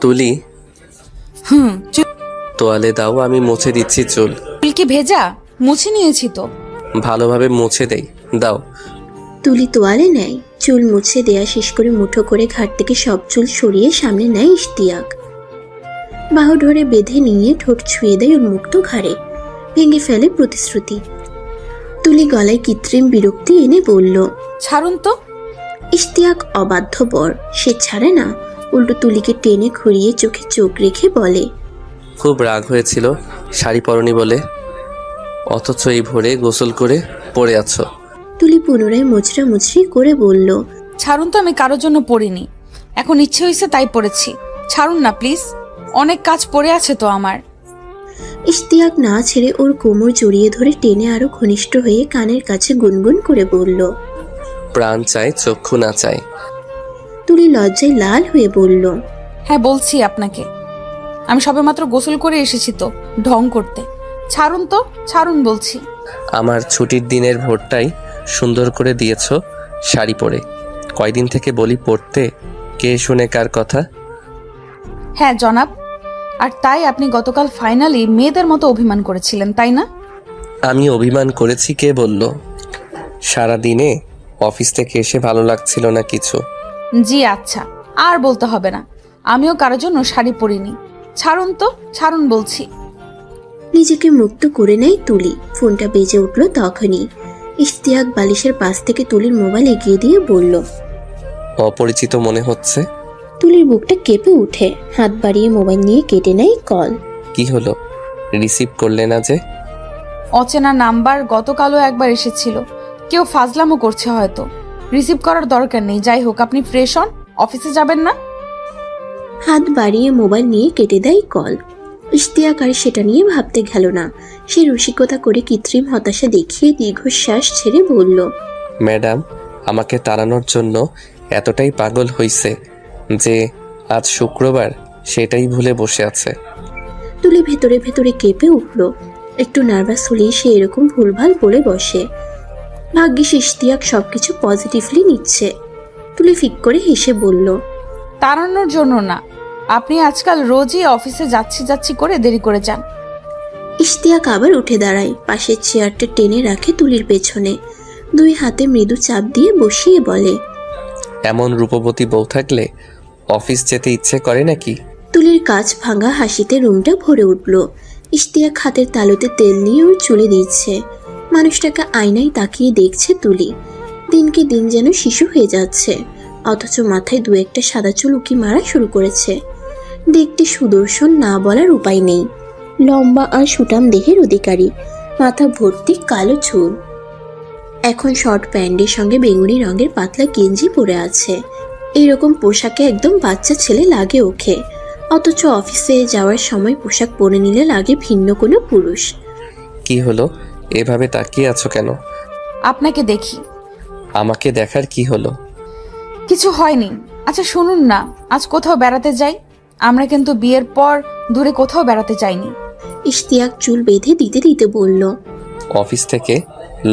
তুলি, চুল তোয়ালে দাও, আমি মুছে দিচ্ছি চুল। কি ভেজা? মুছে নিয়েছি তো। ভালোভাবে মুছে দেই, দাও। তুলি তোয়ালে নেয়, চুল মুছে দেয়া শেষ করে মুঠো করে ঘাট থেকে সব চুল সরিয়ে সামনে নেয় ইশতিয়াক। বাহু ধরে বেঁধে নিয়ে ঠোঁট ছুঁয়ে দেয় উন্মুক্ত ঘাড়ে, ভেঙে ফেলে প্রতিশ্রুতি। তুলি গলায় কৃত্রিম বিরক্তি এনে বলল, ছাড়ুন তো। ইশতিয়াক অবাধ্য বর, সে ছাড়ে না, উল্টো তুলিকে টেনে ঘুরিয়ে চোখে চোখ রেখে বলে, খুব রাগ হয়েছিল শাড়ি পরনি বলে, অথচ এই ভোরে গোসল করে পড়ে আছো। তুলি পুনরায় মুচড়া মুচড়ি করে বলল, ছাড়ুন তো, আমি কারোর জন্য পড়িনি, এখন ইচ্ছে হয়েছে তাই পড়েছি। ছাড়ুন না প্লিজ, অনেক কাজ পড়ে আছে তো আমার। ইশতিয়াক না ছেড়ে ওর কোমর জড়িয়ে ধরে টেনে আরো ঘনিষ্ঠ হয়ে কানের কাছে গুনগুন করে বলল, প্রাণ চায়, চক্ষু না চায়। তুলি লজ্জায় লাল হয়ে বলল, হ্যাঁ বলছি আপনাকে, আমি সবেমাত্র গোসল করে এসেছি তো ঢং করতে। ছাড়ুন তো, ছাড়ুন বলছি। আমার ছুটির দিনের ভোরটাই সুন্দর করে দিয়েছো শাড়ি পরে। কয়দিন থেকে বলি পড়তে, কে শুনে কার কথা। হ্যাঁ জনাব, আর তাই আপনি গতকাল ফাইনালি মেয়েদের মতো অভিমান করেছিলেন, তাই না? আমি অভিমান করেছি কে বলল? সারা দিনে অফিস থেকে এসে ভালো লাগছিল না কিছু। জি আচ্ছা, আর বলতে হবে না, আমিও কারোর জন্য শাড়ি পরিনি। ছাড়ুন তো, ছাড়ুন বলছি। নিজেকে মুক্ত করে নেয় তুলি। ফোনটা বেজে উঠল তখনই। ইশতিয়াক বালিশের পাশ থেকে তুলির মোবাইল এগিয়ে দিয়ে বলল, অপরিচিত মনে হচ্ছে। তুলির বুকটা কেঁপে উঠে, হাত বাড়িয়ে মোবাইল নিয়ে কেটে নেয় কল। কি হলো, রিসিভ করলে না যে? অচেনা নাম্বার গতকালও একবার এসেছিল, কেউ ফাজলামো করছে হয়তো। রিসিভ করার দরকার নেই, যাই হোক আপনি ফ্রেশ হন, অফিসে যাবেন না? হাত বাড়িয়ে মোবাইল নিয়ে কেটে দেয় কল। ইশতিয়াক আর সেটা নিয়ে ভাবতে গেল না। সে রসিকতা করে কৃত্রিম হতাশা দেখিয়ে দীর্ঘশ্বাস ছেড়ে বলল, ম্যাডাম আমাকে তাড়ানোর জন্য এতটাই পাগল হইছে যে আজ শুক্রবার সেটাই ভুলে বসে আছে। তুলি ভেতরে ভেতরে কেঁপে উঠল। একটু নার্ভাস হলেই সে এরকম ভুলভাল বলে বসে। ভাগ্যিস ইশতিয়াক সবকিছু পজিটিভলি নিচ্ছে। তুলি ফিক করে হেসে বলল, তাড়ানোর জন্য না, আপনি আজকাল রোজই অফিসে যাচ্ছি যাচ্ছি করে দেরি করে যান। ইশতিয়াক আবার উঠে দাঁড়ায়, পাশের চেয়ারটা টেনে রাখে তুলির পেছনে, দুই হাতে মৃদু চাপ দিয়ে বসিয়ে বলে, এমন রূপবতী বউ থাকলে অফিস যেতে ইচ্ছে করে নাকি? তুলির কাঁচ ভাঙা হাসিতে রুমটা ভরে উঠল। ইশতিয়াক হাতের তালুতে তেল নিয়ে ওর চুলে দিচ্ছে। মানুষটাকে আয়নায় তাকিয়ে দেখছে তুলি। দিনকে দিন যেন শিশু হয়ে যাচ্ছে, অথচ মাথায় দু একটা সাদা চুল উকি মারা শুরু করেছে। দেখতে সুদর্শন, না বলার উপায় নেই। লম্বা আর সুটাম দেহের অধিকারী, মাথা ভর্তি কালো চুল। এখন শর্ট প্যান্টের সঙ্গে বেগুনি রঙের পাতলা গেঞ্জি পরে আছে। এরকম পোশাকে একদম বাচ্চা ছেলে লাগে ওকে, অথচ অফিসে যাওয়ার সময় পোশাক পরে নিলে লাগে ভিন্ন কোনো পুরুষ। কি হলো, এভাবে তাকিয়ে আছো কেন? আপনাকে দেখি। আমাকে দেখার কি হলো? কিছু হয়নি। আচ্ছা শুনুন না, আজ কোথাও বেড়াতে যাই? আমরা কিন্তু বিয়ের পর দূরে কোথাও বেড়াতে যাইনি। ইশতিয়াক চুল বেঁধে দিতে দিতে বলল, অফিস থেকে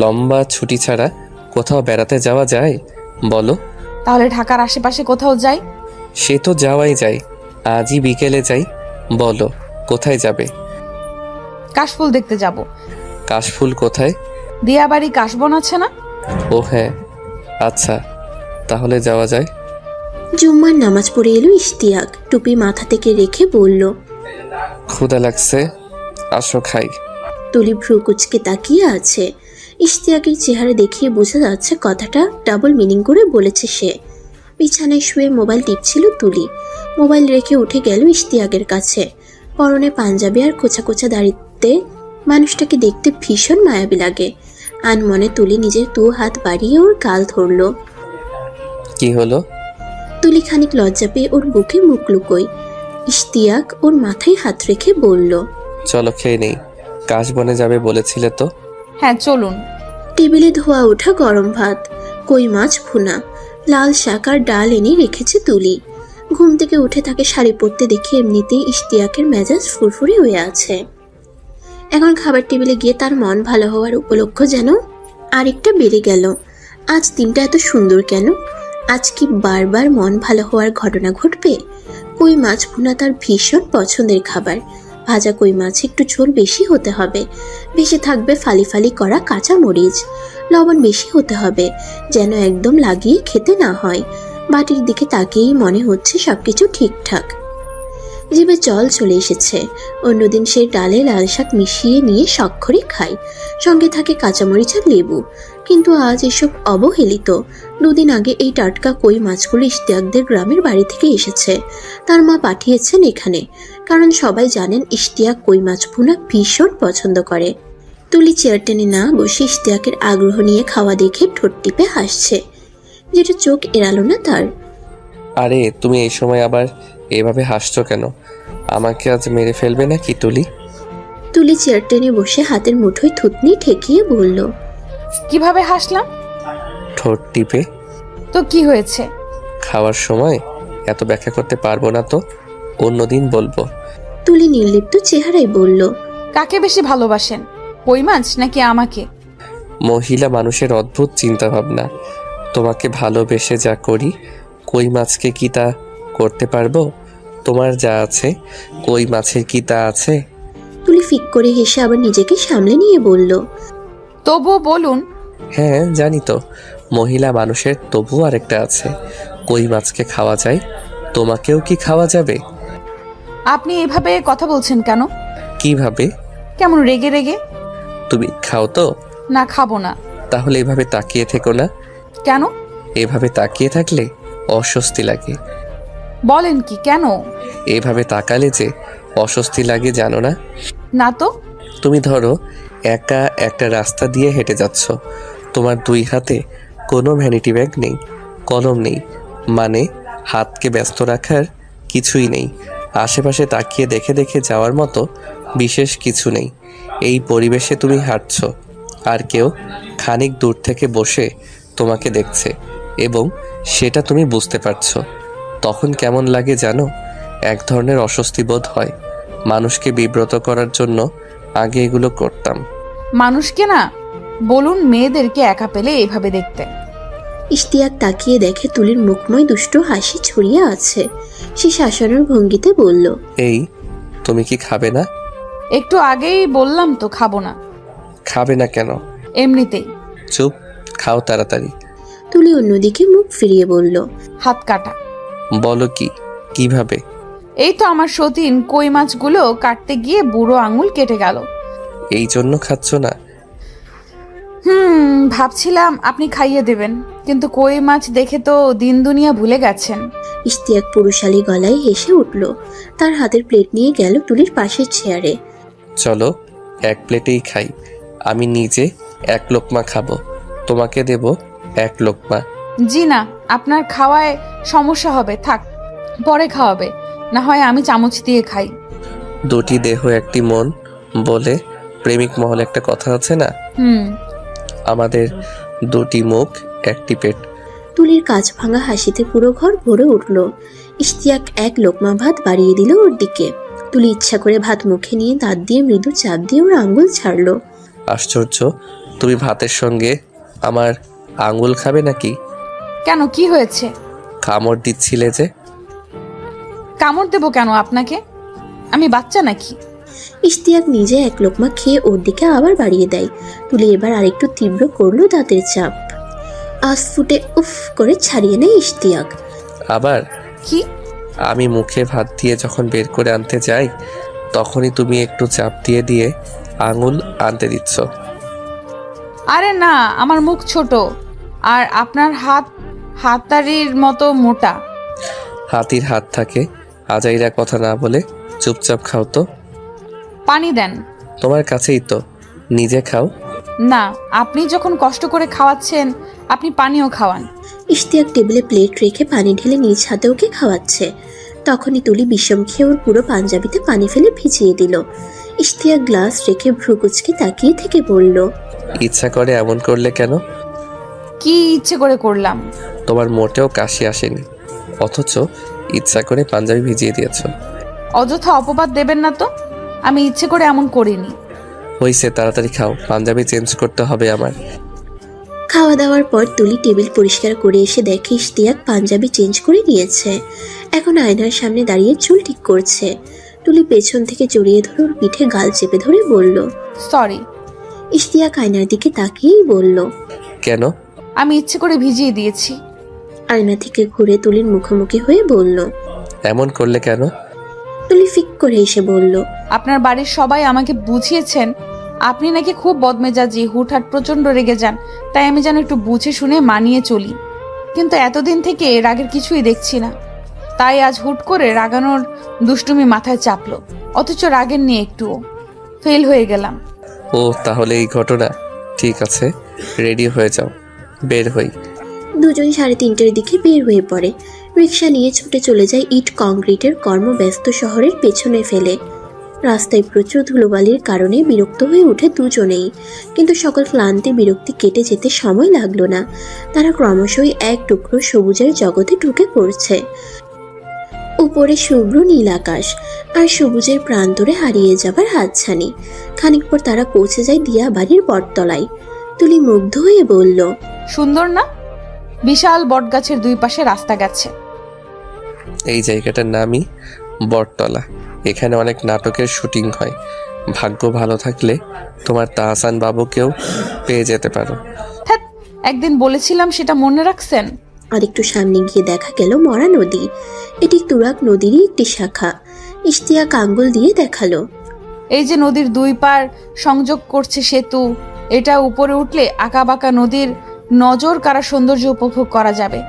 লম্বা ছুটি ছাড়া কোথাও বেড়াতে যাওয়া যায় বলো? তাহলে ঢাকার আশেপাশে কোথাও যাই। সে তো যাওয়াই যায়, আজই বিকেলে যাই। বলো কোথায় যাবে? কাশফুল দেখতে যাব। কাশফুল কোথায়? দিয়াবাড়ি কাশবন আছে না? ও হ্যাঁ, আচ্ছা তাহলে যাওয়া যায়। জুম্মার নামাজ পড়ে এলো ইশতিয়াক, টুপি মাথা থেকে রেখে বলল, ক্ষুধা লাগছে, আসো খাই। তুলি ভ্রু কুচকে তাকিয়ে আছে। ইশতিয়াকের চেহারা দেখিয়ে বোঝা যাচ্ছে কথাটা ডাবল মিনিং করে বলেছে সে। বিছানায় শুয়ে মোবাইল টিপছিল তুলি। মোবাইল রেখে উঠে গেল ইশতিয়াকের কাছে। পরনে পাঞ্জাবি আর কোচা কোচা দাড়িতে মানুষটাকে দেখতে ভীষণ মায়াবী লাগে। আনমনে তুলি নিজের দু হাত বাড়িয়ে ওর গাল ধরল। কি হলো? তুলি খানিক লজ্জা পেয়ে ওর বুকে মুখ লুকোয়। ইশতিয়াক ওর মাথায় হাত রেখে বলল, চলো খেয়ে নেই, কাশবনে যাবে বলেছিলে তো। হ্যাঁ চলুন। টেবিলে ধোয়া ওঠা গরম ভাত, কই মাছ ভুনা, লাল শাক আর ডাল এনে রেখেছে তুলি। ঘুম থেকে উঠে তাকে শাড়ি পরতে দেখে এমনিতেই ইশতিয়াকের মেজাজ ফুরফুরে হয়ে আছে। এখন খাবার টেবিলে গিয়ে তার মন ভালো হওয়ার উপলক্ষ যেন আরেকটা বেড়ে গেল। আজ দিনটা এত সুন্দর কেন? আজ কি বারবার মন ভালো হওয়ার ঘটনা ঘটবে? কই মাছ ভুনা তার ভীষণ পছন্দের খাবার। ভাজা কই মাছ একটু ঝোল বেশি হতে হবে, বেশি থাকবে ফালি ফালি করা কাঁচা মরিচ, লবণ বেশি হতে হবে যেন একদম লাগিয়ে খেতে না হয়। বাটির দিকে তাকিয়েই মনে হচ্ছে সবকিছু ঠিকঠাক। জিভে জল চলে এসেছে। অন্যদিন সেই ডালে লাল শাক মিশিয়ে নিয়ে শখ খায়, সঙ্গে থাকে কাঁচামরিচ আর লেবু। কিন্তু আজ এসব অবহেলিত। দুদিন আগে এই টাটকা কই মাছগুলো ইশতিয়াকদের গ্রামের বাড়ি থেকে এসেছে। তার মা পাঠিয়েছেন এখানে, কারণ সবাই জানেন ইশতিয়াক কই মাছ ভুনা ভীষণ পছন্দ করে। তুলি চেয়ার টেনে না বসে ইশতিয়াকের আগ্রহ নিয়ে খাওয়া দেখে ঠোঁট টিপে হাসছে, যেটা চোখ এড়ালো না তার। আরে তুমি এই সময় আবার এভাবে হাসছো কেন? আমাকে আজ মেরে ফেলবে নাকি তুলি? তুলি চেয়ার টেনে বসে হাতের মুঠোয় থুতনি ঠেকিয়ে বলল, কিভাবে হাসলাম? ঠোঁট টিপে। তো কি হয়েছে? খাওয়ার সময় এত ব্যাখ্যা করতে পারবো না তো, অন্যদিন বলবো। তুলি নির্লিপ্ত চেহারায় বলল, কাকে বেশি ভালোবাসেন, কই মাছ নাকি আমাকে? মহিলা মানুষের অদ্ভুত চিন্তা ভাবনা। তোমাকে ভালোবেসে যা করি, কই মাছকে কি তা করতে পারবো? তোমার যা আছে কই মাছের কি তা আছে? তুলি ফিক করে হেসে আবার নিজেকে সামলে নিয়ে বলল, তবুও বলুন। হ্যাঁ জানি তো, মহিলা মানুষের তবু আরেকটা আছে, কই মাছকে খাওয়া যায়, তোমাকেও কি খাওয়া যাবে? আপনি এভাবে কথা বলছেন কেন? কিভাবে? কেমন রেগে রেগে? তুমি খাও তো? না, খাবো না। তাহলে এভাবে তাকিয়ে থেকো না। কেন? এভাবে তাকিয়ে থাকলে অস্বস্তি লাগে। বলেন কি, কেন? এভাবে তাকালে যে অস্বস্তি লাগে জানো না? না তো। তুমি ধরো একা একটা রাস্তা দিয়ে হেঁটে যাচ্ছ, তোমার দুই হাতে কোনো ভ্যানিটি ব্যাগ নেই, কলম নেই, মানে হাতকে ব্যস্ত রাখার কিছুই নেই। আশেপাশে তাকিয়ে দেখে দেখে যাওয়ার মতো বিশেষ কিছু নেই। এই পরিবেশে তুমি হাঁটছো, আর কেউ খানিক দূর থেকে বসে তোমাকে দেখছে এবং সেটা তুমি বুঝতে পারছো। তখন কেমন লাগে জানো? এক ধরনের অস্বস্তি বোধ হয়। মানুষকে বিব্রত করার জন্য আগে এগুলো করতাম। মানুষকে না, বলুন মেয়েদেরকে একা পেলে এইভাবে দেখতে। ইশতিয়াক তাকিয়ে দেখে তুলির মুখময় দুষ্ট হাসি ছড়িয়ে আছে। সে শাসানোর ভঙ্গিতে বলল, এই তুমি কি খাবে না? একটু আগেই বললাম তো খাবো না। খাবে না কেন? এমনিতেই। চুপ, খাও তাড়াতাড়ি। তুলি অন্যদিকে মুখ ফিরিয়ে বলল, হাত কাটা। বলো কি, কিভাবে? এই তো আমার সতীন কই মাছগুলো কাটতে গিয়ে বুড়ো আঙুল কেটে গেল। এই জন্য খাচ্ছ না? ভাবছিলাম আপনি খাইয়ে দেবেন, কিন্তু কই মাছ দেখে তো দিন দুনিয়া ভুলে গেছেন। ইশতিয়াক পুরুষালী গলায় হেসে উঠল। তার হাতের প্লেট নিয়ে গেল তুলির পাশের চেয়ারে। চলো এক প্লেটেই খাই। আমি নিজে এক লোকমা খাবো, তোমাকে দেব এক লোকমা। জি না, আপনার খাওয়ায় সমস্যা হবে, থাক পরে খাওয়াবে, না হয় আমি চামচ দিয়ে খাই। দুটি দেহ একটি মন বলে প্রেমিক মহলে একটা কথা আছে না? আমাদের দুটি মুখ একটি পেট। তুলির কাঁচ ভাঙা হাসিতে পুরো ঘর ভরে উঠল। ইশতিয়াক এক লোকমা ভাত বাড়িয়ে দিল ওর দিকে। তুলি ইচ্ছা করে ভাত মুখে নিয়ে দাঁত দিয়ে মৃদু চাপ দিয়ে ওর আঙ্গুল ছাড়লো। আশ্চর্য, তুমি ভাতের সঙ্গে আমার আঙ্গুল খাবে নাকি? কেন, কি হয়েছে? কামড় দিচ্ছিলে যে। কামড় দেবো কেন আপনাকে? আমি বাচ্চা নাকি? ইশতিয়াক নিজে এক লোকমা খেয়ে ওর দিকে আবার বাড়িয়ে দেয়। তুলি এবার আরেকটু তীব্র করলো দাঁতের চাপ। আজ ফুটে উফ করে ছাড়িয়ে নেয় ইশতিয়াক। আবার? কি? আমি মুখে ভাত দিয়ে যখন বের করে আনতে যাই, তখনই তুমি একটু চাপ দিয়ে দিয়ে আঙুল আনতে দিচ্ছ। আরে না, আমার মুখ ছোট আর আপনার হাত হাতারির মতো মোটা। হাতির হাত থাকে, আজাইরা কথা না বলে চুপচাপ খাও তো। পানি দেন। তোমার কাছেই তো, নিজে খাও। না, আপনি যখন কষ্ট করে খাওয়াচ্ছেন, আপনি পানিও খাওয়ান। ইশতিয়াক টেবিলে প্লেট রেখে পানি ঢেলে নিজ হাতে ওকে খাওয়াচ্ছে। তখনই তুলি বিষম খেয়ে ওর পুরো পাঞ্জাবিতে পানি ফেলে ভিজিয়ে দিল। ইশতিয়াক গ্লাস রেখে ভ্রুকুচকে তাকিয়ে থেকে বলল, ইচ্ছা করে এমন করলে কেন? কি ইচ্ছে করে করলাম? তোমার মোটেও কাশি আসেনি, অথচ ইচ্ছা করে পাঞ্জাবি ভিজিয়ে দিয়েছ। অযথা অপবাদ দেবেন না তো, আমি ইচ্ছে করে এমন করিনি। হইছে, তাড়াতাড়ি খাও, পাঞ্জাবি চেঞ্জ করতে হবে আমার। খাওয়া দাওয়ার পর তুলি টেবিল পরিষ্কার করে এসে দেখে ইশতিয়াক পাঞ্জাবি চেঞ্জ করে নিয়েছে। এখন আয়নার সামনে দাঁড়িয়ে চুল ঠিক করছে। তুলি পেছন থেকে জড়িয়ে ধরে ওর পিঠে গাল চেপে ধরে বলল। সরি। ইশতিয়াক আয়নার দিকে তাকিয়েই বলল, কেন? আমি ইচ্ছে করে ভিজিয়ে দিয়েছি। আয়না থেকে ঘুরে তুলির মুখোমুখি হয়ে বলল। এমন করলে কেন? তুলি ফিক করে এসে বলল, আপনার বাড়ির সবাই আমাকে বুঝিয়েছেন আপনি নাকি খুব বদমেজাজি, হুটহাট প্রচন্ড রেগে যান, তাই আমি যেন একটু বুঝে শুনে মানিয়ে চলি। কিন্তু এতদিন থেকে রাগের কিছুই দেখছি না, তাই আজ হুট করে রাগানোর দুষ্টুমি মাথায় চাপলো, অথচ রাগের নিয়ে একটুও ফেল হয়ে গেলাম। ও তাহলে এই ঘটনা। ঠিক আছে, রেডি হয়ে যাও, বের হই। দুজন 3:30টার দিকে বের হয়ে পড়ে। রিক্সা নিয়ে ছুটে চলে যায় ইট কংক্রিটের কর্মব্যস্ত শহরের পেছনে ফেলে। রাস্তায় প্রচুর ধুলোবালির কারণে বিরক্ত হয়ে ওঠে দুজনেই, কিন্তু সকল ক্লান্তি বিরক্তি কেটে যেতে সময় লাগলো না। তারা ক্রমশই এক টুকরো সবুজের জগতে ঢুকে পড়ছে। উপরে শুভ্র নীল আকাশ আর সবুজের প্রান্তরে হারিয়ে যাবার হাতছানি। খানিক পর তারা পৌঁছে যায় দিয়া বাড়ির বটতলায়। তুলি মুগ্ধ হয়ে বলল, সুন্দর না? বিশাল বটগাছের দুই পাশে রাস্তা গেছে। এই জায়গাটার নামই বটতলা। এখানে অনেক নাটকের শুটিং হয়। ভাগ্য ভালো থাকলে তোমার তাহসান বাবুকেও পেয়ে যেতে পারো। হ্যাঁ, একদিন বলেছিলাম, সেটা মনে রাখছেন? আর একটু সামনে গিয়ে দেখা গেল মরা নদী। এটি তুরাগ নদীরই একটি শাখা। ইশতিয়াক আঙ্গুল দিয়ে দেখালো। এই যে নদীর দুই পার সংযোগ করছে সেতু, এটা উপরে উঠলে আঁকাবাঁকা নদীর নজর কাড়া সৌন্দর্য উপভোগ করা যাবে।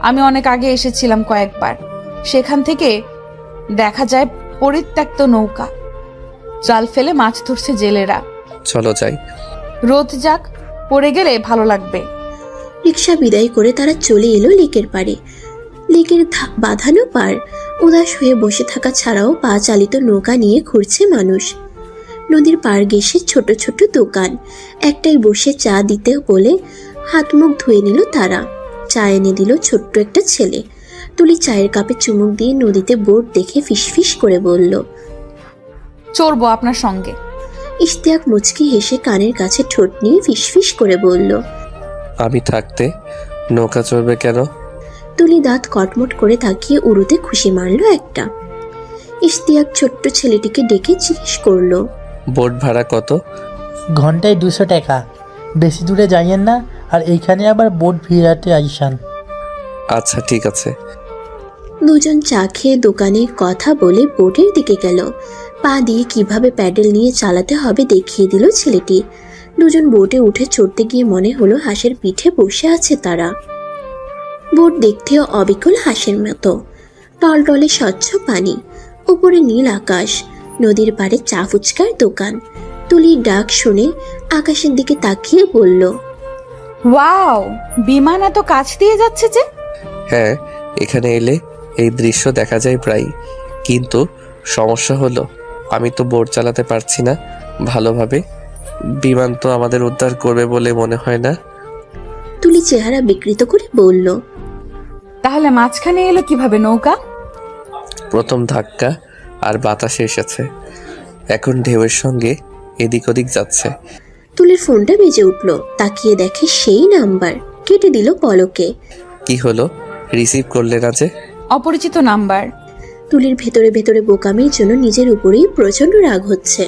আমি অনেক আগে এসেছিলাম কয়েকবার। সেখান থেকে দেখা যায় পরিত্যক্ত নৌকা, জাল ফেলে মাছ ধরছে জেলেরা। চলো যাই। রোদ যাক, পড়ে গেলে ভালো লাগবে। রিক্সা বিদায় করে তারা চলে এলো লেকের পাড়ে। লেকের বাঁধানো পার, উদাস হয়ে বসে থাকা ছাড়াও পা চালিত নৌকা নিয়ে ঘুরছে মানুষ। নদীর পার ঘেঁষে ছোট ছোট দোকান। একটাই বসে চা দিতে বলে হাত মুখ ধুয়ে নিল তারা। চা এনে দিল ছোট্ট একটা ছেলে। তুলি চায়ের কাপে চুমুক দিয়ে নদীতে বোট দেখে ফিসফিস করে বলল, চড়বো আপনার সঙ্গে। ইশতিয়াক মুচকি হেসে কানের কাছে ঠোঁট নিয়ে ফিসফিস করে বলল, আমি থাকতে নৌকা চড়বে কেন? তুলি দাঁত কটমট করে তাকিয়ে উড়ুতে খুশি মারল একটা। ইশতিয়াক ছোট্ট ছেলেটিকে ডেকে জিজ্ঞেস করলো, বোট ভাড়া কত? ঘন্টায় 200 টাকা। বেশি দূরে যাইয়েন না, আর এইখানে আবার বোট ভিড়াতে আইসান। আচ্ছা ঠিক আছে। দুজন চা খেয়ে দোকানে কথা বলে বোটের দিকে গেল। পা দিয়ে কিভাবে প্যাডেল নিয়ে চালাতে হবে দেখিয়ে দিল ছেলেটি। দুজন বোটে উঠে চড়তে গিয়ে মনে হলো হাঁসের পিঠে বসে আছে তারা। বোট দেখতেও অবিকল হাঁসের মতো। টলটলে স্বচ্ছ পানি, উপরে নীল আকাশ, নদীর পাড়ে চা ফুচকার দোকান। তুলির ডাক শুনে আকাশের দিকে তাকিয়ে বলল, ওয়াও, বিমান এত কাছ দিয়ে যাচ্ছে যে! হ্যাঁ, এখানে এলে এই দৃশ্য দেখা যায় প্রায়। কিন্তু সমস্যা হলো আমি তো বোট চালাতে পারছি না ভালোভাবে। বিমান তো আমাদের উদ্ধার করবে বলে মনে হয় না। তুলি চেহারা বিকৃত করে বলল, তাহলে মাঝখানে এলো কিভাবে নৌকা? প্রথম ধাক্কা আর বাতাসে এসেছে, এখন ঢেউয়ের সঙ্গে এদিক ওদিক যাচ্ছে। তুলির ফোনটা বেজে উঠল। তাকিয়ে দেখে সেই নাম্বার। কেটে দিল পলকে। কি হলো, রিসিভ করলে না যে? অপরিচিত নাম্বার। তুলির ভেতরে ভেতরে বোকামির জন্য নিজের উপরেই প্রচন্ড রাগ হচ্ছে।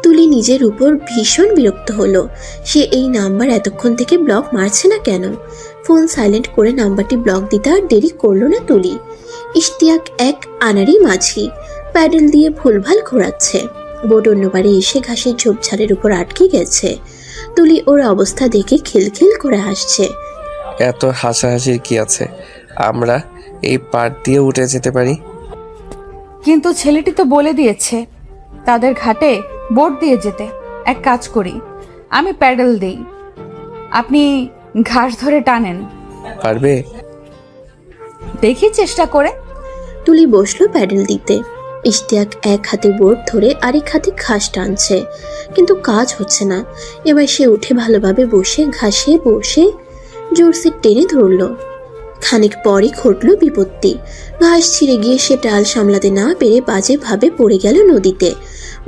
তুলি নিজের উপর ভীষণ বিরক্ত হলো। সে এই নাম্বার এতক্ষণ থেকে ব্লক মারছে না কেন? ফোন সাইলেন্ট করে নাম্বারটি ব্লক দিতে আর দেরি করলো না তুলি। ইশতিয়াক এক আনাড়ি মাঝি, প্যাডেল দিয়ে ভুলভাল ঘোরাচ্ছে। বোট অন্যবারে এসে ঘাসের ঝোপঝাড়ের উপর আটকে গেছে। তুলি ওর অবস্থা দেখে খিলখিল করে হাসছে। এত হাসাহাসির কি আছে, আমরা এই পার দিয়ে উঠে যেতে পারি। কিন্তু ছেলেটি তো বলে দিয়েছে তাদের ঘাটে বোট দিয়ে যেতে। এক কাজ করি, আমি প্যাডেল দেই, আপনি ঘাস ধরে টানেন। পারবে? দেখি চেষ্টা করে। তুলি বসলো প্যাডেল দিতে। ইশতিয়াক এক হাতে বোট ধরে আরেক হাতে ঘাস টানছে, কিন্তু কাজ হচ্ছে না। এবার সে উঠে ভালোভাবে বসে ঘাসে বসে জোরসে টেনে ধরল। খানিক পরই ঘটল বিপত্তি। ঘাস ছিঁড়ে গিয়ে সে টাল সামলাতে না পেরে বাজে ভাবে পড়ে গেল নদীতে।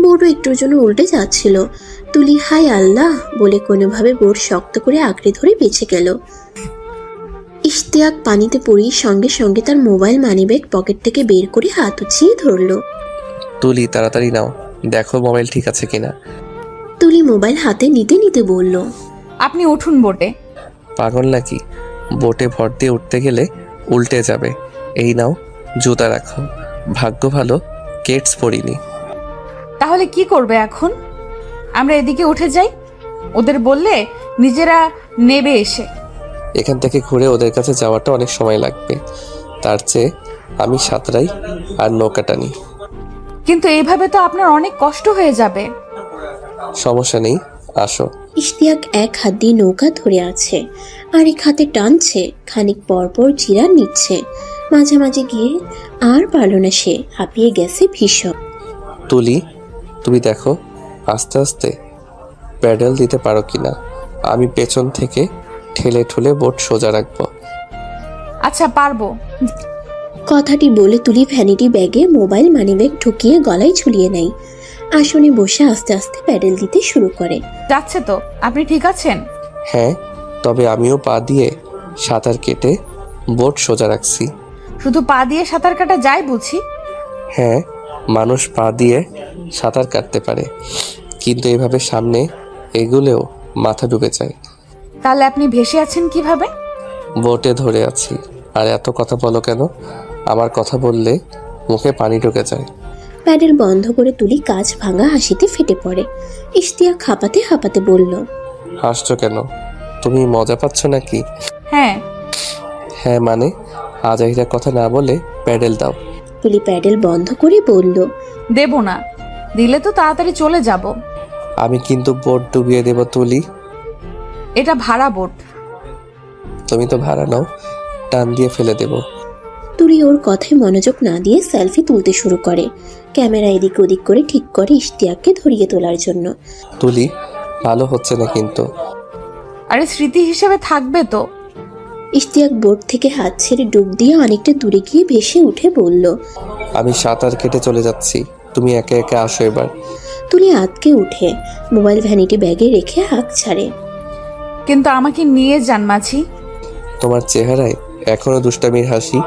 বোটও একটুর জন্য উল্টে যাচ্ছিল। তুলি হায় আল্লাহ বলে কোনোভাবে বোট শক্ত করে আঁকড়ে ধরে বেঁচে গেল। ইশতিয়াক পানিতে পড়েই সঙ্গে সঙ্গে তার মোবাইল মানিব্যাগ পকেট থেকে বের করে হাত উঁচিয়ে ধরল। তুলি তাড়াতাড়ি নাও, দেখো মোবাইল ঠিক আছে কিনা। তুলি মোবাইল হাতে নিতে নিতে বলল, আপনি উঠুন বোটে। পাগল নাকি? বোটে ভর দিয়ে উঠতে গেলে উল্টে যাবে। এই নাও, জুতা রাখো। ভাগ্য ভালো কেটস পরিনি। তাহলে কি করবে এখন? আমরা এদিকে উঠে যাই, ওদের বললে নিজেরা নেবে এসে। এখান থেকে ঘুরে ওদের কাছে যাওয়াটা অনেক সময় লাগবে, তার চেয়ে আমি সাঁতরাই আর নৌকা টানি। কিন্তু এইভাবে তো আপনার অনেক কষ্ট হয়ে যাবে। সমস্যা নেই, আসো। ইশতিয়াক এক হাত দিয়ে নৌকা ধরে আছে, আরেক হাতে টানছে। খানিক পর পর জিরান নিচ্ছে। মাঝামাঝি গিয়ে আর পারল না সে, হাঁপিয়ে গেছে ভীষণ। তুলি, তুমি দেখো আস্তে আস্তে প্যাডেল দিতে পারো কিনা। আমি পেছন থেকে ঠেলে ঠুলে বোট সোজা রাখবো। আচ্ছা, পারবো। কথাটি বলে তুলি ভ্যানিটি ব্যাগে মোবাইল মানিব্যাগ ঢুকিয়ে গলায় ঝুলিয়ে নেয়। আসনে বসে আস্তে আস্তে প্যাডেল দিতে শুরু করে। যাচ্ছে তো, আপনি ঠিক আছেন? হ্যাঁ, তবে আমিও পা দিয়ে সাঁতার কেটে বোট সোজা রাখছি। শুধু পা দিয়ে সাঁতার কাটা যায় বুঝি? হ্যাঁ, মানুষ পা দিয়ে সাঁতার কাটতে পারে, কিন্তু এভাবে সামনে এগুলেও মাথা ডুবে যায়। তাহলে আপনি ভেসে আছেন কিভাবে? বোটে ধরে আছি। আর এত কথা বলো কেন? আমার কথা বললে মুখে পানি ঢুকে যায়। প্যাডেল বন্ধ করে তুলি কাঁচ ভাঙা হাসিতে ফেটে পড়ে। ইশতিয়াক হাঁপাতে হাঁপাতে বলল, হাসছো কেন? তুমি মজা পাচ্ছ নাকি? হ্যাঁ। হ্যাঁ মানে? আজাইরা কথা না বলে প্যাডেল দাও। তুলি প্যাডেল বন্ধ করে বলল, দেব না, দিলে তো তাড়াতাড়ি চলে যাব। আমি কিন্তু বোট ডুবিয়ে দেব তুলি। এটা ভাড়া বোট। তুমি তো ভাড়া নাও, টান দিয়ে ফেলে দেব। তুলি ওর কথায় মনোযোগ না দিয়ে সেলফি তুলতে শুরু করে। ক্যামেরা এদিক ওদিক করে ঠিক করে ইশতিয়াককে ধরিয়ে তোলার জন্য। তুলি, ভালো হচ্ছে না কিন্তু। আরে স্মৃতি হিসেবে থাকবে তো। ইশতিয়াক বোট থেকে হাত ছেড়ে ডুব দিয়ে অনেকটা দূরে গিয়ে ভেসে উঠে বলল, আমি সাঁতার কেটে চলে যাচ্ছি, তুমি একে একে আসো এবার। তুলি আতকে উঠে মোবাইল ভ্যানিটি ব্যাগে রেখে হাঁক ছাড়ে। কিন্তু আমাকে নিয়ে যান মাঝি। তোমার চেহারায় এখনো দুষ্টামির হাসি।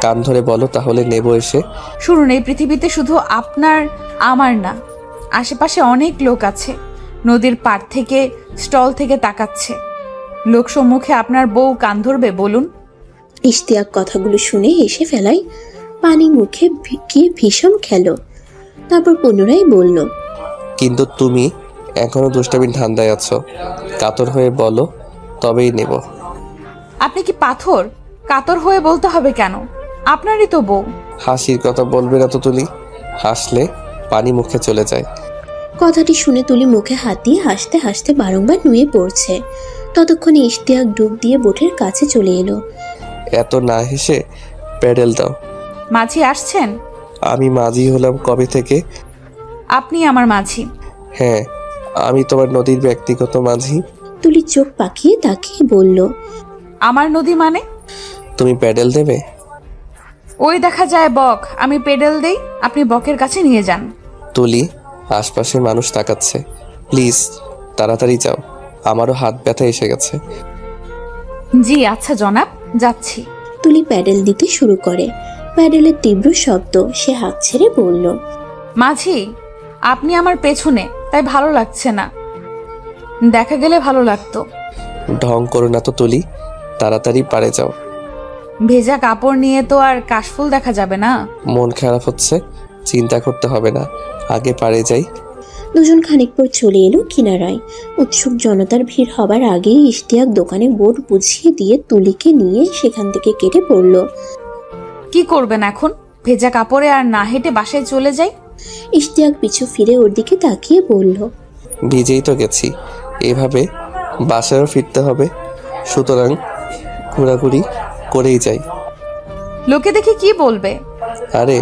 কান ধরে বলো, তাহলে নেব এসে। শুনুন, এই পৃথিবীতে শুধু আপনার আমার না, আশেপাশে অনেক লোক আছে। নদীর পাড় থেকে স্টল থেকে তাকাচ্ছে। লোক সম্মুখে আপনার বউ কান ধরবে বলুন? ইশতিয়াক কথাগুলো শুনে হেসে ফেলায় পানি মুখে গিয়ে ভীষণ খেলো। তারপর পুনরায় বলল, কিন্তু তুমি এখনো দুষ্টামির ধান্দায় আছো। কাতর হয়ে বলো, তবেই নেব। আপনি কি পাথর? কাতর হয়ে বলতে হবে কেন? আপনারই তো বউ। হাসির কথা বলবে না তো তুলি। হাসলে পানি মুখে চলে যায়। কথাটি শুনে তুলি মুখে হাত দিয়ে হাসতে হাসতে বারংবার নুয়ে পড়ছে। ততক্ষণে ইশতিয়াক ডুব দিয়ে বোটের কাছে চলে এলো। এত না হেসে প্যাডেল দাও। মাঝি আসছেন? আমি মাঝি হলাম কবে থেকে? আপনি আমার মাঝি। হ্যাঁ, আমি তোমার নদীর ব্যক্তিগত মাঝি। তুলি চোখ পাকিয়ে তাকিয়ে বলল, আমার নদী মানে? তুমি প্যাডেল দেবে? ওই দেখা যায় বক, আমি পেডেল দেই, আপনি বকের কাছে নিয়ে যান। তুলি, আশপাশে মানুষ তাকাচ্ছে, প্লিজ তাড়াতাড়ি যাও, আমারও হাত ব্যথা এসে গেছে। জি আচ্ছা জনাব, যাচ্ছি। তুলি প্যাডেল দিতে শুরু করে। প্যাডেলের তীব্র শব্দ সে হাত ছেড়ে বলল, মাঝি, আপনি আমার পেছনে, তাই ভালো লাগছে না। দেখা গেলে ভালো লাগতো। ঢং করো না তো তুলি, তাড়াতাড়ি পারে যাও। ভেজা কাপড় নিয়ে তো আর কাশফুল দেখা যাবে না। মন খারাপ হচ্ছে, চিন্তা করতে হবে না, আগে পারে যাই। দুজন খানিক পর চলে এলো কিনারায়। উৎসুক জনতার ভিড় হবার আগেই ইশতিয়াক দোকানে বোর্ড বুঝিয়ে দিয়ে তুলিকে নিয়ে সেখান থেকে কেটে পড়ল। কি করবেন এখন? ভেজা কাপড়ে আর না হেঁটে বাসায় চলে যাই। ইশতিয়াক পিছু ফিরে ওর দিকে তাকিয়ে বলল, ভিজেই তো গেছি, এভাবে বাসায়ও ফিরতে হবে, সুতরাং ঘোরাঘুরি করেই যাই। লোকে দেখে কি বলবে? আরে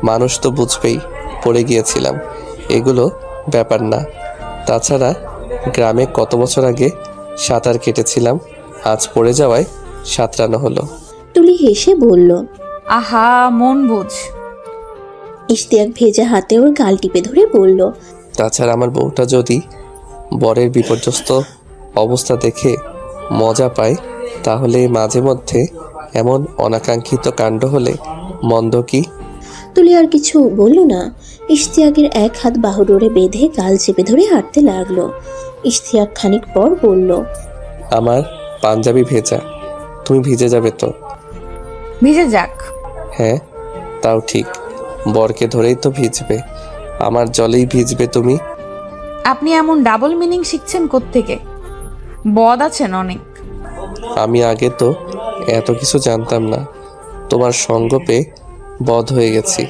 মানুষ তো বুঝবেই পড়ে গিয়েছিলাম, এগুলো ব্যাপার না। তাছাড়া গ্রামে কত বছর আগে সাঁতার কেটেছিলাম, আজ পড়ে যাওয়ায় সাঁতরানো হলো। তুলি হেসে বলল, আহা মন বুঝ। ইশতিয়াক ভেজা হাতে ওর গাল টিপে ধরে বলল, তাছাড়া আমার বউটা যদি বরের বিপর্যস্ত অবস্থা দেখে মজা পায়, তাহলে মাঝে মধ্যে এমন অনাকাঙ্ক্ষিত কাণ্ড হলে মন্দ কি? তুলি আর কিছু বলল না। ইশতিয়াকের এক হাত বাহু ডোরে বেঁধে গাল চেপে ধরে হাঁটতে লাগলো। ইশতিয়াক খানিক পর বলল, আমার পাঞ্জাবি ভেজা, তুমি ভিজে যাবে তো? ভিজে যাক। হ্যাঁ, তাও ঠিক, বরকে ধরেই তো ভিজবে, আমার জলেই ভিজবে তুমি। আপনি এমন ডাবল মিনিং শিখছেন কোত্থেকে? বদ আছেন অনেক। আমি আগে তো এত কিছু জানতাম না, তোমার সঙ্গ পেয়ে বধ হয়ে গেছি।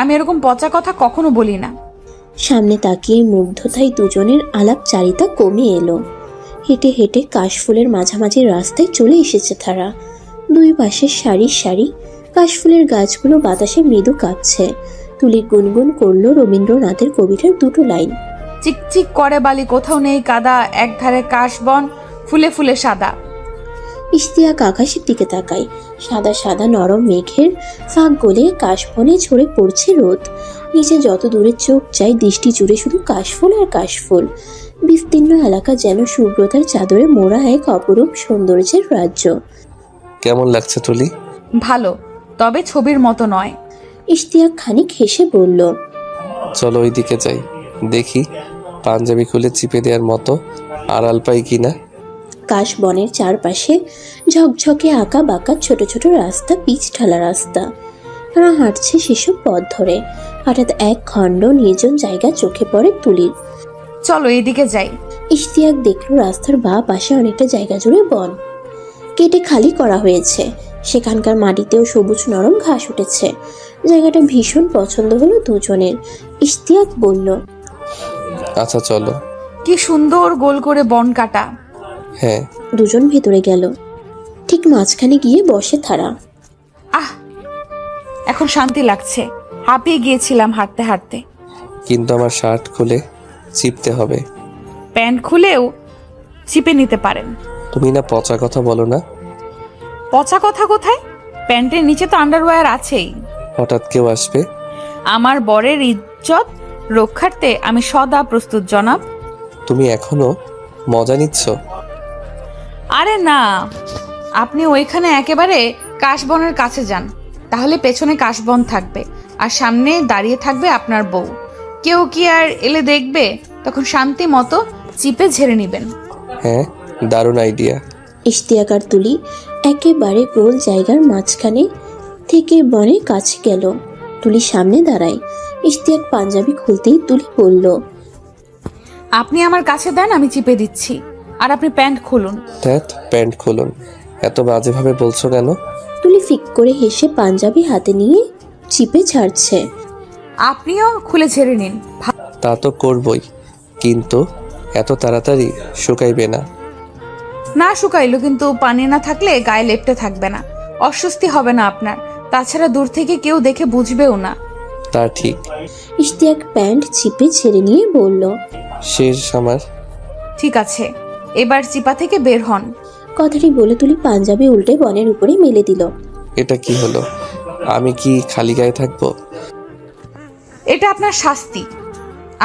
আমি এরকম পচা কথা কখনো বলি না। সামনে তাকিয়ে মুগ্ধতায় দুজনের আলাপচারিতা কমে এলো। হেঁটে হেঁটে কাশফুলের মাঝামাঝি রাস্তায় চলে এসেছে তারা। দুই পাশে সারি সারি কাশফুলের গাছগুলো বাতাসে মৃদু কাঁপছে। তুলি গুনগুন করলো রবীন্দ্রনাথের কবিতার দুটো লাইন। চিকচিক করে বালি, কোথাও নেই কাদা, একধারে কাশবন ফুলে ফুলে সাদা। ইশতিয়াক আকাশের দিকে তাকায়। সাদা সাদা নরম মেঘের ফাঁক গলে কাশবনে ঝরে পড়ছে রোদ। নিচে যত দূরে চোখ যায় দৃষ্টি জুড়ে শুধু কাশফুল আর কাশফুল। বিস্তীর্ণ এলাকা যেন শুভ্রতার চাদরে মোড়া এক অপরূপ সৌন্দর্যের রাজ্য। কেমন লাগছে তুলি? ভালো, তবে ছবির মতো নয়। ইশতিয়াক খানিক হেসে বলল, চলো ওই দিকে যাই, দেখি পাঞ্জাবি খুলে চিপে দেওয়ার মতো আড়াল পাই কিনা। কাশবনের চারপাশে ঝকঝকে আঁকা বাঁকা ছোট ছোট রাস্তা, পিচ ঢালা রাস্তা। তারা হাঁটছে সেসব পথ ধরে। হঠাৎ এক খণ্ড নির্জন জায়গা চোখে পড়ে তুলির। চলো এদিকে যাই। ইশতিয়াক দেখলো রাস্তার বাঁ পাশে অনেকটা জায়গা জুড়ে বন কেটে খালি করা হয়েছে। সেখানকার মাটিতেও সবুজ নরম ঘাস উঠেছে। জায়গাটা ভীষণ পছন্দ হলো দুজনের। ইশতিয়াক বলল, আচ্ছা চলো। কি সুন্দর গোল করে বন কাটা। হ্যাঁ। দুজন ভেতরে গেল। ঠিক মাঝখানে গিয়ে বসে তারা। আহ, এখন শান্তি লাগছে। হাঁপিয়ে গিয়েছিলাম হাঁটতে হাঁটতে। কিন্তু আমার শার্ট খুলে চিপতে হবে। প্যান্ট খুলেও চিপে নিতে পারেন। তুমি না পচা কথা বলো না? পচা কথা কোথায়? প্যান্টের নিচে তো আন্ডারওয়্যার আছেই। হঠাৎ কেউ আসবে। আমার বরের ইজ্জত রক্ষার্থে আমি সদা প্রস্তুত জনাব। তুমি এখনো মজা নিচ্ছ? আরে না, আপনি ওইখানে একেবারে কাশবনের কাছে যান, তাহলে পেছনে কাশবন থাকবে আর সামনে দাঁড়িয়ে থাকবে আপনার বউ। কেউ কি আর এলে দেখবে? তখন শান্তি মতো চিপে ঝেড়ে নিবেন। হ্যাঁ, দারুণ আইডিয়া। ইশতিয়াক আর তুলি একেবারে গোল জায়গার মাঝখানে থেকে বনের কাছে গেল। তুলি সামনে দাঁড়ায়। ইশতিয়াক পাঞ্জাবি খুলতেই তুলি বলল, আপনি আমার কাছে দেন, আমি চিপে দিচ্ছি। আর আপনি প্যান্ট খুলুন। ধ্যাত, প্যান্ট খুলুন। এত বাজেভাবে বলছো কেন? তুলি ফিক করে হেসে পাঞ্জাবি হাতে নিয়ে চিপে ছাড়ছে। আপনিও খুলে ছেড়ে নিন। তা তো করবই, কিন্তু এত তাড়াতাড়ি শুকাইবে না। না শুকাইলো, কিন্তু পানি না থাকলে গায়ে লেপটে থাকবে না, অস্বস্তি হবে না আপনার। তাছাড়া দূর থেকে কেউ দেখে বুঝবেও না। তা ঠিক। ইশতিয়াক প্যান্ট চিপে ছেড়ে নিয়ে বলল, শেষ আমার। ঠিক আছে, এবার চিপা থেকে বের হন। কথাটি বলে তুলি পাঞ্জাবি উল্টে বনের উপরে মেলে দিল। এটা কি হলো? আমি কি খালি গায়ে থাকবো? এটা আপনার শাস্তি।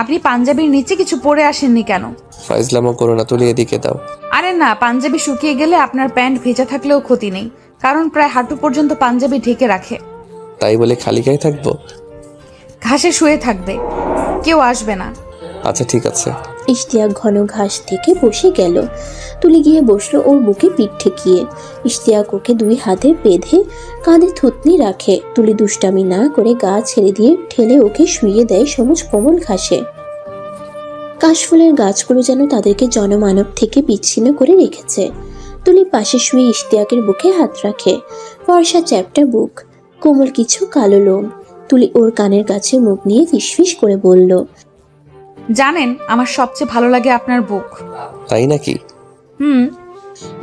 আপনি পাঞ্জাবির নিচে কিছু পরে আসেননি কেন? ফাইজলামো করো না তুলি, এদিকে দাও। আরে না, পাঞ্জাবি শুকিয়ে গেলে আপনার প্যান্ট ভেজা থাকলেও ক্ষতি নেই, কারণ প্রায় হাঁটু পর্যন্ত পাঞ্জাবি ঢেকে রাখে। তাই বলে খালি গায়ে থাকবো? ঘাসে শুয়ে থাকবে, কেউ আসবে না। আচ্ছা ঠিক আছে। ইশতিয়াক ঘন ঘাস থেকে বসে গেল। তুলি গিয়ে বসলো ওর বুকে পিঠ ঠেকিয়ে। ইশতিয়াক ওকে দুই হাতে বেঁধে কাঁধে থুতনি রাখে। তুলি দুষ্টামি না করে গা ছেড়ে দিয়ে ঠেলে ওকে শুইয়ে দেয় সবুজ কোমল ঘাসে। কাশফুলের গাছগুলো যেন তাদেরকে জনমানব থেকে বিচ্ছিন্ন করে রেখেছে। তুলি পাশে শুয়ে ইশতিয়াকের বুকে হাত রাখে। ফর্সা চ্যাপ্টা বুক, কোমল কিছু কালো লোম। তুলি ওর কানের কাছে মুখ নিয়ে ফিসফিস করে বলল, জানেন, আমার সবচেয়ে ভালো লাগে আপনার বুক। তাই নাকি?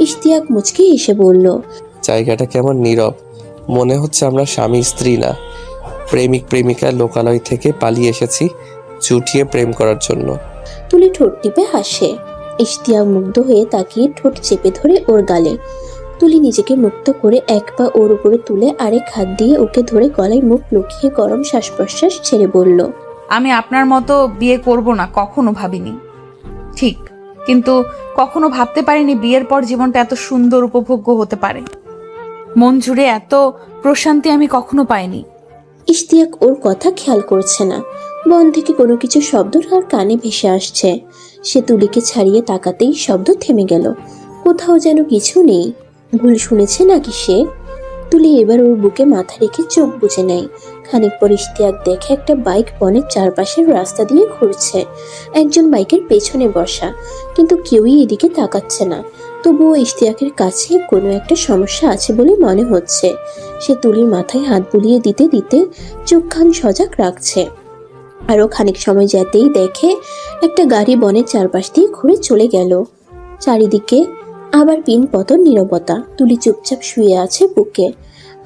ইশতিয়াক মুচকি এসে বলল, জায়গাটা কেমন নীরব, মনে হচ্ছে আমরা স্বামী স্ত্রী না, প্রেমিক প্রেমিকার লোকালয় থেকে পালিয়ে এসেছি চুটিয়ে প্রেম করার জন্য। তুলি ঠোঁট টিপে হাসে। ইশতিয়াক মুগ্ধ হয়ে তাকিয়ে ঠোঁট চেপে ধরে ওর গালে। তুলি নিজেকে মুক্ত করে এক পা ওর উপরে তুলে আরেক হাত দিয়ে ওকে ধরে গলায় মুখ লুকিয়ে গরম শ্বাস প্রশ্বাস ছেড়ে বলল, আমি আপনার মতো বিয়ে করব না, কখনো ভাবিনি। ঠিক, কিন্তু কখনো ভাবতে পারিনি বিয়ের পর জীবনটা এত সুন্দর উপভোগ্য হতে পারে। মন জুড়ে এত প্রশান্তি আমি কখনো পাইনি। ইশতিয়াক ওর কথা খেয়াল করছে না। বন থেকে কোনো কিছু শব্দ তার কানে ভেসে আসছে। সে তুলিকে ছাড়িয়ে তাকাতেই শব্দ থেমে গেল। কোথাও যেন কিছু নেই। ভুল শুনেছে নাকি সে? তুলি এবার ওর বুকে মাথা রেখে চোখ বুজে নেয়। খানিক পর ইশতিয়াক দেখে একটা বাইক বনের চারপাশের রাস্তা দিয়ে ঘুরছে। একজন বাইকের পেছনে বসা, কিন্তু কেউই এদিকে তাকাচ্ছে না। তবুও ইশতিয়াকের কাছে কোনো একটা সমস্যা আছে বলে মনে হচ্ছে। সে তুলির মাথায় হাত বুলিয়ে দিতে দিতে চোখ কান সজাগ রাখছে। আরও খানিক সময় যেতেই দেখে একটা গাড়ি বনের চারপাশ দিয়ে ঘুরে চলে গেল। চারিদিকে আবার পিন পতন নীরবতা। তুলি চুপচাপ শুয়ে আছে বুকে।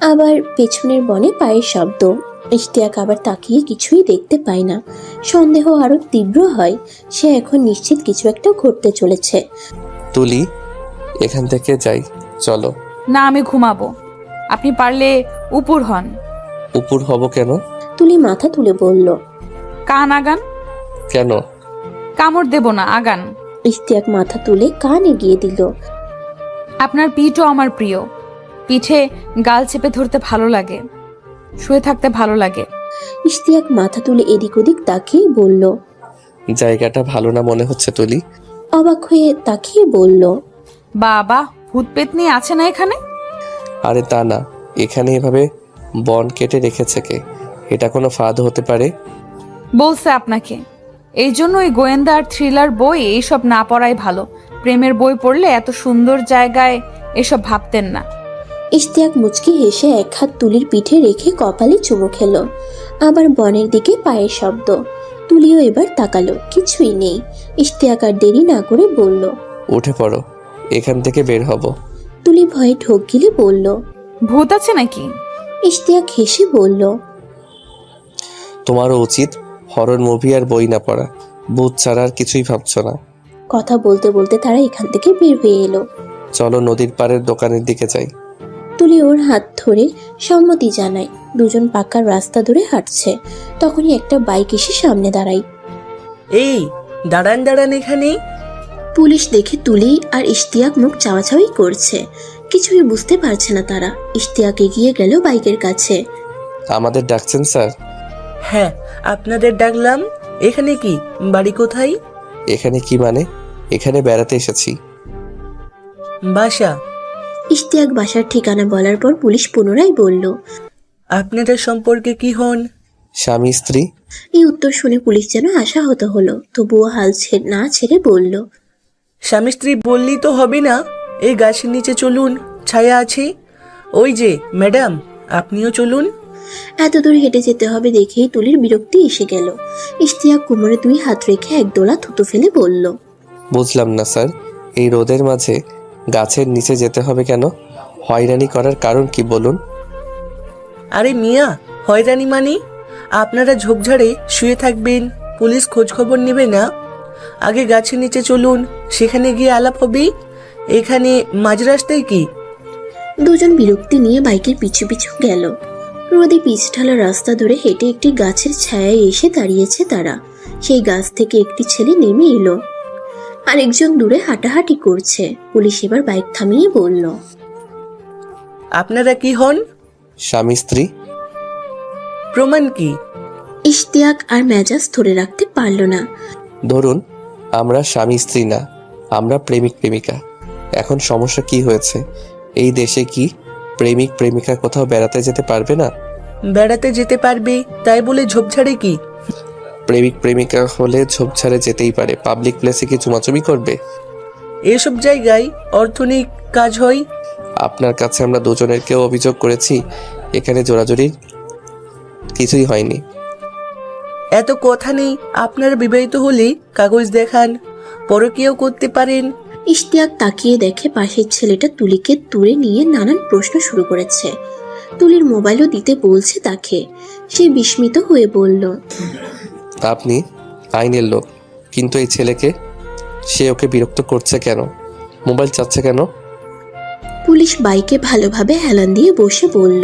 আবার পেছনের বনে পায়ের শব্দ। ইশতিয়াক আবার তাকিয়ে কিছুই দেখতে পায় না। সন্দেহ আরো তীব্র হয়। সে এখন নিশ্চিত কিছু একটা ঘটতে চলেছে। তুলি, এখান থেকে যাই, চলো। না, আমি ঘুমাবো। আপনি পারলে উপর হন। উপর হব কেন? তুলি মাথা তুলে বলল। কান আগান। কেন? কামড় দেব না, আগান। ইশতিয়াক মাথা তুলে কান এগিয়ে দিল। আপনার পিঠও আমার প্রিয়। পিঠে গাল চেপে ধরতে ভালো লাগে, শুয়ে থাকতে ভালো লাগে। ইশতিয়াক মাথা তুলে এদিক ওদিক তাকিয়ে বলল। জায়গাটা ভালো না মনে হচ্ছে তুলি। অবাক হয়ে তাকিয়ে বলল। বাবা, ভূত পেতনি আছে না এখানে? আরে তা না, এখানে এভাবে বন কেটে রেখেছে কে? এটা কোনো ফাঁদ হতে পারে। বলছে আপনাকে। এই জন্য ওই গোয়েন্দা আর থ্রিলার বই এইসব না পড়াই ভালো। প্রেমের বই পড়লে এত সুন্দর জায়গায় এসব ভাবতেন না। ইশতিয়াক মুচকি হেসে এক হাত তুলির পিঠে রেখে কপালে চুমু খেল। আবার বনের দিকে পায়ের শব্দ। তুলিও এবার তাকালো, কিছুই নেই। ইশতিয়াক আর দেরি না করে বলল। উঠে পড়ো, এখান থেকে বের হব। তুলি ভয়ে ঢোক গিলে বলল। ভূত আছে নাকি? ইশতিয়াক হেসে বলল। তোমারও উচিত হরর মুভি আর বই না পড়া। ভূত ছাড়া আর কিছুই ভাবছো না। কথা বলতে বলতে তারা এখান থেকে বের হয়ে এলো। চলো নদীর পাড়ের দোকানের দিকে যাই। তুলি ওর হাত ধরে সম্মতি জানায়। দুজন পাকা রাস্তা ধরে হাঁটছে। তখনই একটা বাইক এসে সামনে দাঁড়ায়। এই দাঁড়ান দাঁড়ান এখানে। পুলিশ দেখে তুলি আর ইশতিয়াক মুখ চাওয়াচাওয়ি করছে। কিছুই বুঝতে পারছে না তারা। ইশতিয়াক এগিয়ে গেল বাইকের কাছে। আমাদের ডাকছেন স্যার? হ্যাঁ, আপনাদের ডাকলাম। এখানে কি, বাড়ি কোথায়? এখানে কি মানে? এখানে বেড়াতে এসেছি। বাসা? ইশতিয়াক বাসার ঠিকানা বলার পর পুলিশ পুনরায় বলল। আপনাদের সম্পর্কে কি হন? স্বামী স্ত্রী। এই উত্তর শুনে পুলিশ যেন আশাহত হলো। তবুও হাল না ছেড়ে বলল। স্বামী স্ত্রী বললেই তো হবে না। এই গাছের নিচে চলুন, ছায়া আছে। ওই যে ম্যাডাম, আপনিও চলুন। এত দূর হেঁটে যেতে হবে দেখেই তুলির বিরক্তি এসে গেল। ইশতিয়াক কোমরে 2 হাত রেখে এক দোলা থুতু ফেলে বলল। বুঝলাম না স্যার, এই রোদের মাঝে গাছের নিচে যেতে হবে কেন? হয়রানি করার কারণ কি বলুন? আরে মিয়া, হয়রানি মানে? আপনারা ঝোপঝাড়ে শুয়ে থাকবেন, পুলিশ খোঁজ খবর নেবে না। আগে গাছের নিচে চলুন, সেখানে গিয়ে আলাপ হবে। এখানে মাঝ রাস্তায় কি? দুজন বিরক্তি নিয়ে বাইকের পিছু পিছু গেল। রোদে পিচ ঢালা রাস্তা ধরে হেঁটে একটি গাছের ছায়ায় এসে দাঁড়িয়েছে তারা। সেই গাছ থেকে একটি ছেলে নেমে এলো। আরেকজন দূরে হাঁটাহাঁটি করছে। পুলিশ এবার বাইক থামিয়ে বলল। আপনারা কি হন? স্বামী স্ত্রী। প্রমাণ কি? ইশতিয়াক আর মেজাজ ধরে রাখতে পারল না। ধরুন, আমরা স্বামী স্ত্রী না, আমরা প্রেমিক প্রেমিকা। এখন সমস্যা কি হয়েছে? এই দেশে কি প্রেমিক প্রেমিকা কোথাও বেড়াতে যেতে পারবে না? বেড়াতে যেতে পারবে, তাই বলে ঝোপঝাড়ে কি? প্রেমিক প্রেমিকা হলে ঝোপঝাড়ে যেতেই পারে, পাবলিক প্লেসে কি চুমাচুমি করবে? এসব জায়গায় অর্থনৈতিক কাজ হয়। আপনার কাছে আমরা দুজনের কেউ অভিযোগ করেছি, এখানে জোরাজুরির কিছুই হয়নি। এত কথা নেই। আপনারা বিবাহিত হলে কাগজ দেখান, পরকীয়াও করতে পারেন। ইশতিয়াক তাকিয়ে দেখে পাশের ছেলেটা তুলিকে তুলে নিয়ে নানান প্রশ্ন শুরু করেছে। তুলির মোবাইলও দিতে বলছে তাকে। সে বিস্মিত হয়ে বলল। আপনি আইনের লোক, কিন্তু এই ছেলেকে, সে ওকে বিরক্ত করছে কেন? মোবাইল চাচ্ছে কেন? পুলিশ বাইকে ভালোভাবে হেলান দিয়ে বসে বলল।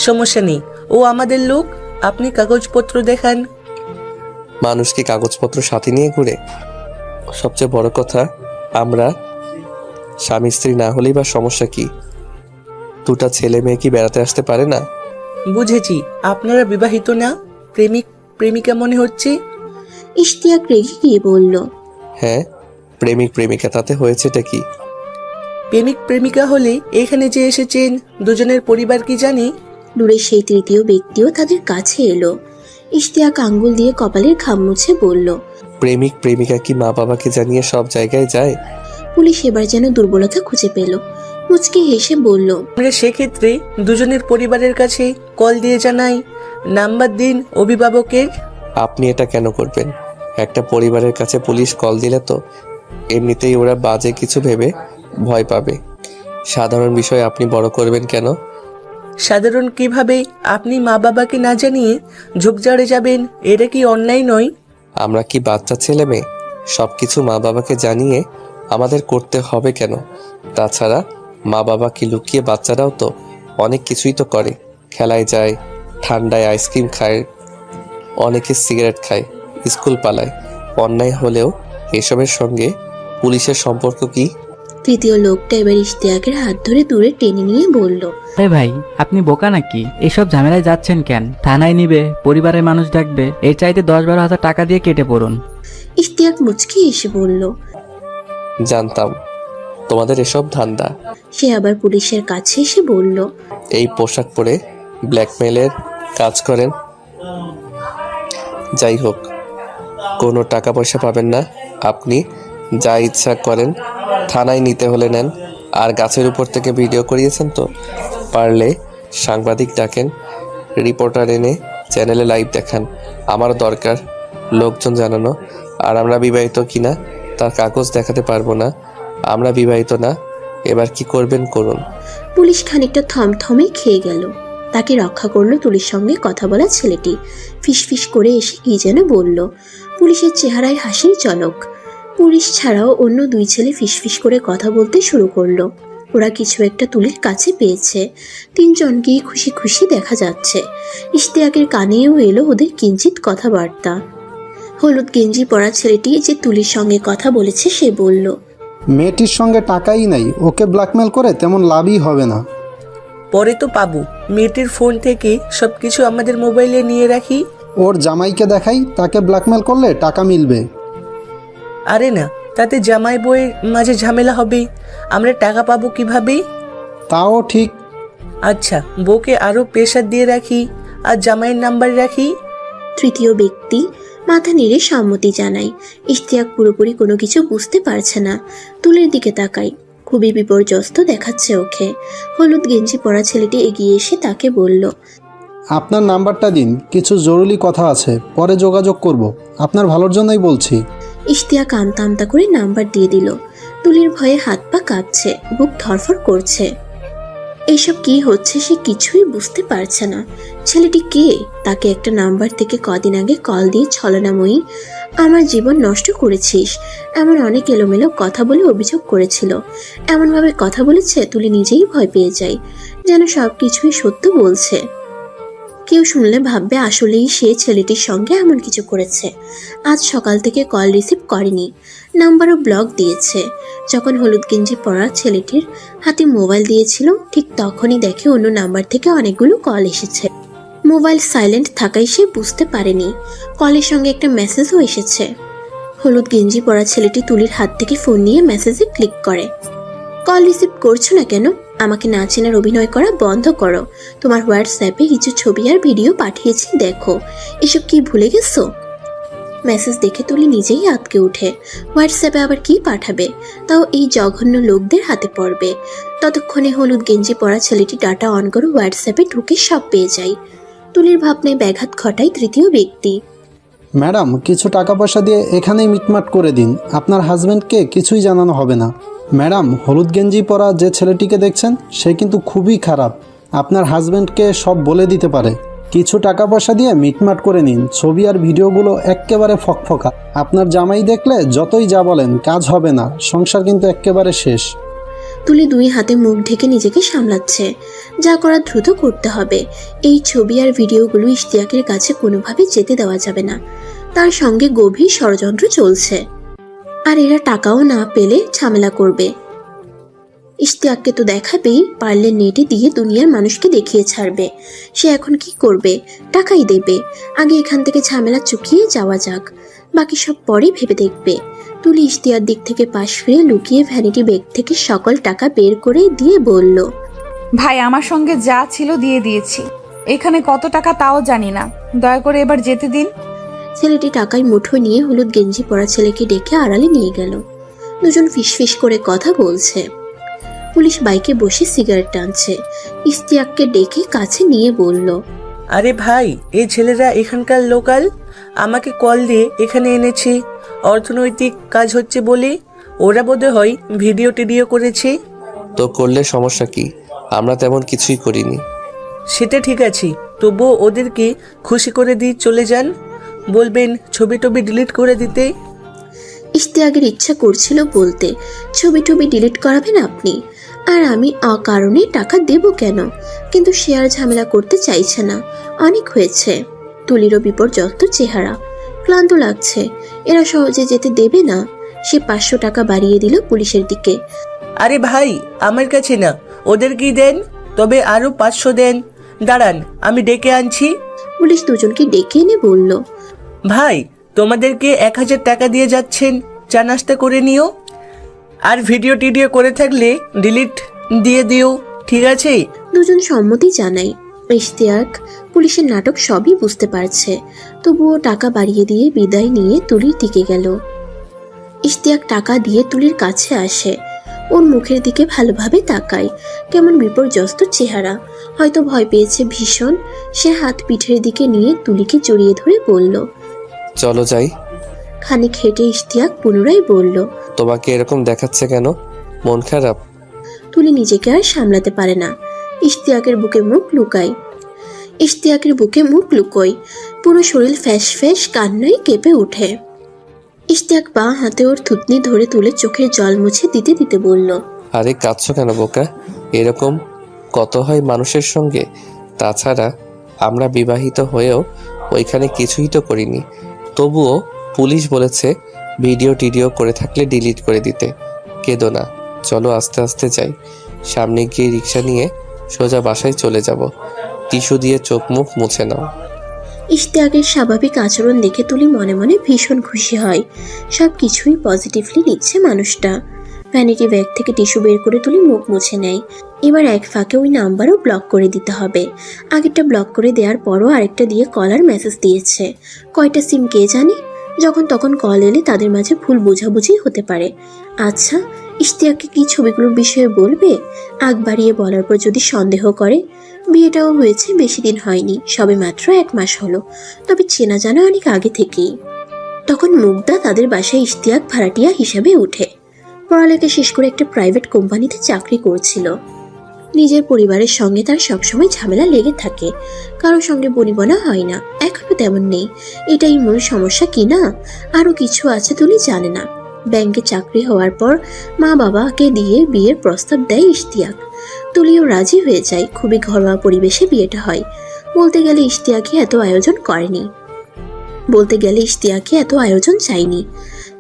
সমস্যা নেই, ও আমাদের লোক। আপনি কাগজপত্র দেখান। মানুষ কি কাগজপত্র সাথে নিয়ে ঘুরে? সবচেয়ে বড় কথা, আমরা স্বামী স্ত্রী না হলেই বা সমস্যা কি? দুটা ছেলে মেয়ে কি বেড়াতে আসতে পারে না? বুঝেছি, আপনারা বিবাহিত না, প্রেমিক প্রেমিকা মনে হচ্ছে। ইশতিয়াক রেগে গিয়ে বলল, হ্যাঁ, প্রেমিক প্রেমিকা, তাতে হয়েছেটা কি? প্রেমিক প্রেমিকা হলে এখানে যে এসেছেন দুজনের পরিবার কি জানে? দূরে সেই তৃতীয় ব্যক্তিও তাদের কাছে এলো। ইশতিয়াক আঙ্গুল দিয়ে কপালের ঘাম মুছে বলল, প্রেমিক প্রেমিকা কি মা বাবাকে জানিয়ে সব জায়গায় যায়? পুলিশ এবার যেন দুর্বলতা খুঁজে পেল। মুচকি হেসে বলল, আমরা সেক্ষেত্রে দুজনের পরিবারের কাছে কল দিয়ে জানাই, নাম্বার দিন অভিভাবকের। আপনি এটা কেন করবেন? একটা পরিবারের কাছে পুলিশ কল দিলে তো এমনিতেই ওরা বাজে কিছু ভেবে ভয় পাবে। সাধারণ বিষয় আপনি বড় করবেন কেন? সাধারণ কিভাবে? আপনি মা বাবাকে না জানিয়ে ঝোপঝাড়ে যাবেন, এটা কি অন্যায় নয়? আমরা কি বাচ্চা ছেলে মেয়ে? সব কিছু মা বাবাকে জানিয়ে আমাদের করতে হবে কেন? তাছাড়া মা বাবা কি লুকিয়ে? বাচ্চারাও তো অনেক কিছুই তো করে। খেলায় যায়, ঠান্ডায় আইসক্রিম খায়, অনেকে সিগারেট খায়, স্কুল পালায়। অন্যায় হলেও এসবের সঙ্গে পুলিশের সম্পর্ক কি? তৃতীয় লোকটা এবার ইশতিয়াকের হাত ধরে দূরে টেনে নিয়ে বলল, আরে ভাই, আপনি বোকা নাকি? এসব ঝামেলায় যাচ্ছেন কেন? থানায় নিবে, পরিবারের মানুষ ডাকবে, এর চাইতে 10-12 হাজার টাকা দিয়ে কেটে পড়ুন। ইশতিয়াক মুচকি এসে বলল, জানতাম তোমাদের এসব ধান্দা। সে আবার পুলিশের কাছে এসে বলল, এই পোশাক পরে ব্ল্যাকমেলের কাজ করেন। যাই হোক, কোনো টাকা পয়সা পাবেন না। আপনি যা ইচ্ছা করেন, থানায় নিতে হলে নেন। আর গাছের উপর থেকে ভিডিও করিয়েছেন তো, পারলে সাংবাদিক ডাকেন, রিপোর্টার এনে চ্যানেলে লাইভ দেখান। আমার দরকার লোকজন জানানো। আর আমরা বিবাহিত কিনা তার কাগজ দেখাতে পারবো না। আমরা বিবাহিত না। এবার কি করবেন করুন। পুলিশ খানিকটা থমথমে খেয়ে গেল। তাকে রক্ষা করলো তুলির সঙ্গে কথা বলা ছেলেটি। ফিসফিস করে এসে কি যেন বলল। পুলিশের চেহারায় হাসির ঝলক। পুলিশ ছাড়াও অন্য দুই ছেলে ফিসফিস করে কথা বলতে শুরু করলো। ওরা কিছু একটা তুলির কাছে পেয়েছে। তিনজনকেই খুশি খুশি দেখা যাচ্ছে। ইশতিয়াকের কানেও এলো ওদের কিঞ্চিত কথাবার্তা। হলুদ গেঞ্জি পরা ছেলেটি যে তুলির সঙ্গে কথা বলেছে সে বলল, মেয়েটির সঙ্গে টাকাই নাই, ওকে ব্ল্যাকমেল করে তেমন লাভই হবে না। পরে তো পাবো। মেয়েটির ফোন থেকে সবকিছু আমাদের মোবাইলে নিয়ে রাখি। ওর জামাইকে দেখাই, তাকে ব্ল্যাকমেল করলে টাকা মিলবে। আরে না, তাতে জামাই বউয়ের মাঝে ঝামেলা হবে। আমরা টাকা পাবো কিভাবে? তাও ঠিক। আচ্ছা, বউকে আরো প্রেশার দিয়ে রাখি আর জামাইয়ের নাম্বার রাখি। তৃতীয় ব্যক্তি মাথা নেড়ে সম্মতি জানায়। ইশতিয়াক পুরোপুরি কোনো কিছু বুঝতে পারছে না। তুলির দিকে তাকায়। খুবই বিপর্যস্ত দেখাচ্ছে ওকে। হলুদ গেঞ্জি পরা ছেলেটি এগিয়ে এসে তাকে বলল, আপনার নাম্বারটা দিন, কিছু জরুরি কথা আছে, পরে যোগাযোগ করব। আপনার ভালোর জন্যই বলছি। ইশতিয়াক আমতা আমতা করে নাম্বার দিয়ে দিল। তুলির ভয়ে হাত পা কাঁপছে, বুক ধরফর করছে। এইসব কি হচ্ছে সে কিছুই বুঝতে পারছে না। ছেলেটি কে? তাকে একটা নাম্বার থেকে কদিন আগে কল দিয়ে ছলনাময়ী আমার জীবন নষ্ট করেছিস এমন অনেক এলোমেলো কথা বলে অভিযোগ করেছিল। এমনভাবে কথা বলেছে তুলি নিজেই ভয় পেয়ে যায়, যেন সব কিছুই সত্য বলছে। কেউ শুনলে ভাববে আসলেই সে ছেলেটির সঙ্গে এমন কিছু করেছে। আজ সকাল থেকে কল রিসিভ করেনি, নাম্বারও ব্লক দিয়েছে। যখন হলুদ গেঞ্জি পরা ছেলেটির হাতে মোবাইল দিয়েছিল ঠিক তখনই দেখে অন্য নাম্বার থেকে অনেকগুলো কল এসেছে। মোবাইল সাইলেন্ট থাকায় সে বুঝতে পারেনি কলের সঙ্গে একটা মেসেজও এসেছে। হলুদ গেঞ্জি পরা ছেলেটি তুলির হাত থেকে ফোন নিয়ে মেসেজে ক্লিক করে। কল রিসিভ করছো না কেন? আমাকে না চেনার অভিনয় করা বন্ধ করো। তোমার হোয়াটসঅ্যাপে কিছু ছবি আর ভিডিও পাঠিয়েছি, দেখো। এসব কি ভুলে গেছো? মেসেজ দেখে তুলি নিজেই আটকে উঠে। হোয়াটসঅ্যাপে আবার কি পাঠাবে, তাও এই জঘন্য লোকদের হাতে পড়বে। ততক্ষণে হলুদ গেঞ্জি পরা ছেলেটি ডাটা অন করে হোয়াটসঅ্যাপে ঢুকে সব পেয়ে যায়। তুলির ভাবনায় ব্যাঘাত ঘটায় তৃতীয় ব্যক্তি। ম্যাডাম, কিছু টাকা পয়সা দিয়ে এখানেই মিটমাট করে দিন, আপনার হাজব্যান্ডকে কিছুই জানানো হবে না। ম্যাডাম, হলুদ গেঞ্জি পরা যে ছেলেটিকে দেখছেন সে কিন্তু খুবই খারাপ, আপনার হাজব্যান্ডকে সব বলে দিতে পারে। কিছু টাকা পয়সা দিয়ে মিটমাট করে নিন, ছবি আর ভিডিওগুলো এক্কেবারে ফকফকা। আপনার জামাই দেখলে যতই যা বলেন কাজ হবে না, সংসার কিন্তু এক্কেবারে শেষ। তুলি দুই হাতে মুখ ঢেকে নিজেকে সামলাচ্ছে। যা করার দ্রুত করতে হবে। এই ছবি আর ভিডিওগুলো ইশতিয়াকের কাছে কোনোভাবে যেতে দেওয়া যাবে না। তার সঙ্গে গভীর ষড়যন্ত্র চলছে। আর এরা টাকাও না পেলে ঝামেলা করবে। ইশতিয়াককে তো দেখাবেই, পারলে নেটে দিয়ে দুনিয়ার মানুষকে দেখিয়ে ছাড়বে। সে এখন কি করবে? টাকাই দেবে। আগে এখান থেকে ঝামেলা চুকিয়ে যাওয়া যাক, বাকি সব পরে ভেবে দেখবে। তুলি ইশতিয়ার দিক থেকে পাশ ফিরে লুকিয়ে ভ্যানিটি ব্যাগ থেকে সকল টাকা বের করে দিয়ে বলল, ভাই আমার সঙ্গে যা ছিল দিয়ে দিয়েছি, এখানে কত টাকা তাও জানি না, দয়া করে এবার যেতে দিন। ছেলেটি টাকায় মুঠো নিয়ে হলুদ গেঞ্জি পরা ছেলেকে ডেকে আড়ালে নিয়ে গেল। দুজন ফিসফিস করে কথা বলছে। পুলিশ বাইকে বসে সিগারেট টানছে। ইশতিয়াককে ডেকে কাছে নিয়ে বলল, আরে ভাই, এই ছেলেরা এখানকার লোকাল, আমাকে কল দিয়ে এখানে এনেছে। অর্থনৈতিক কাজ হচ্ছে বলে ওরা বোধহয় হয় ভিডিও টিডিও করেছে। তো করলে সমস্যা কি? আমরা তেমন কিছুই করিনি। সেটা ঠিক আছে, তবুও ওদেরকে খুশি করে দিয়ে চলে যান। বলবেন ছবি টবি ডিলিট করে দিতে। ইশতিয়াকের ইচ্ছা করছিল বলতে, ছবি টবি ডিলিট করাবেন আপনি, আর আমি অকারণে টাকা দেব কেন? কিন্তু সে আর ঝামেলা করতে চাইছে না। অনেক হয়েছে। তুলিরও বিপর্যস্ত চেহারা, ক্লান্ত লাগছে। এরা সহজে যেতে দেবে না। সে 500 টাকা বাড়িয়ে দিল পুলিশের দিকে। আরে ভাই, আমার কাছে না, ওদেরকেই দেন। তবে আরো 500 দেন। দাঁড়ান, আমি ডেকে আনছি। পুলিশ দুজনকে ডেকে এনে বলল, ভাই, তোমাদেরকে 1000 টাকা দিয়ে যাচ্ছেন, চা নাস্তা করে নিও। আর ভিডিও টিডিও করে থাকলে ডিলিট দিয়ে দিও, ঠিক আছে? দুজন সম্মতি জানায়। ইশতিয়াক পুলিশের নাটক সবই বুঝতে পারছে, তবুও টাকা বাড়িয়ে দিয়ে বিদায় নিয়ে তুলির দিকে গেল। ইশতিয়াক টাকা দিয়ে তুলির কাছে আসে। ওর মুখের দিকে ভালোভাবে তাকায়। কেমন বিপর্যস্ত চেহারা, হয়তো ভয় পেয়েছে ভীষণ। সে হাত পিঠের দিকে নিয়ে তুলিকে জড়িয়ে ধরে বলল, চলো যাই। খানিক হেঁটে ইশতিয়াক পুনরায় বলল, তোমাকে এরকম দেখাচ্ছে কেন? মন খারাপ? তুলি নিজেকে আর সামলাতে পারে না। ইশতিয়াকের বুকে মুখ লুকোয়। পুরো শরীর ফ্যাস ফ্যাস কান্নায় কেঁপে ওঠে। ইশতিয়াক বাঁ হাতে ওর থুতনি ধরে তুলে চোখের জল মুছে দিতে দিতে বলল, আরে কাঁদছো কেন বোকা? এরকম কত হয় মানুষের সঙ্গে। তাছাড়া আমরা বিবাহিত হয়েও ওইখানে কিছুই তো করিনি। তবুও পুলিশ বলেছে ভিডিও টিডিও করে থাকলে ডিলিট করে দিতে। কেঁদো না, চলো আস্তে আস্তে যাই। সামনে গিয়ে রিক্সা নিয়ে সোজা বাসায় চলে যাব। টিস্যু দিয়ে চোখ মুখ মুছে নাও। ইশতিয়াকের স্বাভাবিক আচরণ দেখে তুলি মনে মনে ভীষণ খুশি হয়। সব কিছুই পজিটিভলি নিচ্ছে মানুষটা। ভ্যানিটি ব্যাগ থেকে টিস্যু বের করে তুলি মুখ মুছে নেয়। এবার এক ফাঁকে ওই নাম্বারও ব্লক করে দিতে হবে। আগেরটা ব্লক করে দেওয়ার পরও আরেকটা দিয়ে কলার মেসেজ দিয়েছে। কয়টা সিম কে জানে? যখন তখন কল এলে তাদের মাঝে ভুল বোঝাবুঝি হতে পারে। আচ্ছা, ইশতিয়াককে কি ছবিগুলোর বিষয়ে বলবে? আগ বাড়িয়ে বলার পর যদি সন্দেহ করে? বিয়েটাও হয়েছে, বেশি দিন হয়নি, সবে মাত্র 1 মাস হলো। তবে চেনা জানা অনেক আগে থেকেই। তখন মুগ্ধা তাদের বাসায় ইশতিয়াক ভাড়াটিয়া হিসাবে উঠে। পড়ালেখা শেষ করে একটা প্রাইভেট কোম্পানিতে চাকরি করছিল। নিজের পরিবারের সঙ্গে তার সবসময় ঝামেলা লেগে থাকে। কারোর সঙ্গে বনিবনা হয় না, এখনো তেমন নেই। এটাই মূল সমস্যা কি না? আরো কিছু আছে তুলি জানে না। ব্যাংকে চাকরি হওয়ার পর মা বাবাকে দিয়ে বিয়ের প্রস্তাব দেয় ইশতিয়াক। তুলিও রাজি হয়ে যায়। খুবই ঘরোয়া পরিবেশে বিয়েটা হয়। বলতে গেলে ইশতিয়াকে এত আয়োজন চাইনি।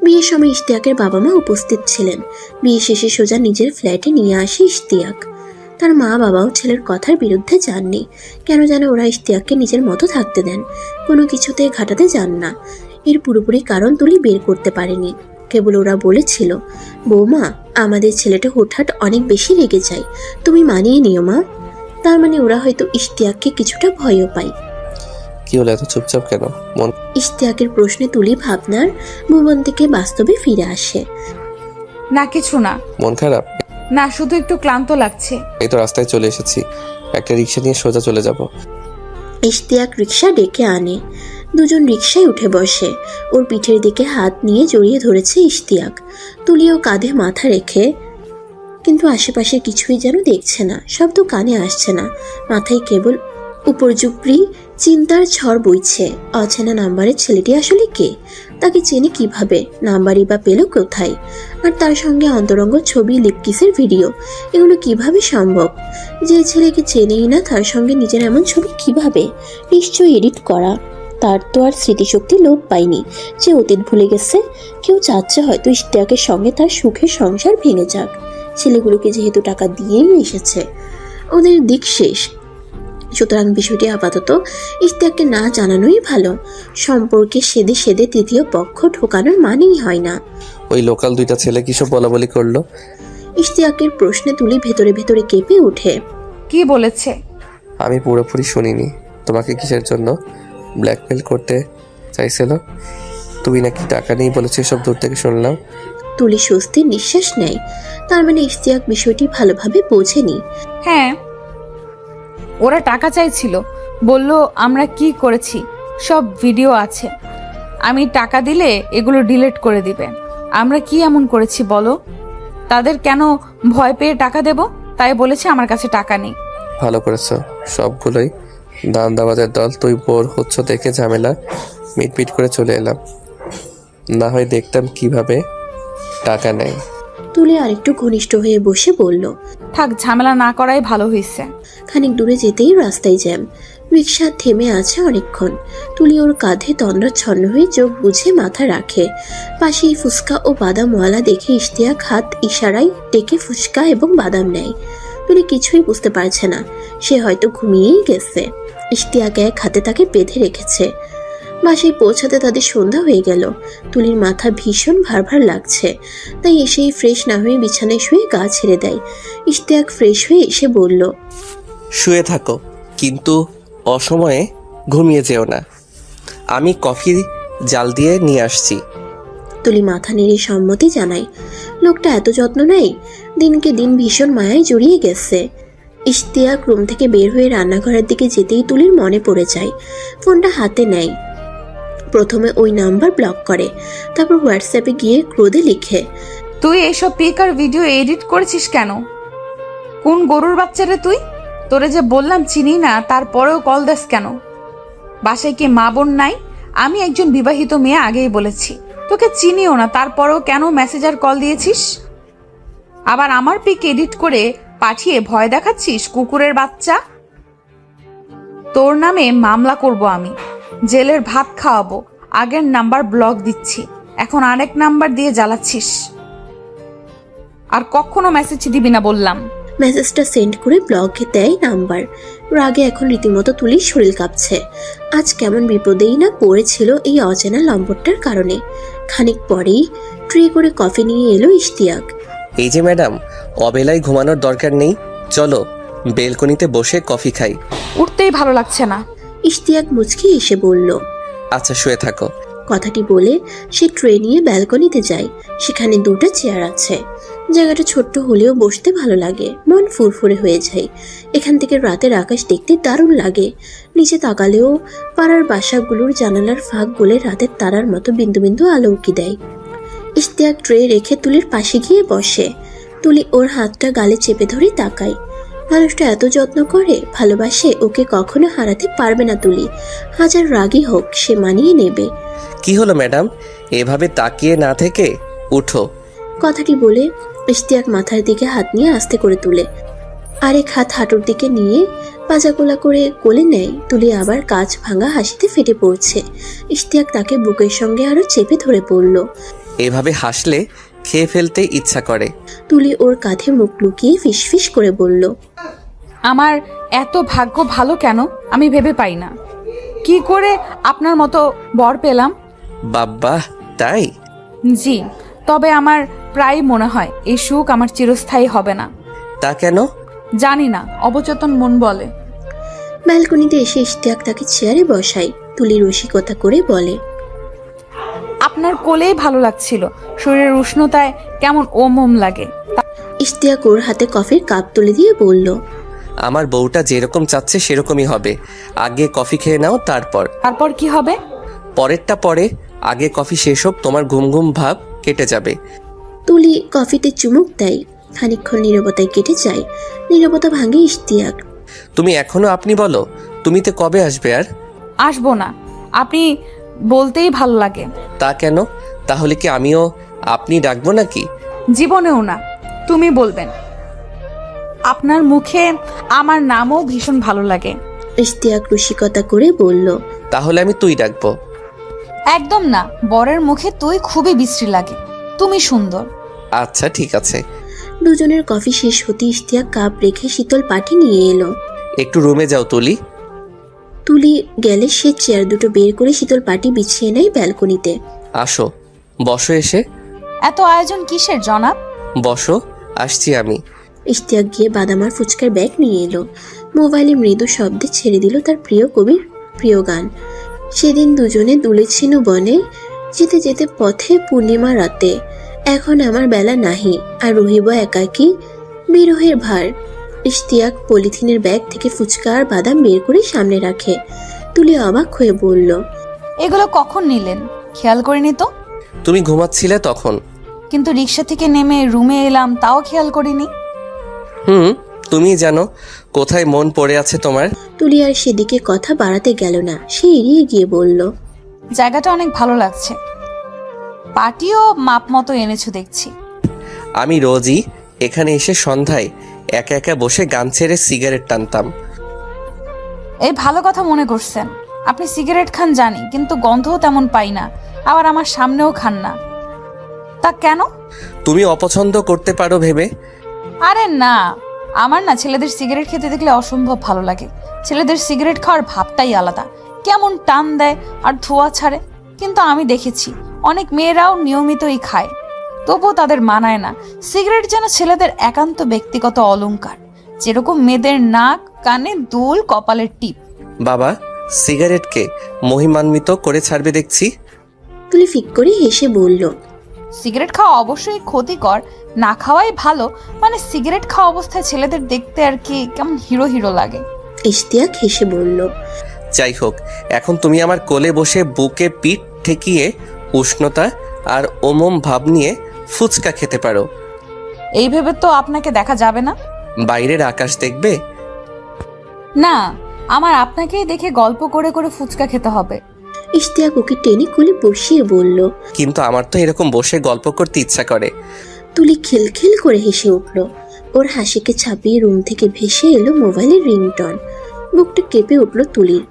বিয়ের সময় ইশতিয়াকের বাবা মা উপস্থিত ছিলেন। বিয়ে শেষে সোজা নিজের ফ্ল্যাটে নিয়ে আসে ইশতিয়াক। তার মা বাবাও ছেলের কথার বিরুদ্ধে যাননি। কেন যেন ওরা ইশতিয়াককে নিজের মতো থাকতে দেন, কোনো কিছুতে ঘাটাতে যান না। এর পুরোপুরি কারণ তুলি বের করতে পারেনি। কেবল ওরা বলেছিল, বৌমা, আমাদের ছেলেটা হুটহাট অনেক বেশি রেগে যায়, তুমি মানিয়ে নিও মা। তার মানে ওরা হয়তো ইশতিয়াককে কিছুটা ভয়ও পায়। কি হলো, এত চুপচাপ কেন? ইশতিয়াকের প্রশ্নে তুলি ভাবনার ভুবন থেকে বাস্তবে ফিরে আসে। না কিছু না। মন খারাপ? না, শুধু একটু ক্লান্ত লাগছে। এই তো রাস্তায় চলে এসেছি, একটা রিক্সা নিয়ে সোজা চলে যাব। ইশতিয়াক রিক্সা ডেকে আনে। দুজন রিক্সায় উঠে বসে। ওর পিঠের দিকে হাত নিয়ে জড়িয়ে ধরেছে ইশতিয়াক। তুলিও কাঁধে মাথা রেখে, কিন্তু আশেপাশে কিছুই যেন দেখছে না। শব্দ কানে আসছে না। মাথায় কেবল উপর্যুপরি চিন্তার ঝড় বইছে। অচেনা নাম্বারের ছেলেটি আসলে কে? তাকে চেনে কিভাবে? নাম্বারই বা পেল কোথায়? আর তার সঙ্গে অন্তরঙ্গ ছবি, লিপকিসের ভিডিও, এগুলো কিভাবে সম্ভব? যে ছেলেকে চেনেই না তার সঙ্গে নিজের এমন ছবি কিভাবে? নিশ্চয়ই এডিট করা। তার তো আর স্মৃতিশক্তি লোপ পায়নি, যে অতীত ভুলে গেছে। কেউ চাচ্ছে হয়তো ইশতিয়াকের সঙ্গে তার সুখের সংসার ভেঙে যাক। ছেলেগুলোকে যেহেতু টাকা দিয়েই এসেছে, ওদের দিক শেষ। সুতরাং বিষয়টি আপাতত ইশতিয়াককে না জানানোই ভালো। সম্পর্কে সেদে সেদে তৃতীয় পক্ষ ঢোকানোর মানেই হয় না। ওই লোকাল দুইটা ছেলে কিসব বলাবলি করলো? ইশতিয়াকের প্রশ্নে তুলি ভেতরে ভেতরে কেঁপে ওঠে। কি বলেছে? আমি পুরোপুরি শুনিনি। তোমাকে কিসের জন্য ব্ল্যাকমেল করতে চাইছিল? তুমি নাকি টাকা নেই বলেছে, সব দূর থেকে শুনলাম। তুলি স্বস্তির নিঃশ্বাস নেয়। তার মানে ইশতিয়াক বিষয়টি ভালোভাবে বোঝেনি। হ্যাঁ, ওরা টাকা চাইছিল, বলল আমরা কি করেছি সব ভিডিও আছে, আমি টাকা দিলে এগুলো ডিলিট করে দিবে। আমরা কি এমন করেছি বলো? তাদের কেন ভয় পেয়ে টাকা দেব? তাই বলেছে আমার কাছে টাকা নেই। ভালো করেছো, সবগুলোই দান্দাবাজের দল। তুই বোর হচ্ছ দেখে ঝামেলা মিটমিট করে চলে এলাম, না হয় দেখতাম কিভাবে টাকা নেয়। তুলি আরেকটু ঘনিষ্ঠ হয়ে বসে বলল। থাক, ঝামেলা না করাই ভালো হয়েছে। খানিক দূরে যেতেই রাস্তায় জ্যাম। রিক্সা থেমে আছে অনেকক্ষণ। তুলি ওর কাঁধে তন্দ্রাচ্ছন্ন হয়ে চোখ বুঝে মাথা রাখে। পাশেই ফুচকা ও বাদামওয়ালা দেখে ইশতিয়াক হাত ইশারায় ডেকে ফুচকা এবং বাদাম নেয়। তুলি কিছুই বুঝতে পারছে না, সে হয়তো ঘুমিয়েই গেছে। ইশতিয়াক এক হাতে তাকে বেঁধে রেখেছে। বাসায় পৌঁছাতে তাদের সন্ধ্যা হয়ে গেল। তুলির মাথা ভীষণ ভার ভার লাগছে, তাই এসেই ফ্রেশ না হয়ে বিছানায় শুয়ে গা ছেড়ে দেয়। ইশতিয়াক ফ্রেশ হয়ে এসে বলল, শুয়ে থাকো, কিন্তু অসময়ে ঘুমিয়ে যেও না। আমি কফি জাল দিয়ে নিয়ে আসছি। তুলি মাথা নেড়ে সম্মতি জানায়। লোকটা এত যত্ন নেয়, দিনকে দিন ভীষণ মায়ায় জড়িয়ে গেছে। ইশতিয়াক রুম থেকে বের হয়ে রান্নাঘরের দিকে যেতেই তুলির মনে পড়ে যায়। ফোনটা হাতে নেয়। প্রথমে ওই নাম্বার ব্লক করে, তারপর হোয়াটসঅ্যাপে গিয়ে ক্রোধে লিখে, তুই এসব পিক আর ভিডিও এডিট করেছিস কেন? কোন গরুর বাচ্চারে তুই? তোরে যে বললাম চিনি না, তারপরেও কল দেস কেন? বাসায় কি মা বোন নাই? আমি একজন বিবাহিত মেয়ে, আগেই বলেছি। তোকে চিনিও না, তারপরেও কেন মেসেজ আর কল দিয়েছিস? আবার আমার পিক এডিট করে পাঠিয়ে ভয় দেখাচ্ছিস, কুকুরের বাচ্চা। তোর নামে মামলা করব আমি, জেলের ভাত খাওয়াবো। আগের নাম্বার ব্লক দিচ্ছি, এখন আরেক নাম্বার দিয়ে জ্বালাচ্ছিস। আর কখনো মেসেজ দিবি না বললাম। মেসেজটা সেন্ড করে ব্লকে দেয় নাম্বার। রাগে এখন রীতিমতো তুলির শরীর কাঁপছে। আজ কেমন বিপদেই না পড়েছিল এই অচেনা নম্বরটার কারণে। খানিক পরেই ট্রে করে কফি নিয়ে এলো ইশতিয়াক। এই যে ম্যাডাম, অবেলায় ঘুমানোর দরকার নেই, চলো বেলকনিতে বসে কফি খাই। উঠতেই ভালো লাগছে না। ইশতিয়াক মুচকি এসে বলল। আচ্ছা শুয়ে থাকো। কথাটি বলে সে ট্রে নিয়ে ব্যালকনিতে যায়। সেখানে দুটো চেয়ার আছে। জায়গাটা ছোট্ট হলেও বসতে ভালো লাগে, মন ফুরফুরে হয়ে যায়। এখান থেকে রাতের আকাশ দেখতে দারুণ লাগে। নিচে তাকালেও পাড়ার বাসাগুলোর জানালার ফাঁক গলে রাতের তারার মতো বিন্দু বিন্দু আলো উকি দেয়। ইশতিয়াক ট্রে রেখে তুলির পাশে গিয়ে বসে। তুলি ওর হাতটা গালে চেপে ধরে তাকায়। মানুষটা এত যত্ন করে, ভালোবাসে, ওকে কখনো হারাতে পারবে না তুলি। হাজার রাগী হোক, সে মানিয়ে নেবে। কি হলো ম্যাডাম, এভাবে তাকিয়ে না থেকে উঠো। কথাটি বলে ইশতিয়াক মাথার দিকে হাত নিয়ে আস্তে করে তুলে, আরেক হাত হাঁটুর দিকে নিয়ে পাজাকোলা করে কোলে নেয়। তুলি আবার কাঁচ ভাঙা হাসিতে ফেটে পড়ছে। ইশতিয়াক তাকে বুকের সঙ্গে আরো চেপে ধরে পড়ল। এভাবে হাসলে খেয়ে ফেলতে ইচ্ছা করে। তুলি ওর কাঁধে মুখ লুকিয়ে ফিসফিস করে বলল, আমার এত ভাগ্য ভালো কেন আমি ভেবে পাই না। কি করে আপনার মতো বর পেলাম? বাব্বা, তাই? জি, তবে আমার প্রায় মনে হয় এই সুখ আমার চিরস্থায়ী হবে না। তা কেন? জানি না, অবচেতন মন বলে। ব্যালকনিতে এসে ইশতিয়াক তাকে চেয়ারে বসায়। তুলি রসিকতা করে বলে, আপনার কোলেই ভালো লাগছিল, শরীরের উষ্ণতায় কেমন ওম ওম লাগে। ইশতিয়াক ওর হাতে কফির কাপ তুলে দিয়ে বলল, আমার বউটা যেরকম চাচ্ছে সেরকমই হবে। আগে কফি খেয়ে নাও, তারপর কি হবে? পরেরটা পরে। আগে কফি শেষ হোক, তোমার ঘুম ঘুম ভাব কেটে যাবে। তুলি কফিতে চুমুক দেয়। খানিকক্ষণ নীরবতায় কেটে যায়। নীরবতা ভাঙে ইশতিয়াক। তুমি এখনো আপনি বলো, তুমি তো কবে আসবে? আর আসবো না, আপনি বলতেই ভালো লাগে। তা কেন? তাহলে কি আমিও আপনি ডাকবো নাকি? জীবনেও না, তুমি বলবেন। আপনার মুখে আমার নামও ভীষণ ভালো লাগে। ইশতিয়াক রসিকতা করে বলল, তাহলে আমি তুই ডাকবো। একদম না, বরের মুখে তুই খুবই বিশ্রী লাগে। তুমি সুন্দর। আচ্ছা ঠিক আছে। দুজনের কফি শেষ হতে ইশতিয়াক কাপ রেখে শীতল পাটি নিয়ে এলো। একটু রুমে যাও তুলি। তুলি গেলে সে চেয়ার দুটো বের করে শীতল পাটি বিছিয়ে নেয় ব্যালকনিতে। আসো, বসো এসে। এত আয়োজন কিসের জনাব? বসো, আসছি আমি। ইশতিয়াক গিয়ে বাদামার ফুচকার ব্যাগ নিয়ে এলো। মোবাইলে মৃদু শব্দে ছেড়ে দিল তার প্রিয় কবির প্রিয় গান। সেদিন দুজনে দুলেছিল বনে, যেতে যেতে পথে পূর্ণিমা রাতে। এখন আমার বেলা নাহি, আর রহিব একাকী বিরহের ভার। ইশতিয়াক পলিথিনের ব্যাগ থেকে ফুচকা আর বাদাম বের করে সামনে রাখে। তুলি অবাক হয়ে বলল, এগুলো কখন নিলেন? খেয়াল করিনি তো। তুমি ঘুমাচ্ছিলে তখন। কিন্তু রিক্সা থেকে নেমে রুমে এলাম, তাও খেয়াল করিনি। তুমি জানো কোথায় মন পড়ে আছে তোমার। তুলি আর সেদিকে কথা বাড়াতে গেল না, সে এড়িয়ে গিয়ে বলল, জায়গাটা অনেক ভালো লাগছে। পার্টিও মাপ মতো এনেছো দেখছি। আমি রোজই এখানে এসে সন্ধ্যায় একা একা বসে গান ছেড়ে সিগারেট টানতাম। এই ভালো কথা মনে করছেন। আপনি সিগারেট খান জানি, কিন্তু গন্ধও তেমন পাই না, আবার আমার সামনেও খান না। তা কেন? তুমি অপছন্দ করতে পারো ভেবে। আরে না, আমার না ছেলেদের সিগারেট খেতে দেখলে অসম্ভব ভালো লাগে। ছেলেদের সিগারেট খাওয়ার ভাবটাই আলাদা, কেমন টান দেয় আর ধোঁয়া ছাড়ে। কিন্তু আমি দেখেছি অনেক মেয়েরাও নিয়মিতই খায়, তবুও তাদের মানায় না। সিগারেট যেন ছেলেদের একান্ত ব্যক্তিগত অলংকার, যেরকম মেয়েদের নাক, কানে দুল, কপালের টিপ। বাবা সিগারেটকে মহিমান্বিত করে ছাড়বে দেখছি। তুলি ফিক করে হেসে বলল, সিগারেট খাওয়া অবশ্যই ক্ষতিকর, না খাওয়াই ভালো। মানে সিগারেট খাওয়া অবস্থায় ছেলেদের দেখতে আর কি কেমন হিরো হিরো লাগে। ইশতিয়াক হেসে বলল, যাই হোক, এখন তুমি আমার কোলে বসে বুকে পিঠ ঠেকিয়ে উষ্ণতা আর ওমম ভাব নিয়ে ফুচকা খেতে পারো। এই ভেবে তো আপনাকে দেখা যাবে না। বাইরের আকাশ দেখবে? না, আমার আপনাকেই দেখে গল্প করে করে ফুচকা খেতে হবে। ইশতিয়াক ওকে টেনে কোলে বসিয়ে বলল। কিন্তু আমার তো এরকম বসে গল্প করতে ইচ্ছা করে। তুলি খিলখিল করে হেসে উঠল। ওর হাসিকে ছাপিয়ে রুম থেকে ভেসে এলো মোবাইলের রিংটন। বুকটা কেঁপে উঠল তুলির।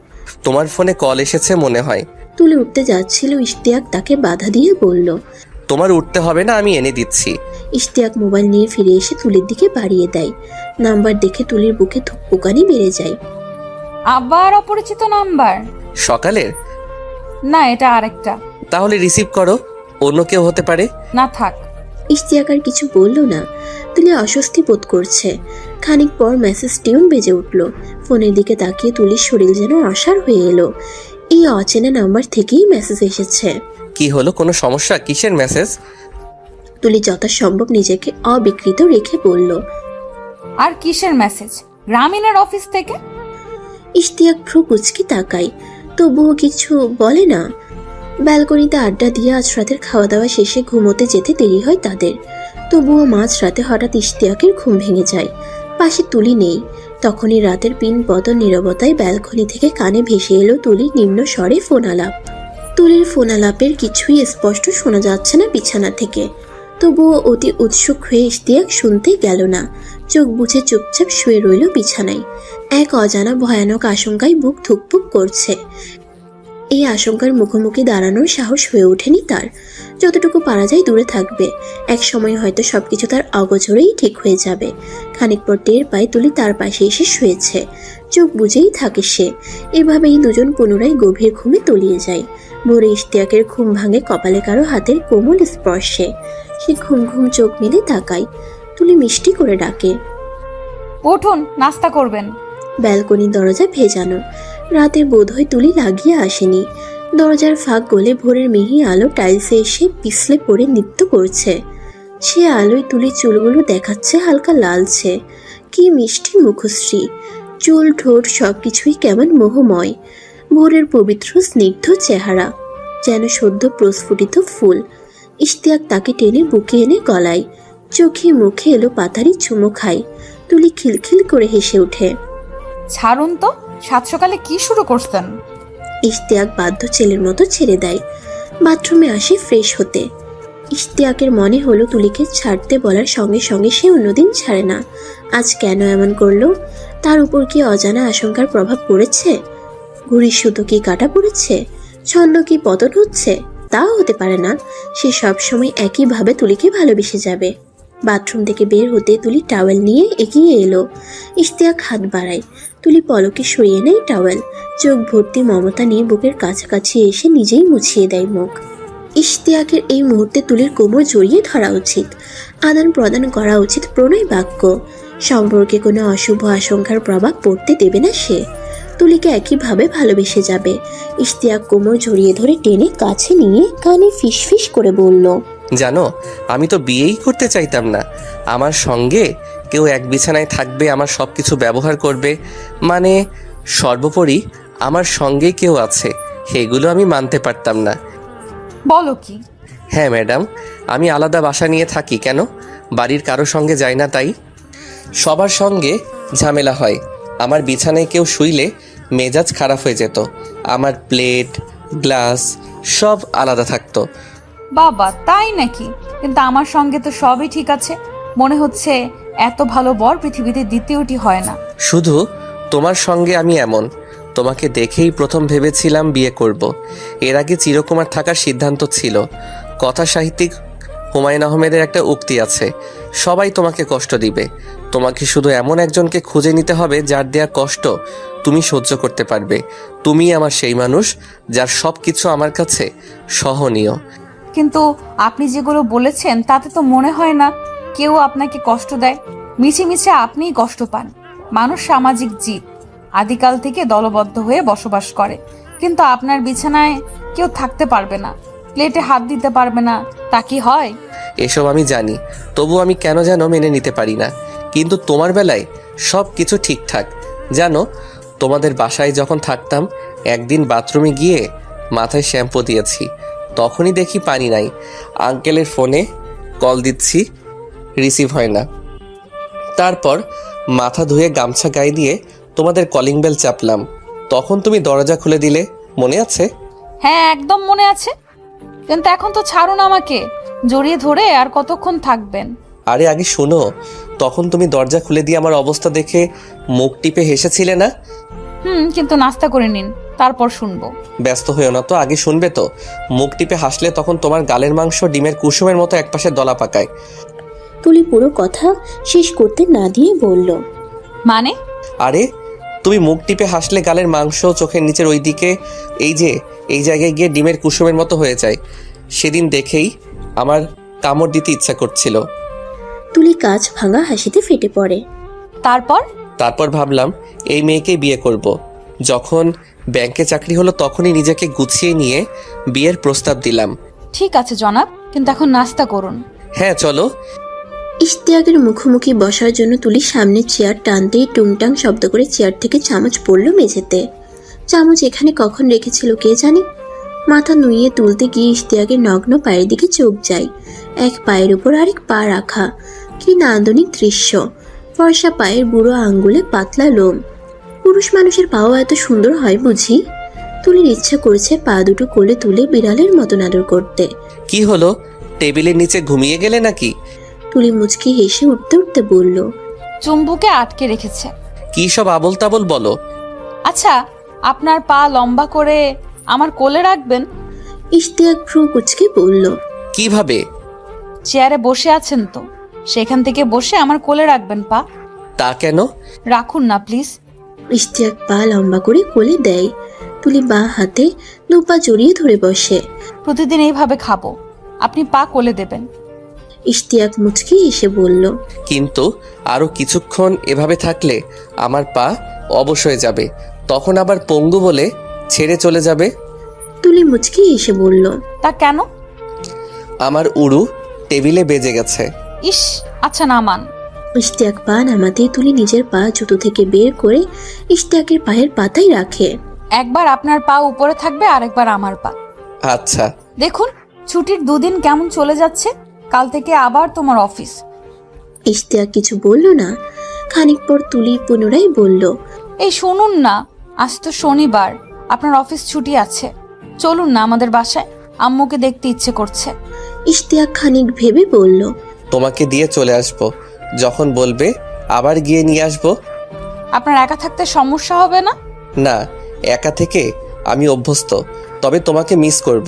তোমার ফোনে কল এসেছে মনে হয়। তুলি উঠতে যাচ্ছিল, ইশতিয়াক তাকে বাধা দিয়ে বলল, তোমার উঠতে হবে না, আমি এনে দিচ্ছি। ইশতিয়াক মোবাইল নিয়ে ফিরে এসে তুলির দিকে বাড়িয়ে দেয়। নাম্বার দেখে তুলির বুকে ধুকপুকানি বেড়ে যায়। আবার অপরিচিত নাম্বার? সকালের? না, এটা আরেকটা। তাহলে রিসিভ করো, অন্য কেউ হতে পারে। না থাক। ইশতিয়াক আর কিছু বলল না। তুলি অস্বস্তি বোধ করছে। খানিক পর মেসেজ টিউন বেজে উঠল। ফোনের দিকে তাকিয়ে তুলির শরীর যেন অসাড় হয়ে এলো। এই অচেনা নাম্বার থেকেই মেসেজ এসেছে। কি হলো, কোনো সমস্যা? কিসের মেসেজ? তুলি যথাসম্ভব নিজেকে অবিকৃত রেখে বলল, আর কিসের মেসেজ? গ্রামীণের অফিস থেকে। ইশতিয়াক ভ্রু কুচকে তাকায়, তবুও কিছু বলে না। ব্যালকনিতে আড্ডা দিয়ে আজ রাতের খাওয়া দাওয়া শেষে ঘুমোতে যেতে দেরি হয় তাদের। তবুও মাঝ রাতে হঠাৎ ইশতিয়াকের ঘুম ভেঙে যায়। পাশে তুলি নেই। তখনই রাতের পিনপত নীরবতায় ব্যালকনি থেকে কানে ভেসে এলো তুলির নিম্ন স্বরে ফোন আলাপ। তুলির ফোন আলাপের কিছুই স্পষ্ট শোনা যাচ্ছে না বিছানা থেকে। তবুও অতি উৎসুক হয়ে ইশতিয়াক শুনতে গেল না। চোখ বুঝে চুপচাপ শুয়ে রইল বিছানায়। এক অজানা ভয়ানক আশঙ্কায় বুক ধুকপুক করছে। এই আশঙ্কার মুখোমুখি দাঁড়ানোর সাহস হয়ে ওঠেনি তার। যতটুকু পারা যায় দূরে থাকবে। এক সময় হয়তো সবকিছু তার অগোচরেই ঠিক হয়ে যাবে। খানিক পর টের পায় তুলি তার পাশে এসে শুয়েছে। চোখ বুঝেই থাকে সে। এভাবেই দুজন পুনরায় গভীর ঘুমে তলিয়ে যায়। ভোরে ইশতিয়াকের ঘুম ভাঙে কপালে কারো হাতের কোমল স্পর্শে। সে ঘুম ঘুম চোখ মেলে তাকায়। তুলি মিষ্টি করে ডাকে, উঠুন, নাস্তা করবেন। ব্যালকনির দরজা ভেজানো। রাতে বোধহয় তুলি লাগিয়ে আসেনি। দরজার ফাঁক গলে ভোরের মিহি আলো টাইলসে এসে পিছলে পড়ে নৃত্য করছে। সে আলোয় তুলি চুলগুলো দেখাচ্ছে হালকা লালচে। কি মিষ্টি মুখশ্রী, চুল, ঠোঁট সবকিছুই কেমন মোহময়। ভোরের পবিত্র স্নিগ্ধ চেহারা, যেন সদ্য প্রস্ফুটিত ফুল। ইশতিয়াক তাকে টেনে বুকে এনে গলায়। চোখে মুখে এলো পাতারি চুমো খায়। তুলি খিলখিল করে হেসে ওঠে। ছাড়ুন তো, সাত সকালে কি শুরু করছেন? ইশতিয়াক বাধ্য ছেলের মতো ছেড়ে দেয়। বাথরুমে আসে ফ্রেশ হতে। ইশতিয়াকের মনে হলো তুলিকে ছাড়তে বলার সঙ্গে সঙ্গে সে অন্যদিন ছাড়ে না। আজ কেন এমন করলো? তার উপর কি অজানা আশঙ্কার প্রভাব পড়েছে? ঘুড়ির সুতো কি কাটা পড়েছে, ছন্দ কি পতন হচ্ছে? তাও হতে পারে না। সে সবসময় একইভাবে তুলিকে ভালোবেসে যাবে। বাথরুম থেকে বের হতে তুলি টাওয়েল নিয়ে এগিয়ে এলো। ইশতিয়াক হাত বাড়ায়, তুলি পলকে সরিয়ে নেয় টাওয়েল। চোখ ভর্তি মমতা নিয়ে বুকের কাছাকাছি এসে নিজেই মুছিয়ে দেয় মুখ। ইশতিয়াকের এই মুহূর্তে তুলির কোমর জড়িয়ে ধরা উচিত, আদান প্রদান করা উচিত প্রণয় বাক্য। সম্পর্কে কোনো অশুভ আশঙ্কার প্রভাব পড়তে দেবে না সে। তুলিকে একইভাবে ভালোবেসে যাবে। ইশতিয়াক কোমর জড়িয়ে ধরে টেনে কাছে নিয়ে কানে ফিসফিস করে বলল, জানো, আমি তো বিয়েই করতে চাইতাম না। আমার সঙ্গে কেউ এক বিছানায় থাকবে, আমার সব কিছু ব্যবহার করবে, মানে সর্বোপরি আমার সঙ্গে কেউ আছে, সেগুলো আমি মানতে পারতাম না। বলো কি? হ্যাঁ ম্যাডাম, আমি আলাদা বাসা নিয়ে থাকি। কেন? বাড়ির কারো সঙ্গে যাই না তাই। সবার সঙ্গে ঝামেলা হয়। আমার বিছানায় কেউ শুইলে মেজাজ খারাপ হয়ে যেত। আমার প্লেট গ্লাস সব আলাদা থাকতো। বাবা, তাই নাকি? কিন্তু আমার সঙ্গে তো সবই ঠিক আছে। মনে হচ্ছে এত ভালো বর পৃথিবীতে দ্বিতীয়টি হয় না। শুধু তোমার সঙ্গে আমি এমন। তোমাকে দেখেই প্রথম ভেবেছিলাম বিয়ে করব। এর আগে চিরকুমার থাকার সিদ্ধান্ত ছিল। কথা সাহিত্যিক হুমায়ুন আহমেদের একটা উক্তি আছে, সবাই তোমাকে কষ্ট দিবে, তোমাকে শুধু এমন একজনকে খুঁজে নিতে হবে যার দেয়া কষ্ট তুমি সহ্য করতে পারবে। তুমি আমার সেই মানুষ যার সব কিছু আমার কাছে সহনীয়। কিন্তু আপনি যেগুলো বলেছেন তাতে তো মনে হয় না কেউ আপনাকে কষ্ট দেয়। মিছে মিছে আপনিই কষ্ট পান। মানুষ সামাজিক জীব, আদিকাল থেকে দলবদ্ধ হয়ে বসবাস করে। কিন্তু আপনার বিছানায় কেউ থাকতে পারবে না, প্লেটে হাত দিতে পারবে না, তা কি হয়? এসব আমি জানি, তবু আমি কেন যেন মেনে নিতে পারি না। কিন্তু তোমার বেলায় সব কিছু ঠিকঠাক। জানো, তোমাদের বাসায় যখন থাকতাম, একদিন বাথরুমে গিয়ে মাথায় শ্যাম্পু দিয়েছি, তখনই দেখি পানি নাই। আঙ্কেলের ফোনে কল দিচ্ছি, রিসিভ হয় না। তারপর মাথা ধুয়ে গামছা গায়ে দিয়ে তোমাদের কলিং বেল চাপলাম, তখন তুমি দরজা খুলে দিলে, মনে আছে? হ্যাঁ, একদম মনে আছে। কিন্তু এখন তো ছাড়ুন আমাকে, জড়িয়ে ধরে আর কতক্ষণ থাকবেন? আরে আগে শোনো, তখন তুমি দরজা খুলে দিয়ে আমার অবস্থা দেখে মুখ টিপে হেসেছিলে না? কিন্তু নাস্তা করে নিন, তারপর শুনবো। ব্যস্ত হয়েও না তো, আগে শুনবে তো। মুখ টিপে হাসলে তখন তোমার গালের মাংস ডিমের কুসুমের মতো একপাশে দলা পাকায়। তুলি পুরো কথা শেষ করতে না দিয়ে বলল, মানে? আরে তুমি মুখ টিপে হাসলে গালের মাংস চোখের নিচের ওই দিকে, এই জায়গায় গিয়ে ডিমের কুসুমের মতো হয়ে যায়। সেদিন দেখেই আমার কামড় দিতে ইচ্ছা করছিল। তুলি কাঁচ ভাঙা হাসিতে ফেটে পড়ে। তারপর ভাবলাম এই মেয়েকে বিয়ে করব। যখন ব্যাংকে চাকরি হলো তখনই নিজেকে গুছিয়ে নিয়ে বিয়ের প্রস্তাব দিলাম। ঠিক আছে জনাব, কিন্তু এখন নাস্তা করুন। হ্যাঁ চলো। ইশতিয়াকের মুখোমুখি বসার জন্য তুলি সামনে চেয়ার টানতেই টুংটাং শব্দ করে চেয়ার থেকে চামচ পড়ল মেঝেতে। চামচ এখানে কখন রেখেছিল কে জানে। মাথা নুইয়ে তুলতে গিয়ে ইশতিয়াকের নগ্ন পায়ের দিকে চোখ যায়। এক পায়ের উপর আরেক পা রাখা, কি নান্দনিক দৃশ্য। ফর্সা পায়ের বুড়ো আঙ্গুলে পাতলা লোম। পুরুষ মানুষের পাও এত সুন্দর হয় বুঝি? তুলির ইচ্ছা করেছে পা দুটো কোলে তুলে বিড়ালের মতন আদর করতে। কি হলো, টেবিলের নিচে ঘুমিয়ে গেলে নাকি? তুলি মুচকি হেসে উঠতে উঠতে বলল, চুম্বুকে আটকে রেখেছে। কি সব আবল তাবল বলো? আচ্ছা, আপনার পা লম্বা করে আমার কোলে রাখবেন? ইশতিয়াক ভ্রু কুচকে বলল, কিভাবে? চেয়ারে বসে আছেন তো, সেখান থেকে বসে আমার কোলে রাখবেন পা। তা কেন? রাখুন না প্লিজ। ইশতিয়াক পা লম্বা করে কোলে দেয়। তুলি বাঁ হাতে দুপা জড়িয়ে ধরে বসে। প্রতিদিন এইভাবে খাবো, আপনি পা কোলে দেবেন। ইশতিয়াক মুচকি এসে বলল, কিন্তু আরো কিছুক্ষণ এভাবে থাকলে আমার পা অবশ হয়ে যাবে, তখন আবার পঙ্গু বলে ছেড়ে চলে যাবে। তুলি মুচকি এসে বলল, তা কেন? আমার উড়ু টেবিলে বেজে গেছে। ইস, আচ্ছা নামান। ইশতিয়াক পা নামাতেই তুলি নিজের পা জুতো থেকে বের করে ইশতিয়াকের পায়ের পাতায় রাখে। একবার আপনার পা উপরে থাকবে, আরেকবার আমার পা। আচ্ছা। দেখুন, ছুটির দুদিন কেমন চলে যাচ্ছে। কাল থেকে আবার তোমার অফিস। ইশতিয়াক কিছু বলল না। খানিক পর তুলি পুনরায় বলল, এই শুনুন না, আজ তো শনিবার, আপনার অফিস ছুটি আছে। চলুন না আমাদের বাসায়, আম্মুকে দেখতে ইচ্ছে করছে। ইশতিয়াক খানিক ভেবে বলল, তোমাকে দিয়ে চলে আসবো, যখন বলবে আবার গিয়ে নিয়ে আসবো। আপনার একা থাকতে সমস্যা হবে না? না, একা থেকে আমি অভ্যস্ত, তবে তোমাকে মিস করব,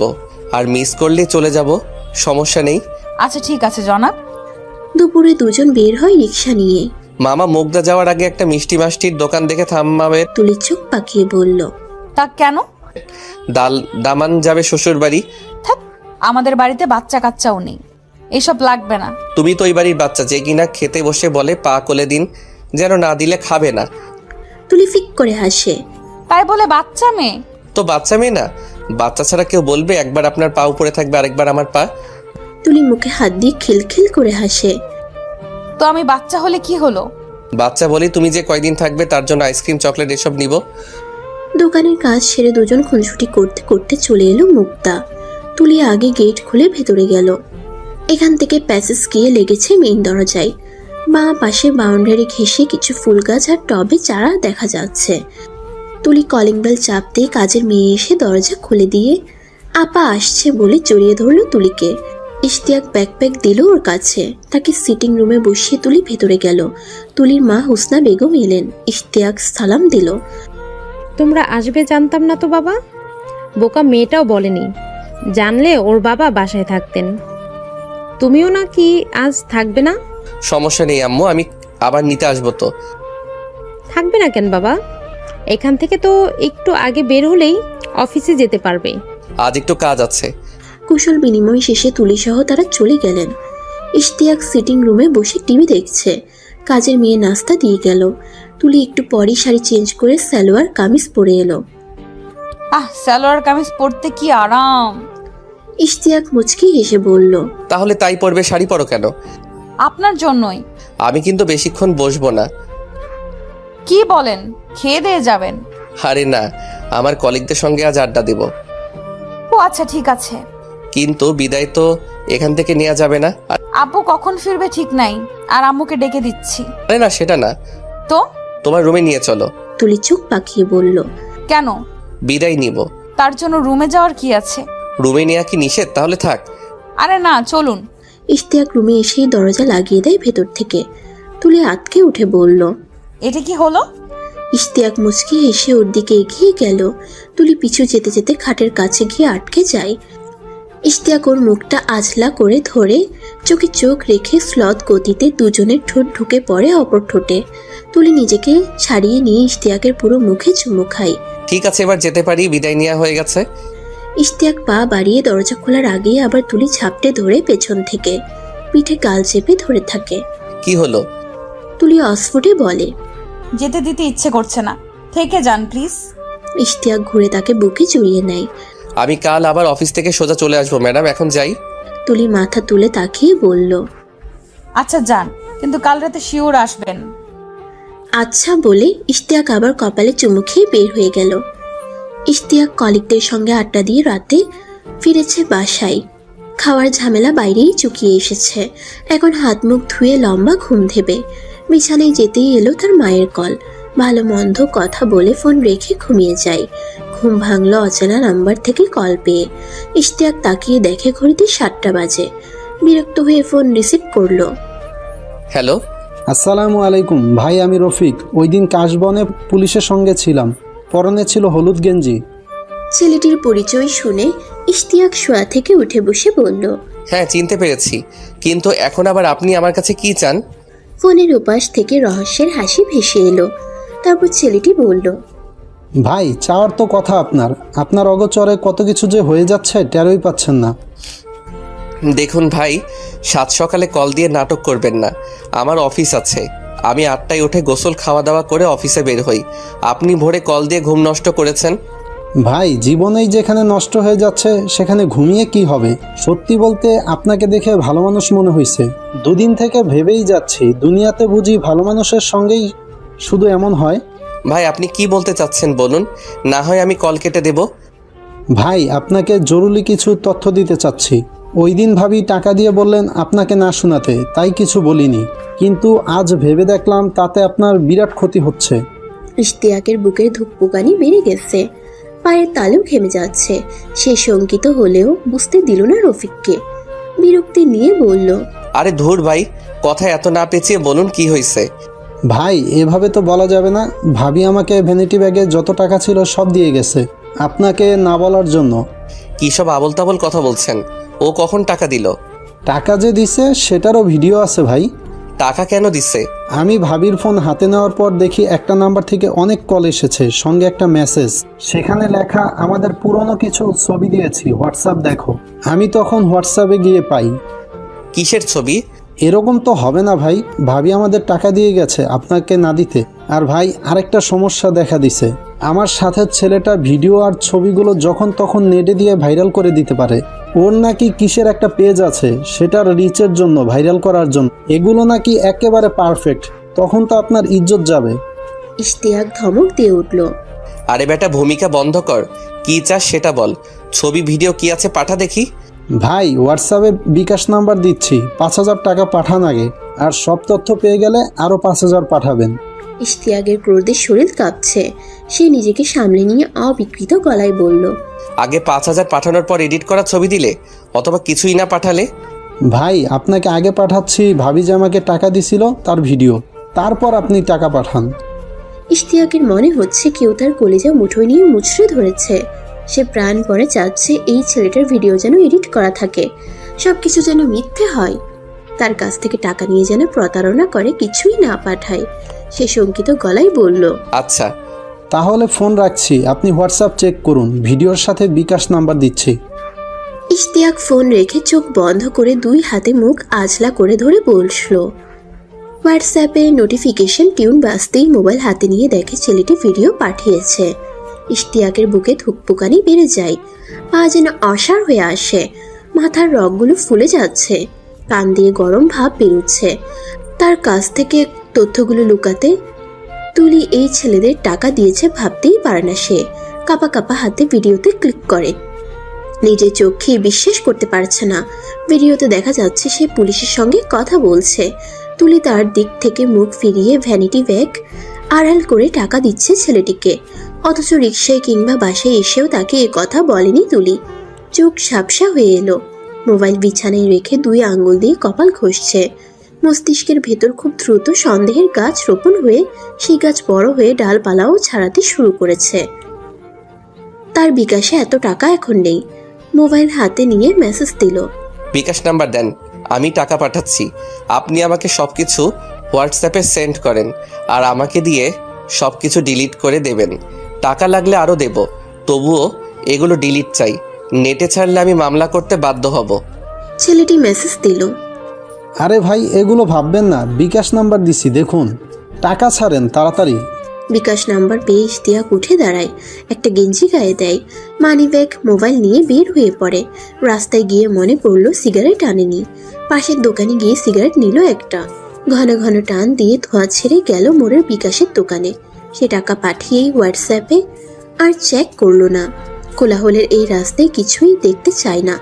আর মিস করলে চলে যাব, সমস্যা নেই। আচ্ছা ঠিক আছে জনাব। দুপুরে দুজন বের হয় রিক্সা নিয়ে। মামা মুগদা যাওয়ার আগে একটা মিষ্টি মাষ্টির দোকান দেখে থামাবে। তুলি চোখ পাকিয়ে বলল, তা কেন? দামান যাবে শ্বশুর বাড়ি। থাক, আমাদের বাড়িতে বাচ্চা কাচ্চাও নেই, এসব লাগবে না। তুমি তো ওই বাড়ির বাচ্চা, যে কিনা খেতে বসে বলে পা কোলে দিন, যেন না দিলে খাবে না। তুলি ফিক করে হাসে। তাই বলে বাচ্চা মেয়ে? তো বাচ্চা মেয়ে না, বাচ্চা ছাড়া কেউ বলবে একবার আপনার পা উপরে থাকবে আরেকবার আমার পা? তুলি মুখে হাত দিয়ে খিলখিল করে হাসে। তো আমি বাচ্চা হলে কি হলো? বাচ্চা বলি তুমি যে কয়দিন থাকবে তার জন্য আইসক্রিম চকলেট এসব নিব। দোকানের কাজ সেরে দুজন খুনসুটি করতে করতে চলে এলো মুক্তা। তুলি আগে গেট খুলে ভেতরে গেল। এখান থেকে প্যাসেজ গিয়ে লেগেছে মেইন দরজায়। বাঁ পাশে বাউন্ডারি ঘেঁষে কিছু ফুল গাছ আর টবে চারা দেখা যাচ্ছে। তুলি কলিং বেল চাপ দিয়ে কাজের মেয়ে এসে দরজা খুলে দিয়ে আপা আসছে বলে জড়িয়ে ধরলো তুলিকে। ইশতিয়াক ব্যাকপ্যাক দিল ওর কাছে, তাকে সিটিং রুমে বসিয়ে তুলি ভেতরে গেল। তুলির মা হুসনা বেগম এলেন। ইশতিয়াক সালাম দিল। তোমরা আসবে জানতাম না তো বাবা, বোকা মেয়েটাও বলেনি, জানলে ওর বাবা বাসায় থাকতেন। তুমিও নাকি আজ থাকবে না? সমস্যা নেই আম্মু, আমি আবার নিতে আসবো তো। থাকবে না কেন বাবা? এখান থেকে তো একটু আগে বের হলেই অফিসে যেতে পারবে। আজ একটু কাজ আছে। কুশল বিনিময় শেষে তুলিসহ তারা চলে গেলেন। ইশতিয়াক সিটিং রুমে বসে টিভি দেখছে। কাজের মেয়ে নাস্তা দিয়ে গেল। তুলি একটু পরই শাড়ি চেঞ্জ করে সালোয়ার কামিজ পরে এলো। সালোয়ার কামিজ পরতে কি আরাম। ইশতিয়াক মুচকি হেসে বলল, তাহলে তাই পরবে, শাড়ি পরো কেন? আপনার জন্যই। আমি কিন্তু বেশিক্ষণ বসবো না। কি বলেন, খেয়ে দিয়ে যাবেন? আরে না, আমার কলিগদের সঙ্গে আজ আড্ডা দিব। ও আচ্ছা ঠিক আছে। কিন্তু বিদায় তো এখান থেকে নেওয়া যাবে না। আব্বু কখন ফিরবে ঠিক নাই, আর আম্মুকে ডেকে দিচ্ছি। আরে না, সেটা না, তো তোমার রুমে নিয়ে চলো। তুলি চোখ পাকিয়ে বলল, কেন? বিদায় নিব। তার জন্য রুমে যাওয়ার কি আছে? রুমে নেওয়া কি নিষেধ? তাহলে থাক। আরে না, চলুন। ইশতিয়াক রুমে এসেই দরজা লাগিয়ে দেয় ভেতর থেকে। তুলি আতকে উঠে বলল, এটা কি হলো? ইশতিয়াক মুচকি হেসে ওর দিকে এগিয়ে গেল। তুলি পিছু যেতে যেতে খাটের কাছে গিয়ে আটকে যায়। ইশতিয়াক ওর মুখটা আজলা করে ধরে চোখে চোখ রেখে স্লথ গতিতে দুজনের ঠোঁট ঢুকে পড়ে অপর ঠোঁটে। তুলি নিজেকে ছাড়িয়ে নিয়ে ইশতিয়াকের পুরো মুখে চুমু খায়। ঠিক আছে, এবার যেতে পারি, বিদায় নেওয়া হয়ে গেছে। ইশতিয়াক পা বাড়িয়ে দরজা খোলার আগেই আবার তুলি ঝাপটে ধরে পেছন থেকে পিঠে গাল চেপে ধরে থাকে। কি হলো? তুলি অস্ফুটে বলে, যেতে দিতে ইচ্ছে করছে না, থেকে যান প্লিজ। ইশতিয়াক ঘুরে তাকে বুকে জড়িয়ে নেয়। আমি কাল আবার অফিস থেকে সোজা চলে আসবো ম্যাডাম, এখন যাই। তুলি মাথা তুলে তাকিয়ে বলল, আচ্ছা যান, কিন্তু কাল রাতে শিওর আসবেন। আচ্ছা বলে ইশতিয়াক আবার কপালে চুমু খেয়ে বের হয়ে গেল। ইশতিয়াক কলিগদের সঙ্গে আড্ডা দিয়ে রাতে ফিরেছে বাসায়। খাওয়ার ঝামেলা বাইরেই চুকিয়ে এসেছে। এখন হাত মুখ ধুয়ে লম্বা ঘুম দেবে। বিছানায় যেতেই এলো তার মায়ের কল। ভালো মন্দ কথা বলে ফোন রেখে ঘুমিয়ে যায়। ঘুম ভাঙলো অচেনা নাম্বার থেকে কল পেয়ে। ইশতিয়াক তাকিয়ে দেখে ঘড়িতে 7টা বাজে। বিরক্ত হয়ে ফোন রিসিভ করলো। হ্যালো। আসসালামু আলাইকুম ভাই, আমি রফিক। ওই দিন কাশবনে পুলিশের সঙ্গে ছিলাম, পরনে ছিল হলুদ গেঞ্জি। ছেলেটির পরিচয় শুনে ইশতিয়াক শোয়া থেকে উঠে বসে বলল, হ্যাঁ চিনতে পেরেছি, কিন্তু এখন আবার আপনি আমার কাছে কি চান? ফোনের উপাস থেকে রহস্যের হাসি ভেসে এলো। তারপর ছেলেটি বলল, ভাই চাওয়ার তো কথা আপনার, আপনার অগোচরে কত কিছু যে হয়ে যাচ্ছে টেরই পাচ্ছেন না। দেখুন ভাই, 7 সকালে কল দিয়ে নাটক করবেন না। আমার অফিস আছে, আমি 8টায় উঠে গোসল খাওয়া দাওয়া করে অফিসে বের হই। আপনি ভোরে কল দিয়ে ঘুম নষ্ট করেছেন। ভাই জীবনেই যেখানে নষ্ট হয়ে যাচ্ছে সেখানে ঘুমিয়ে কি হবে? সত্যি বলতে আপনাকে দেখে ভালো মানুষ মনে হয়েছে। দুদিন থেকে ভেবেই যাচ্ছি দুনিয়াতে বুঝি ভালো মানুষের সঙ্গেই শুধু এমন হয়। ভাই আপনি কি বলতে চাচ্ছেন বলুন, না হয় আমি কল কেটে দেব। ভাই আপনাকে জরুরি কিছু তথ্য দিতে চাচ্ছি। ওই দিন ভাবি টাকা দিয়ে বললেন আপনাকে না শোনাতে, তাই কিছু বলিনি, কিন্তু আজ ভেবে দেখলাম তাতে আপনার বিরাট ক্ষতি হচ্ছে। ইশতিয়াকের বুকের ধুকপুকানি বেড়ে গেছে, পায়ের তালু ঘেমে যাচ্ছে। সে শঙ্কিত হলেও বুঝতে দিল না রফিককে। বিরক্তি নিয়ে বলল, আরে ধুর ভাই, কথা এত না পেঁচিয়ে বলুন কি হয়েছে। ভাই এভাবে তো বলা যাবে না। ভাবি আমাকে ভ্যানিটি ব্যাগে যত টাকা ছিল সব দিয়ে গেছে আপনাকে না বলার জন্য। কী সব আবল তাবল কথা বলছেন? ও কখন টাকা দিল? টাকা যে দিছে সেটারও ভিডিও আছে ভাই। টাকা কেন দিছে? আমি ভাবির ফোন হাতে নেওয়ার পর দেখি একটা নাম্বার থেকে অনেক কল এসেছে, সঙ্গে একটা মেসেজ, সেখানে লেখা আমাদের পুরনো কিছু ছবি দিয়েছি, হোয়াটসঅ্যাপ দেখো। আমি তখন হোয়াটসঅ্যাপে গিয়ে পাই। কিসের ছবি? এরকম তো হবে না ভাই, ভাবি আমাদের টাকা দিয়ে গেছে আপনাকে না দিতে। আর ভাই আরেকটা সমস্যা দেখা দিছে, আমার সাথের ছেলেটা ভিডিও আর ছবিগুলো যখন তখন নেটে দিয়ে ভাইরাল করে দিতে পারে। ওর নাকি কিসের একটা পেজ আছে, সেটার রিচের জন্য, ভাইরাল করার জন্য। এগুলো নাকি একেবারে পারফেক্ট। তখন তো আপনার ইজ্জত যাবে। ইশতিয়াক ধমক দিয়ে উঠল। আরে বেটা ভূমিকা বন্ধ কর, কি চাস সেটা বল। ছবি ভিডিও কি আছে পাঠা দেখি। ভাই হোয়াটসঅ্যাপে বিকাশ নাম্বার দিচ্ছি, 5,000 টাকা পাঠান আগে, আর সব তথ্য পেয়ে গেলে আরও 5,000 পাঠাবেন। ইশতিয়াকের ক্রোধে শরীর কাঁপছে। সে নিজেকে সামলে নিয়ে অবিকৃত গলায় বলল, আগে 5,000 পাঠানোর পর এডিট করা ছবি দিলে, অথবা কিছুই না পাঠালে? ভাই আপনাকে আগে পাঠাচ্ছি ভাবি যে আমাকে টাকা দিছিল তার ভিডিও, তারপর আপনি টাকা পাঠান। ইশতিয়াকের মনে হচ্ছে কেউ তার কলিজা মুঠোয় নিয়ে মুচড়ে ধরেছে। সে প্রাণ পরে চাচ্ছে এই ছেলেটার ভিডিও যেন এডিট করা থাকে, সবকিছু যেন মিথ্যে হয়, তার কাছ থেকে টাকা নিয়ে যেন প্রতারণা করে কিছুই না পাঠায়। সে শঙ্কিত গলায় বলল, আচ্ছা তাহলে ফোন রাখছি, আপনি হোয়াটসঅ্যাপ চেক করুন, ভিডিওর সাথে বিকাশ নাম্বার দিচ্ছি। ইশতিয়াক ফোন রেখে চোখ বন্ধ করে দুই হাতে মুখ আজলা করে ধরে বসল। হোয়াটসঅ্যাপে নোটিফিকেশন টিউন বাজতেই মোবাইল হাতে নিয়ে দেখে ছেলেটি ভিডিও পাঠিয়েছে। ইশতিয়াকের বুকে ধুকপুকানি বেড়ে যায়, পা যেন অসাড় হয়ে আসে, মাথার রগগুলো ফুলে যাচ্ছে, কান দিয়ে গরম ভাব বেরোচ্ছে। তার কাছ থেকে তথ্যগুলো লুকাতে তুলি এই ছেলেদের টাকা দিয়েছে ভাবতেই পারে না। সে কাপা কাপা হাতে ভিডিওতে ক্লিক করে, নিজের চোখে বিশ্বাস করতে পারছে না। ভিডিওতে দেখা যাচ্ছে সে পুলিশের সঙ্গে কথা বলছে। তুলি তার দিক থেকে মুখ ফিরিয়ে ভ্যানিটি ব্যাগ আড়াল করে টাকা দিচ্ছে ছেলেটিকে, অথচ রিকশায় কিংবা বাসায় এসেও তাকে এ কথা বলেনি তুলি। চোখ ঝাপসা হয়ে এলো, মোবাইল বিছানায় রেখে দুই আঙ্গুল দিয়ে কপাল ঘষছে। মস্তিষ্কের ভেতর খুব দ্রুত সন্দেহের গাছ রোপণ হয়ে সেই গাছ বড় হয়ে ডালপালাও ছাড়াতে শুরু করেছে। তার বিকাশে এত টাকা এখন নেই। মোবাইল হাতে নিয়ে মেসেজ দিল, বিকাশ নাম্বার দেন, আমি টাকা পাঠাচ্ছি। আপনি আমাকে সব কিছু হোয়াটসঅ্যাপে সেন্ড করেন, আর আমাকে দিয়ে সব কিছু ডিলিট করে দেবেন। টাকা লাগলে আরও দেব, তবুও এগুলো ডিলিট চাই। নেটে ছাড়লে আমি মামলা করতে বাধ্য হব। ছেলেটি মেসেজ দিল, আরে ভাই এগুলো ভাববেন না, বিকাশ নাম্বার দিছি দেখুন, টাকা ছাড়েন তাড়াতাড়ি। বিকাশ নাম্বার পেয়ে ইশতিয়াক উঠে দাঁড়ায়, একটা গেঞ্জি গায়ে দেয়, মানি ব্যাগ মোবাইল নিয়ে বের হয়ে পড়ে। রাস্তায় গিয়ে মনে পড়লো সিগারেট আনেনি। পাশের দোকানে গিয়ে সিগারেট নিল একটা, ঘন ঘন টান দিয়ে ধোঁয়া ছেড়ে গেল মোড়ের বিকাশের দোকানে। সে টাকা পাঠিয়েই হোয়াটসঅ্যাপে আর চেক করলো না। কোলাহলের এই রাস্তায় কিছুই দেখতে চায় না।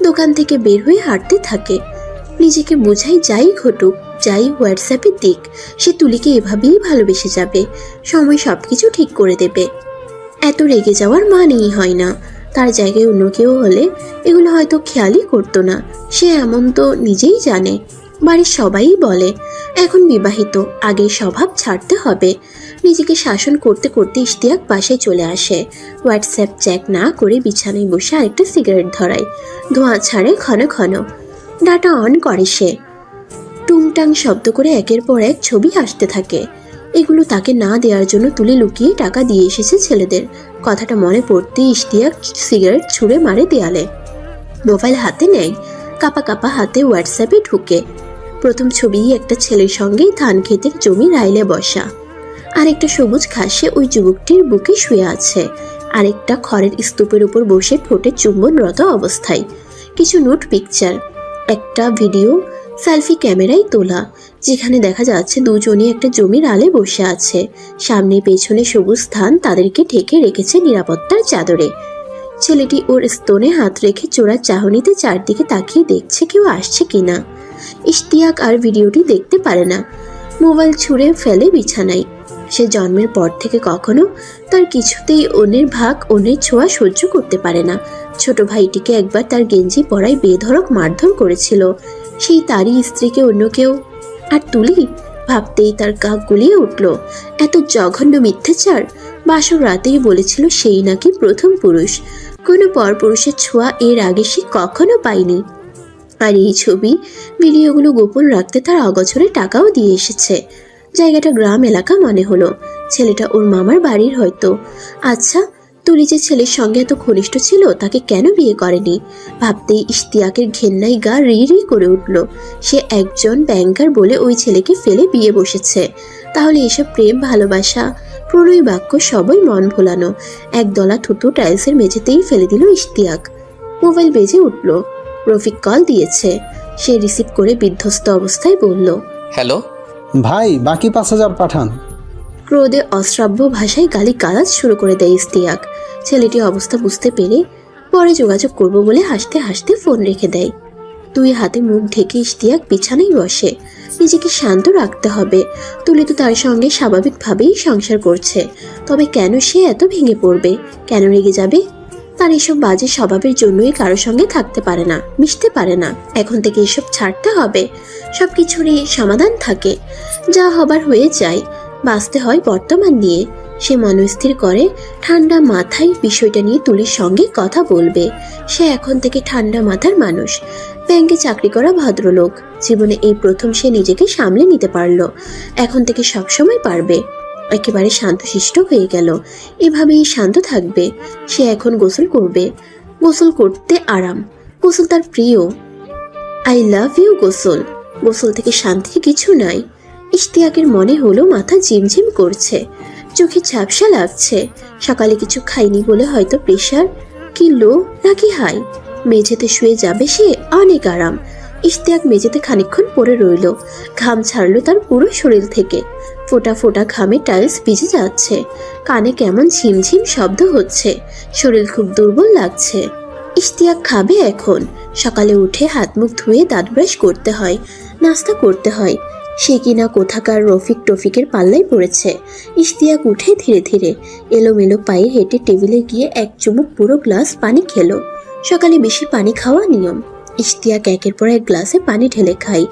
দোকান থেকে বের হয়ে হাঁটতে থাকে, নিজেকে বোঝাই যাই ঘটুক, যাই হোয়াটসঅ্যাপে দিক, সে তুলিকে এভাবেই ভালোবেসে যাবে, সময় সবকিছু ঠিক করে দেবে। এত রেগে যাওয়ার মানেই হয় না। তার জায়গায় অন্য কেউ হলে এগুলো হয়তো খেয়ালই করতো না। সে এমন তো নিজেই জানে, বাড়ির সবাই বলে। এখন বিবাহিত, আগের স্বভাব ছাড়তে হবে। নিজেকে শাসন করতে করতে ইশতিয়াক বাসায় চলে আসে। হোয়াটসঅ্যাপ চেক না করে বিছানায় বসে আরেকটা সিগারেট ধরায়, ধোঁয়া ছাড়ে ঘন ঘন। ডাটা অন করে সে, টুংটাং শব্দ করে একের পর এক ছবি আসতে থাকে। এগুলো তাকে না দেওয়ার জন্য তুলে লুকিয়ে টাকা দিয়ে এসেছে ছেলেদের। কথাটা মনে পড়তেই ইশতিয়াক সিগারেট ছুঁড়ে মারে দেয়ালে। মোবাইল হাতে নেয়, কাপা কাপা হাতে হোয়াটসঅ্যাপে ঢুকে। প্রথম ছবি একটা ছেলের সঙ্গে ধান ক্ষেতের জমি রাইলে বসা, আরেকটা সবুজ ঘাসে ওই যুবকটির বুকে শুয়ে আছে, আরেকটা খড়ের স্তূপের উপর বসে ঠোঁটে চুম্বনরত অবস্থায়। কিছু নোট পিকচার, একটা ভিডিও সেলফি ক্যামেরায় তোলা, যেখানে দেখা যাচ্ছে দুজনই একটা জমির আলে বসে আছে। সামনে পেছনে সবুজ ধান তাদেরকে ঢেকে রেখেছে নিরাপত্তার চাদরে। ছেলেটি ওর স্তনে হাত রেখে চোরার চাহনিতে চারদিকে তাকিয়ে দেখছে কেউ আসছে কিনা। ইশতিয়াক আর ভিডিওটি দেখতে পারে না, মোবাইল ছুঁড়ে ফেলে বিছানায়। সে জন্মের পর থেকে কখনো তার কিছুতেই অন্যের ভাগ, অন্যের ছোঁয়া সহ্য করতে পারে না। ছোট ভাইটিকে একবার তার গেঞ্জি পরায় বেধড়ক মারধর করেছিল, সেই তারই স্ত্রীকে অন্য কেউ। আর তুলি ভাবতেই তার গা গুলিয়ে উঠল। এত জঘন্য মিথ্যাচার! বাসর রাতেই বলেছিল সেই নাকি প্রথম পুরুষ, কোনো পরপুরুষের ছোঁয়া এর আগে সে কখনো পায়নি। আর এই ছবি ভিডিওগুলো গোপন রাখতে তার অগোচরে টাকাও দিয়ে এসেছে। জায়গাটা গ্রাম এলাকা মনে হলো। ছেলেটা ওর মামার বাড়ির হয়তো। আচ্ছা, তুলি যে ছেলের সঙ্গে এত ঘনিষ্ঠ ছিল তাকে কেন বিয়ে করেনি? ভাবতেই ইশতিয়াকের ঘেন্নায় গা রি রি করে উঠল। সে একজন ব্যাংকার বলে ওই ছেলেকে ফেলে বিয়ে বসেছে। তাহলে এসব প্রেম, ভালোবাসা, প্রণয় বাক্য সবই মন ভোলানো। একদলা থুতু টাইলসের মেঝেতেই ফেলে দিল ইশতিয়াক। মোবাইল বেজে উঠল। রফিক কল দিয়েছে। সে রিসিভ করে বিধ্বস্ত অবস্থায় বলল, হ্যালো। ভাই বাকি 5,000 পাঠান। ক্রোধে অশ্রাব্য ভাষায় গালিগালাজ শুরু করে দেয় ইশতিয়াক। ছেলেটি অবস্থা বুঝতে পেরে পরে যোগাযোগ করব বলে হাসতে হাসতে ফোন রেখে দেয়। দুই হাতে মুখ ঢেকে ইশতিয়াক বিছানায় বসে। নিজেকে শান্ত রাখতে হবে। তুলি তো তার সঙ্গে স্বাভাবিকভাবেই সংসার করছে, তবে কেন সে এত ভেঙে পড়বে? কেন রেগে যাবে? তার এসব বাজে স্বভাবের জন্যই কারো সঙ্গে থাকতে পারে না, মিশতে পারে না। এখন থেকে এসব ছাড়তে হবে। সবকিছুরই সমাধান থাকে, যা হবার হয়ে যায়। বাঁচতে হয় বর্তমান নিয়ে। সে মনস্থির করে ঠান্ডা মাথায় বিষয়টা নিয়ে তুলির সঙ্গে কথা বলবে। সে এখন থেকে ঠান্ডা মাথার মানুষ, ব্যাংকে চাকরি করা ভদ্রলোক। জীবনে এই প্রথম সে নিজেকে সামলে নিতে পারলো। এখন থেকে সবসময় পারবে। একেবারে শান্তশিষ্ট হয়ে গেল। এভাবেই শান্ত থাকবে। সে এখন গোসল করবে। গোসল করতে আরাম। গোসল তার প্রিয়। আই লাভ ইউ গোসল। গোসল থেকে শান্তির কিছু নাই। ইশতিয়াকের মনে হলো মাথা ঝিমঝিম করছে, চোখে ঝাপসা লাগছে। সকালে কিছু খাইনি বলে হয়তো প্রেশার, কি লো নাকি হাই। মেঝেতে শুয়ে যাবে সে, অনেক আরাম। ইশতিয়াক মেঝেতে খানিকক্ষণ পড়ে রইল। ঘাম ছাড়লো তার পুরো শরীর থেকে। ফোঁটা ফোঁটা ঘামে টাইলস ভিজে যাচ্ছে। কানে কেমন ঝিমঝিম শব্দ হচ্ছে। শরীর খুব দুর্বল লাগছে। ইশতিয়াক খাবে এখন। সকালে উঠে হাত মুখ ধুয়ে দাঁত ব্রাশ করতে হয়, নাস্তা করতে হয়। সে কিনা কোথাকার রফিক টফিকের পাল্লায় পড়েছে। ইশতিয়াক উঠে ধীরে ধীরে এলোমেলো পায়ে হেঁটে টেবিলে গিয়ে এক চুমুক পুরো গ্লাস পানি খেলো। সকালে বেশি পানি খাওয়া নিয়ম। ইশতিয়াক একের পর এক গ্লাসে পানি ঢেলে খায়।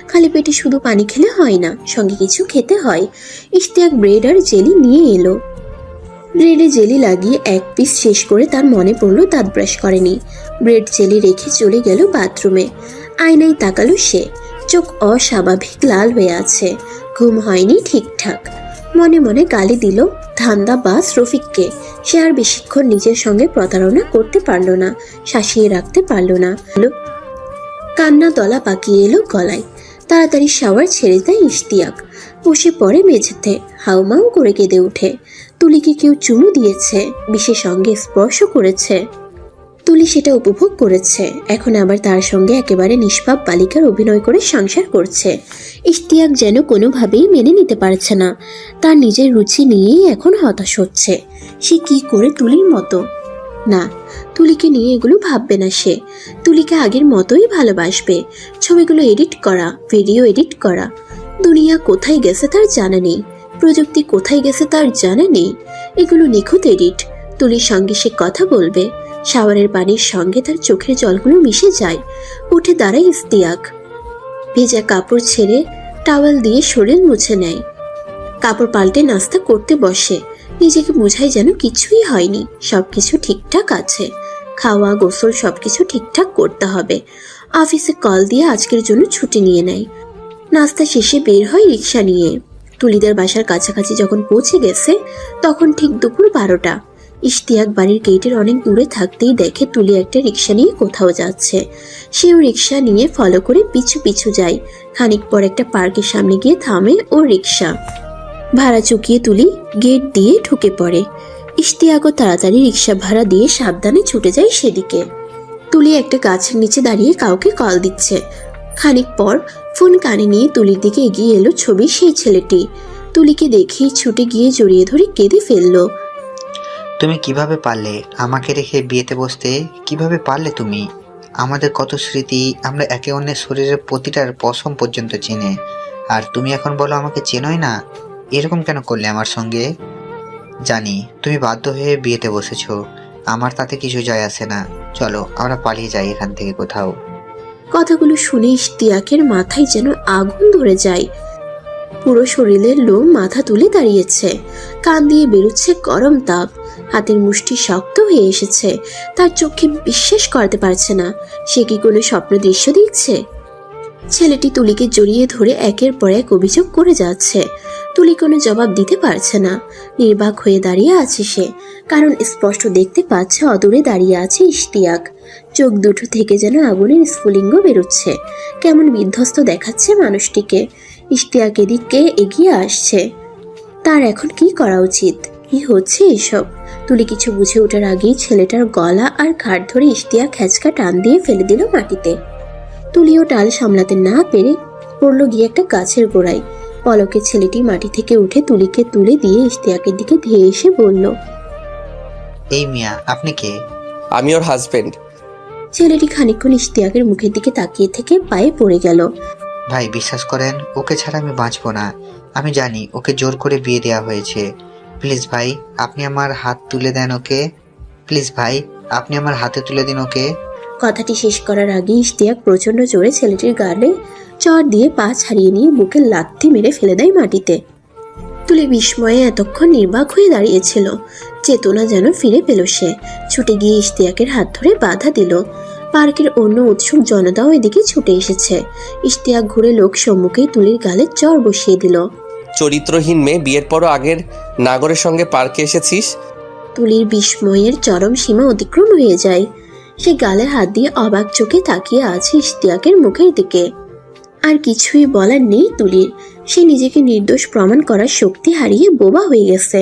খালি পেটে শুধু পানি খেলে হয় না, সঙ্গে কিছু খেতে হয়। ইশতিয়াক ব্রেড আর জেলি নিয়ে এলো। ব্রেডে জেলি লাগিয়ে এক পিস শেষ করে তার মনে পড়লো দাঁত ব্রাশ করেনি। ব্রেড জেলি রেখে চলে গেল বাথরুমে। আয়নায় তাকালো সে। চোখ অস্বাভাবিক লাল হয়ে আছে। ঘুম হয়নি ঠিকঠাক। মনে মনে গালি দিল ধান্দাবাজ রফিককে। সে আর বেশিক্ষণ নিজের সঙ্গে প্রতারণা করতে পারল না, শাসিয়ে রাখতে পারল না। কান্না দলা পাকিয়ে এলো গলায়। তাড়াতাড়ি শাওয়ার ছেড়ে দেয় ইশতিয়াক। বসে পড়ে মেঝেতে, হাউমাউ করে কেঁদে ওঠে। তুলিকে কেউ চুমু দিয়েছে, বিষের সঙ্গে স্পর্শ করেছে। তুলি সেটা উপভোগ করেছে। এখন আবার তার সঙ্গে একেবারে নিষ্পাপ বালিকার অভিনয় করে সংসার করছে। ইশতিয়াক যেন কোনোভাবেই মেনে নিতে পারছে না। তার নিজের রুচি নিয়েই এখন হতাশ হচ্ছে। সে কি করে তুলির মতো? না, তুলিকে নিয়ে এগুলো ভাববে না সে। তুলিকে আগের মতোই ভালোবাসবে। ছবিগুলো এডিট করা, ভিডিও এডিট করা। দুনিয়া কোথায় গেছে তার জানা নেই। প্রযুক্তি কোথায় গেছে তার জানা নেই। এগুলো নিখুঁত এডিট। তুলির সঙ্গে সে কথা বলবে। শাওয়ারের পানির সঙ্গে তার চোখের জলগুলো মিশে যায়। উঠে দাঁড়ায় ইশতিয়াক। ভেজা কাপড় ছেড়ে টাওয়েল দিয়ে শরীর মুছে নেয়। কাপড় পাল্টে নাস্তা করতে বসে। নিজেকে বোঝায় যেন কিছুই হয়নি, সবকিছু ঠিকঠাক আছে। খাওয়া, গোসল সবকিছু ঠিকঠাক করতে হবে। অফিসে কল দিয়ে আজকের জন্য ছুটি নিয়ে নেয়। নাস্তা শেষে বের হয় রিক্সা নিয়ে। তুলিদের বাসার কাছাকাছি যখন পৌঁছে গেছে তখন ঠিক দুপুর 12টা। ইশতিয়াক বাড়ির গেটের অনেক দূরে থাকতেই দেখে তুলি একটা রিক্সা নিয়ে কোথাও যাচ্ছে। সেও রিক্সা নিয়ে ফলো করে পিছু পিছু যায়। খানিক পর একটা পার্কের সামনে গিয়ে থামে ও রিক্সা। ভাড়া চুকিয়ে তুলি গেট দিয়ে ঢুকে পড়ে। ইশতিয়াকও তাড়াতাড়ি রিক্সা ভাড়া দিয়ে সাবধানে ছুটে যায় সেদিকে। তুলি একটা গাছের নিচে দাঁড়িয়ে কাউকে কল দিচ্ছে। খানিক পর ফোন কানে নিয়ে তুলির দিকে এগিয়ে এলো ছবি সেই ছেলেটি। তুলিকে দেখেই ছুটে গিয়ে জড়িয়ে ধরে কেঁদে ফেললো। তুমি কিভাবে পারলে আমাকে রেখে বিয়েতে বসতে? কিভাবে পারলে তুমি? আমাদের কত স্মৃতি, আমরা একে অন্যের শরীরের প্রতিটার পশম পর্যন্ত চিনে, আর তুমি এখন বলো আমাকে চেনোই না। এরকম কেন করলে আমার সঙ্গে? জানি তুমি বাধ্য হয়ে বিয়েতে বসেছো, আমার তাতে কিছু যায় আসে না। চলো আমরা পালিয়ে যাই এখান থেকে কোথাও। কথাগুলো শুনে ইশতিয়াকের মাথায় যেন আগুন ধরে যায়। পুরো শরীরের লোম মাথা তুলে দাঁড়িয়েছে, কান দিয়ে বেরোচ্ছে গরম তাপ, হাতের মুষ্টি শক্ত হয়ে এসেছে। তার চোখে বিশ্বাস করতে পারছে না, সে কি কোনো স্বপ্ন দৃশ্য দেখছে। ছেলেটি তুলিকে জড়িয়ে ধরে একের পর এক অভিযোগ করে যাচ্ছে। তুলি কোনো জবাব দিতে পারছে না, নির্বাক হয়ে দাঁড়িয়ে আছে সে, কারণ স্পষ্ট দেখতে পাচ্ছে অদূরে দাঁড়িয়ে আছে ইশতিয়াক। চোখ দুটো থেকে যেন আগুনের স্ফুলিঙ্গ বেরোচ্ছে, কেমন বিধ্বস্ত দেখাচ্ছে মানুষটিকে। ইশতিয়াক এদিকে এগিয়ে আসছে, তার এখন কি করা উচিত, কি হচ্ছে এসব। তুলি কিছু বুঝে ওঠার আগেই ছেলেটার গলা আর ঘাট ধরে ইশতিয়াক হ্যাচকা টান দিয়ে ফেলে দিল মাটিতে। তুলিও টাল সামলাতে না পেরে পড়লো গিয়ে একটা গাছের গোড়ায়। পলকে ছেলেটি মাটি থেকে উঠে তুলিকে তুলে দিয়ে ইশতিয়াকের দিকে ধেয়ে এসে বলল, এই মিয়া, আপনি কে? আমি ওর হাজবেন্ড। ছেলেটি খানিকক্ষণ ইশতিয়াকের মুখের দিকে তাকিয়ে থেকে পায়ে পড়ে গেল। ভাই বিশ্বাস করেন, ওকে ছাড়া আমি বাঁচবো না। আমি জানি ওকে জোর করে বিয়ে দেওয়া হয়েছে। প্লিজ ভাই, আপনি আমার হাত তুলে দেন ওকে। প্লিজ ভাই, আপনি আমার হাতে তুলে দিন ওকে। কথাটি শেষ করার আগে ইশতিয়াক প্রচন্ড জোরে ছেলেটির গালে চড় দিয়ে পা ছাড়িয়ে নিয়ে বুকে লাথি মেরে ফেলে দেয় মাটিতে। তুলি বিস্ময়ে এতক্ষণ নির্বাক হয়ে দাঁড়িয়েছিল, চেতনা যেন ফিরে পেল সে। ছুটে গিয়ে ইশতিয়াকের হাত ধরে বাধা দিল। পার্কের অন্য উৎসুক জনতাও এদিকে ছুটে এসেছে। ইশতিয়াক ঘুরে লোক সম্মুখেই তুলির গালে চড় বসিয়ে দিল। চরিত্রহীন মেয়ে, বিয়ের পরও আগের নাগরের সঙ্গে পার্কে এসেছিস? তুলির বিস্ময়ের চরম সীমা অতিক্রম হয়ে যায়। সে গালে হাত দিয়ে অবাক চোখে তাকিয়ে আছে ইশতিয়াকের মুখের দিকে। আর কিছুই বলার নেই তুলির, সে নিজেকে নির্দোষ প্রমাণ করার শক্তি হারিয়ে বোবা হয়ে গেছে।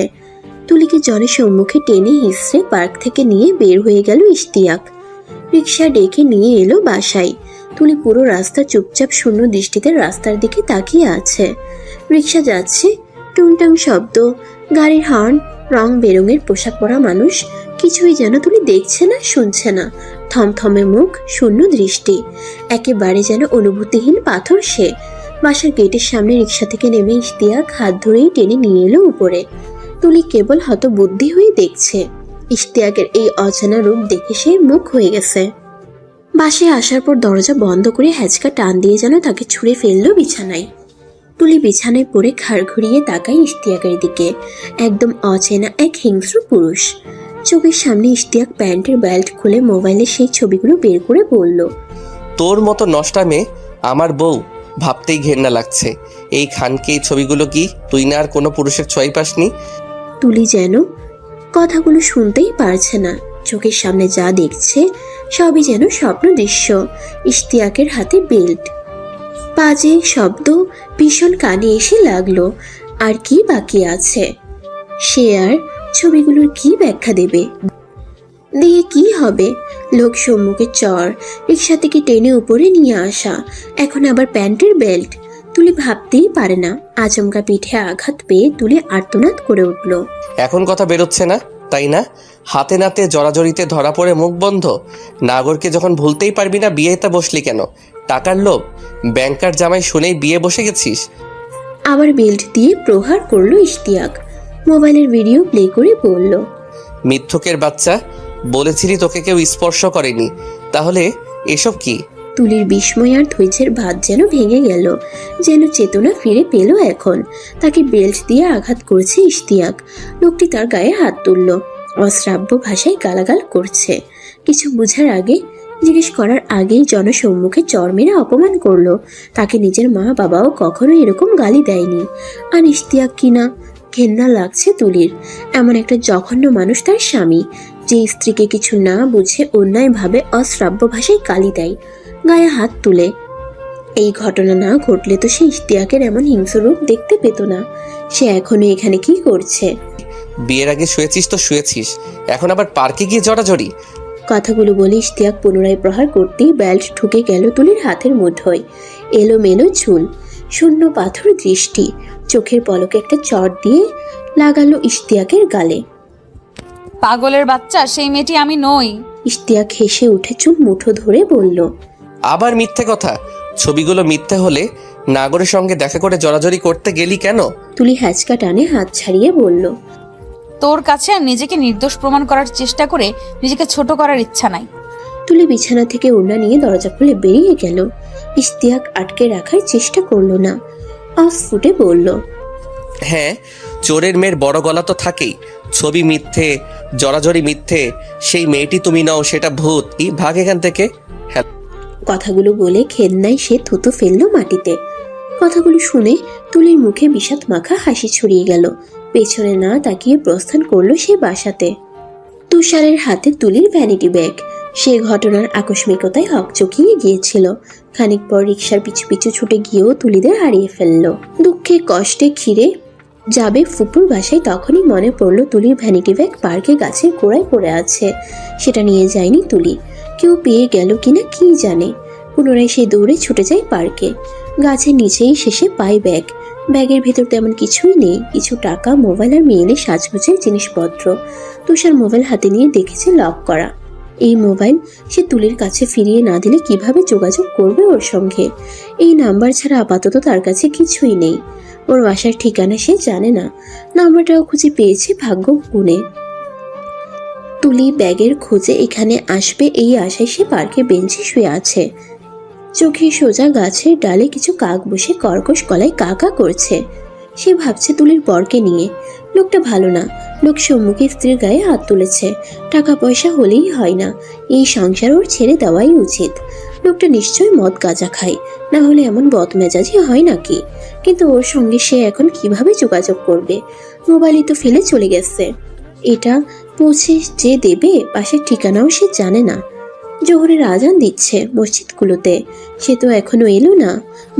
তুলিকে জনের সম্মুখে টেনে হিসড়ে পার্ক থেকে নিয়ে বের হয়ে গেল ইশতিয়াক। রিক্সা ডেকে নিয়ে এলো বাসায়। তুলি পুরো রাস্তা চুপচাপ শূন্য দৃষ্টিতে রাস্তার দিকে তাকিয়ে আছে। রিক্সা যাচ্ছে, টুংটাং শব্দ, গাড়ির হর্ন, রং বেরঙের পোশাক পরা মানুষ, কিছুই যেন তুলি দেখছে না, শুনছে না। থমথমে মুখ, শূন্য দৃষ্টি, একেবারে যেন অনুভূতিহীন পাথর সে। বাসার গেটের সামনে রিক্সা থেকে নেমে ইশতিয়াক হাত ধরেই টেনে নিয়ে এলো উপরে। তুলি কেবল হতবুদ্ধি হয়ে দেখছে। ইশতিয়াকের এই অজানা রূপ দেখে সে মুখ হয়ে গেছে। বাসায় আসার পর দরজা বন্ধ করে হ্যাচকা টান দিয়ে যেন তাকে ছুঁড়ে ফেললো বিছানায়। তুলি বিছানায় পড়ে ঘাড় ঘুরিয়ে তাকায় ইশতিয়াকের দিকে। একদম অচেনা এক হিংস্র পুরুষ। চোখের সামনে ইশতিয়াক প্যান্টের বেল্ট খুলে মোবাইলে সেই ছবিগুলো বের করে বলল, তোর মতো নষ্টা মেয়ে আমার বউ, ভাবতেই ঘেন্না লাগছে। এই খানকে এই ছবিগুলো কি তুই না আর কোনো পুরুষের ছোঁয়াই পাসনি? তুলি যেন কথাগুলো শুনতেই পারছে না। চোখের সামনে যা দেখছে সবই যেন স্বপ্ন দৃশ্য। ইশতিয়াকের হাতে বেল্ট, বাজে শব্দ ভীষণ কানে এসে লাগলো। আর কি বাকি আছে? সে আর ছবিগুলোর কি ব্যাখ্যা দেবে? দিয়ে কি হবে? লোক সম্মুখে চর, রিক্সা থেকে টেনে উপরে নিয়ে আসা, এখন আবার প্যান্টের বেল্ট। তুলি ভাবতেই পারে না। আচমকা পিঠে আঘাত পেয়ে তুলি আর্তনাদ করে উঠল। এখন কথা বেরোচ্ছে না, তাই না? হাতে নাতে জড়াজড়িতে ধরা পড়ে মুখ বন্ধ। নাগরকে যখন ভুলতেই পারবি না, বিয়েতে বসলি কেন? টাকার লোভ? ব্যাংকার জামাই শুনেই বিয়ে বসে গেছিস? আবার বেল্ট দিয়ে প্রহার করলো ইশতিয়াক। মোবাইলের ভিডিও প্লে করে বলল, মিথ্যুকের বাচ্চা, বলেছিলি তোকে কেউ স্পর্শ করেনি, তাহলে এসব কি? তুলির বিস্ময় আর ধৈর্যের ভাত যেন ভেঙে গেল, যেন চেতনা ফিরে পেল এখন। তাকে বেল্ট দিয়ে আঘাত করেছে ইশতিয়াক। লোকটি তার গায়ে হাত তুলল, অশ্রাব্য ভাষায় গালাগাল করছে। কিছু বুঝার আগে, জিজ্ঞেস করার আগেই জনসম্মুখে চর মেরে অপমান করলো। তাকে নিজের মা বাবাও কখনো এরকম গালি দেয়নি। আর ইশতিয়াক কিনা? ঘেন্না লাগছে তুলির। এমন একটা জঘন্য মানুষ তার স্বামী, যে স্ত্রীকে কিছু না বুঝে অন্যায়ভাবে অশ্রাব্য ভাষায় গালি দেয়, গায়ে হাত তুলে। এই ঘটনা না ঘটলে তো সে ইশতিয়াকের এমন হিংস্র রূপ দেখতে পেত না। সে এখনো এখানে কি করছে? বিয়ের আগে শুয়েছিস তো শুয়েছিস, এখন আবার পার্কে গিয়ে জড়াজড়ি। কথাগুলো বলে ইশতিয়াক পুনরায় প্রহার করতেই বেল্ট ঢুকে গেল তুলির হাতের মুঠোয়। এলোমেলো চুল, শূন্য পাথর দৃষ্টি, চোখের পলকে একটা চট দিয়ে লাগালো ইশতিয়াকের গালে। পাগলের বাচ্চা, সেই মেয়েটি আমি নই। ইশতিয়াক হেসে উঠে চুল মুঠো ধরে বলল, আবার মিথ্যে কথা? ছবিগুলো মিথ্যে হলে নাগরের সঙ্গে দেখা করে জড়াজড়ি করতে গেলি কেন? তুলি হ্যাচকা টানে হাত ছাড়িয়ে বলল, তোর কাছে আর নিজেকে নির্দোষ প্রমাণ করার চেষ্টা করে নিজেকে ছোট করার ইচ্ছা নাই। তুলি বিছানা থেকে ওড়না নিয়ে দরজা খুলে বেরিয়ে গেল। ইশতিয়াক আটকে রাখার চেষ্টা করলো না। অস্ফুটে বলল। হ্যাঁ, চোরের মেয়ের বড় গলা তো থাকেই। ছবি মিথ্যে, জড়াজড়ি মিথ্যে। সেই মেয়েটি তুমি নাও, সেটা ভূত। ভাগ এখান থেকে। হ্যাঁ, কথাগুলো বলে খেলনায় সে থুতু ফেললো মাটিতে। কথাগুলো শুনে তুলির মুখে বিষাদ মাখা হাসি ছড়িয়ে গেল। পেছনে না তাকিয়ে প্রস্থান করলো সে বাসাতে। তুষারের হাতে তুলির ভ্যানিটি ব্যাগ। সে ঘটনার আকস্মিকতায় হকচকিয়ে গিয়েছিল। খানিক পর রিকশার পিছু পিছু ছুটে গিয়েও তুলিদের হারিয়ে ফেললো। দুঃখে কষ্টে ঘিরে যাবে ফুপুর বাসায় তখনই মনে পড়লো তুলির ভ্যানিটি ব্যাগ পার্কে গাছের গোড়ায় পড়ে আছে। সেটা নিয়ে যায়নি তুলি। কেউ পেয়ে গেল কিনা কি জানে। পুনরায় সে দৌড়ে ছুটে যায় পার্কে। গাছের নিচেই শেষে পায় ব্যাগ। ব্যাগের ভেতর তেমন কিছুই নেই, কিছু টাকা, মোবাইল আর মেয়েদের সাজগোজের জিনিসপত্র। তুষার মোবাইল হাতে নিয়ে দেখেছে লক করা। এই মোবাইল সে তুলির কাছে ফিরিয়ে না দিলে কিভাবে যোগাযোগ করবে ওর সঙ্গে? এই নাম্বার ছাড়া আপাতত তার কাছে কিছুই নেই। ওর বাসার ঠিকানা সে জানে না। নাম্বারটাও খুঁজে পেয়েছে ভাগ্য গুণে। তুলি ব্যাগের খোঁজে এখানে আসবে এই আশায় সে পার্কে বেঞ্চে শুয়ে আছে। চোখে সোজা গাছের ডালে কিছু কাক বসে কর্কশ গলায় কা কা করছে। সে ভাবছে তুলির বরকে নিয়ে। লোকটা ভালো না। লোক সম্মুখে স্ত্রীর গায়ে হাত তুলেছে। টাকা পয়সা হলেই হয় না, এই সংসার ওর ছেড়ে দেওয়াই উচিত। লোকটা নিশ্চয়ই মদ গাঁজা খায়, না হলে এমন বদমেজাজি হয় নাকি? কিন্তু ওর সঙ্গে সে এখন কিভাবে যোগাযোগ করবে? মোবাইলই তো ফেলে চলে গেছে। এটা পৌঁছে যে দেবে পাশের ঠিকানাও সে জানে না। জোহরের আজান দিচ্ছে মসজিদগুলোতে, সে তো এখনো এলো না।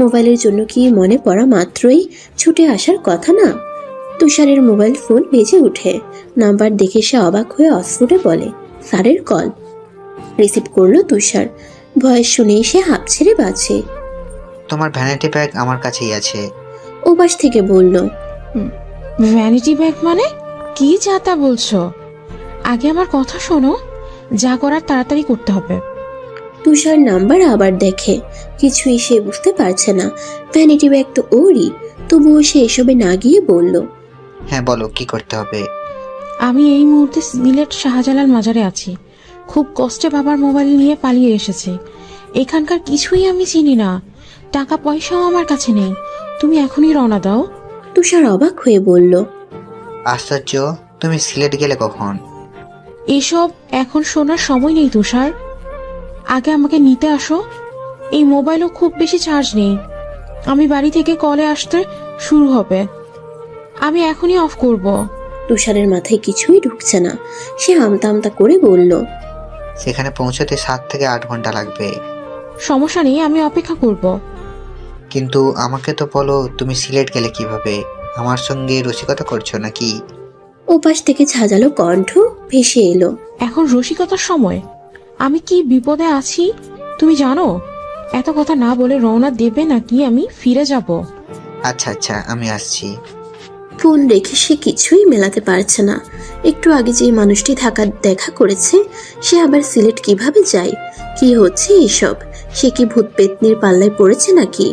মোবাইলের জন্য কি মনে পড়া মাত্রই ছুটে আসার কথা না? তুষারের মোবাইল ফোন বেজে উঠে। নাম্বার দেখে সে অবাক হয়ে অস্ফুটে বলে, স্যারের কল। রিসিভ করলো তুষার। ভয়েস শুনেই সে হাঁপ ছেড়ে বাঁচে। তোমার ভ্যানিটি ব্যাগ আমার কাছেই আছে। ওপাশ থেকে বলল, ভ্যানিটি ব্যাগ মানে? কি যা তা বলছো? আগে আমার কথা শোনো, যা করার তাড়াতাড়ি করতে হবে। তুষার নাম্বার আবার দেখে। কিছুই সে বুঝতে পারছে না। ভ্যানিটি ব্যাগ তো ওরই, তবুও সে এসবে না গিয়ে বলল, হ্যাঁ বলো, কি করতে হবে? আমি এই মুহূর্তে সিলেট শাহজালাল মাজারে আছি। খুব কষ্টে বাবার মোবাইল নিয়ে পালিয়ে এসেছি। এখানকার কিছুই আমি চিনি না, টাকা পয়সাও আমার কাছে নেই। তুমি এখনই রওনা দাও। তুষার অবাক হয়ে বলল, আশ্চর্য, তুমি সিলেট গেলে কখন? এসব এখন শোনার সময় নেই তুষার, আগে আমাকে নিতে আসো। এই মোবাইলও খুব বেশি চার্জ নেই। আমি বাড়ি থেকে কলে আসতে শুরু হবে, আমি এখনই অফ করব। তুষারের মাথায় কিছুই ঢুকছে না। সে আমতা আমতা করে বলল, সেখানে পৌঁছতে 7 থেকে 8 ঘন্টা লাগবে। সমস্যা নেই, আমি অপেক্ষা করব। কিন্তু আমাকে তো বলো, তুমি সিলেট গেলে কিভাবে? আমার সঙ্গে রসিকতা করছো নাকি? ওপাশ থেকে ঝাঁঝালো কণ্ঠ ভেসে এলো, এখন রসিকতার সময়? আমি কি বিপদে আছি তুমি জানো? এত কথা না বলে রওনা দেবে নাকি আমি ফিরে যাব? আচ্ছা আচ্ছা, আমি আসছি। ফোন রেখে সে কিছুই মেলাতে পারছে না। একটু আগে যে মানুষটি দেখা করেছে, সে আবার সিলেট কিভাবে যায়? কি হচ্ছে এসব? সে কি ভূত পেতনির পাল্লায় পড়েছে নাকি?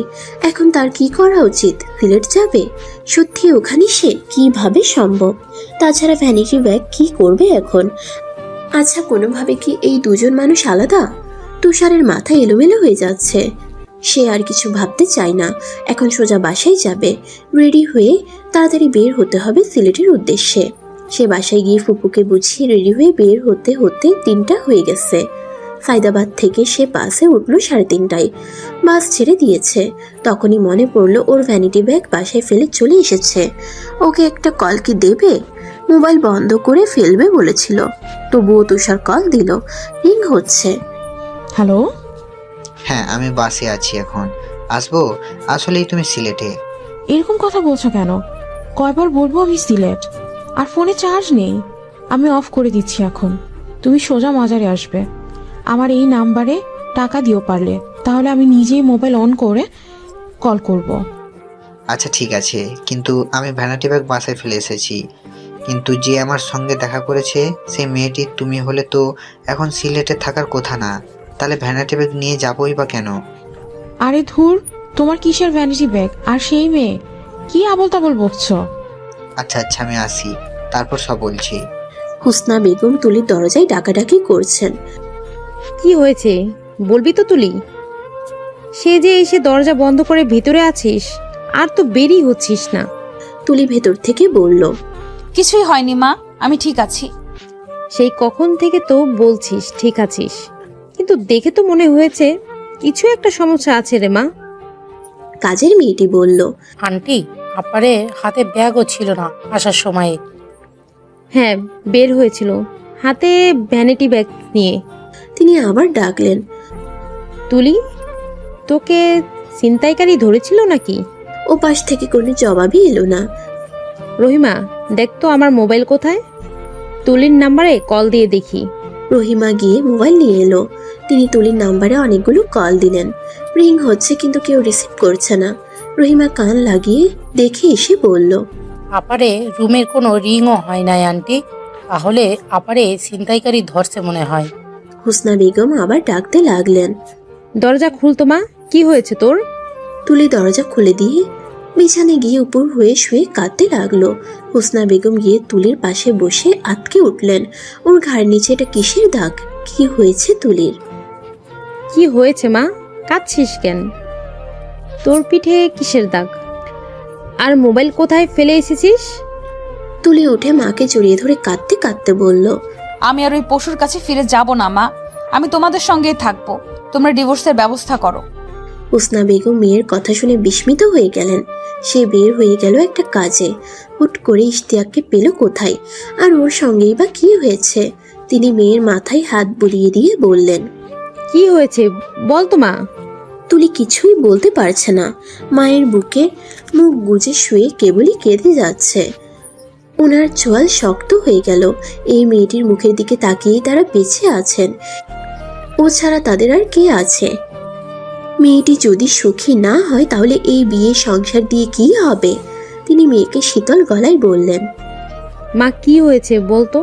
এখন তার কি করা উচিত? সিলেট যাবে? সত্যি ওখানে সে কিভাবে সম্ভব? তাছাড়া ভ্যানিটি ব্যাগ কি করবে এখন? আচ্ছা, কোনোভাবে কি এই দুজন মানুষ আলাদা? তুষারের মাথা এলোমেলো হয়ে যাচ্ছে। সে আর কিছু ভাবতে চায় না। এখন সোজা বাসায় যাবে। রেডি হয়ে তাড়াতাড়ি বের হতে হবে সিলেটের উদ্দেশ্যে। সে বাসায় গিয়ে ফুপুকে বুঝিয়ে রেডি হয়ে বের হতে হতে 3টা হয়ে গেছে। সাইদাবাদ থেকে সে বাসে উঠল 3:30টায়। বাস ছেড়ে দিয়েছে। তখনই মনে পড়লো ওর ভ্যানিটি ব্যাগ বাসায় ফেলে চলে এসেছে। ওকে একটা কল কি দেবে? মোবাইল বন্ধ করে ফেলবে বলেছিল, তবুও তুষার কল দিল। রিং হচ্ছে। হ্যালো, হ্যাঁ, আমি বাসে আছি, এখন আসবো। আসলেই তুমি সিলেটে? এরকম কথা বলছো কেন? কয়বার বলবো আমি সিলেট? আর ফোনে চার্জ নেই। আমি অফ করে দিচ্ছি এখন। তুমি সোজা মাজারে আসবে। আমার এই নাম্বারে টাকা দিও পারলে, তাহলে আমি নিজেই মোবাইল অন করে কল করব। আচ্ছা ঠিক আছে, কিন্তু আমি ভ্যানিটি ব্যাগ বাসায় ফেলে এসেছি। কিন্তু যে আমার সঙ্গে দেখা করেছে সেই মেয়েটি তুমি হলে তো এখন সিলেটে থাকার কথা না। তাহলে ভ্যানিটি ব্যাগ নিয়ে যাবোই বা কেন? আরে ধুর, তোমার কিসের ভ্যানিটি ব্যাগ আর সেই মেয়ে? কি আবল তাবল বকছো? আচ্ছা আচ্ছা, আমি আসি, তারপর সব বলছি। হুসনা বেগম তুলির দরজায় ডাকাডাকি করছেন। কি হয়েছে বলবি তো তুলি? সে যে এসে দরজা বন্ধ করে ভিতরে আছিস, আর তো বেরই হচ্ছিস না। তুলি ভেতর থেকে বলল, কিছুই হয়নি মা, আমি ঠিক আছি। সেই কখন থেকে তো বলছিস ঠিক আছিস, কিন্তু দেখে তো মনে হয়েছে কিছু একটা সমস্যা আছে রে মা। কাজের মেয়েটি বলল, আন্টি, আপারে হাতে ব্যাগও ছিল না আসার সময়ে। হ্যাঁ, বের হয়েছিল হাতে ভ্যানিটি ব্যাগ নিয়ে। তিনি আবার ডাকলেন, তুলি, তোকে ছিনতাইকারী ধরেছিল নাকি? ও পাশ থেকে কোনো জবাবই এলো না। রহিমা, দেখ তো আমার মোবাইল কোথায়, তুলির নাম্বারে কল দিয়ে দেখি। রহিমা গিয়ে মোবাইল নিয়ে এলো। তিনি তুলির নাম্বারে অনেকগুলো কল দিলেন। রিং হচ্ছে কিন্তু কেউ রিসিভ করছে না। রহিমা কান লাগিয়ে দেখে এসে বলল, আপারে রুমের কোনো রিংও হয় নাই আন্টি, তাহলে আপারে ছিনতাইকারী ধরছে মনে হয়। হুসনা বেগম আবার ডাকতে লাগলেন, দরজা খুলতো মা, কি হয়েছে তোর? তুলি দরজা খুলে দিয়ে বিছানায় গিয়ে উপর হয়ে শুয়ে কাঁদতে লাগলো। হুসনা বেগম গিয়ে তুলির পাশে বসে আটকে উঠলেন। ওর ঘাড় নিচে এটা কিসের দাগ? কি হয়েছে তুলির? কি হয়েছে মা, কাঁদছিস কেন? তোর পিঠে কিসের দাগ? আর মোবাইল কোথায় ফেলে এসেছিস? তুলি উঠে মাকে জড়িয়ে ধরে কাঁদতে কাঁদতে বলল, আমি আর ওই পশুর কাছে ফিরে যাব না মা, আমি তোমাদের সঙ্গেই থাকবো। তোমরা ডিভোর্সের ব্যবস্থা করো। হুসনা বেগম মেয়ের কথা শুনে বিস্মিত হয়ে গেলেন। সে বের হয়ে গেল একটা কাজে। হুট করে ইশতিয়াককে পেল কোথায়, আর ওর সঙ্গেই বা কি হয়েছে? তিনি মেয়ের মাথায় হাত বুলিয়ে দিয়ে বললেন, কি হয়েছে বল তো মা। তুলি কিছুই বলতে পারছে না। মায়ের বুকে মুখ গুজে শুয়ে কেবলই কেঁদে যাচ্ছে। ওনার চোয়াল শক্ত হয়ে গেল। এই মেয়েটির মুখের দিকে তাকিয়েই তারা বেঁচে আছেন। ও ছাড়া তাদের আর কে আছে? মেয়েটি যদি সুখী না হয় তাহলে এই বিয়ে সংসার দিয়ে কি হবে? তিনি মেয়েকে শীতল গলায় বললেন, মা কি হয়েছে বলতো?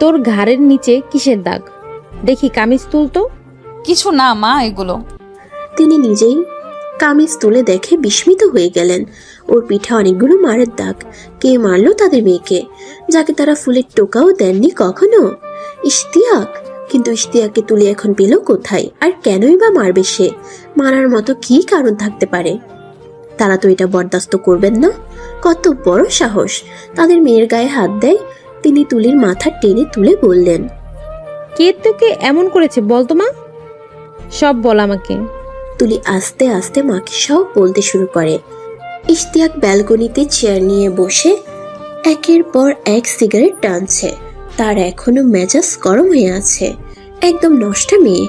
তোর ঘাড়ের নিচে কিসের দাগ? দেখি কামিজ তুলতো। কিছু না মা, এগুলো। তিনি নিজেই কামিজ তুলে দেখে বিস্মিত হয়ে গেলেন। ওর পিঠে অনেকগুলো মারের দাগ। কে মারলো তাদের মেয়েকে, যাকে তারা ফুলের টোকাও দেননি কখনো? ইশতিয়াক। কিন্তু ইশতিয়াককে তুলে এখন পেল কোথায়, আর কেনই বা মারবে সে? মারার মতো কি কারণ থাকতে পারে? তারা তো এটা বরদাস্ত করবেন না। কত বড় সাহস তাদের মেয়ের গায়ে হাত দেয়। তিনি তুলির মাথা টেনে তুলে বললেন, কে তোকে এমন করেছে বলতো মা, সব বল আমাকে। তুলি আস্তে আস্তে মাকে সব বলতে শুরু করে। ইশতিয়াক ব্যালকনিতে চেয়ার নিয়ে বসে একের পর এক সিগারেট টানছে। তার এখনো মেজাজ গরম হয়ে আছে। একদম নষ্টা মেয়ে,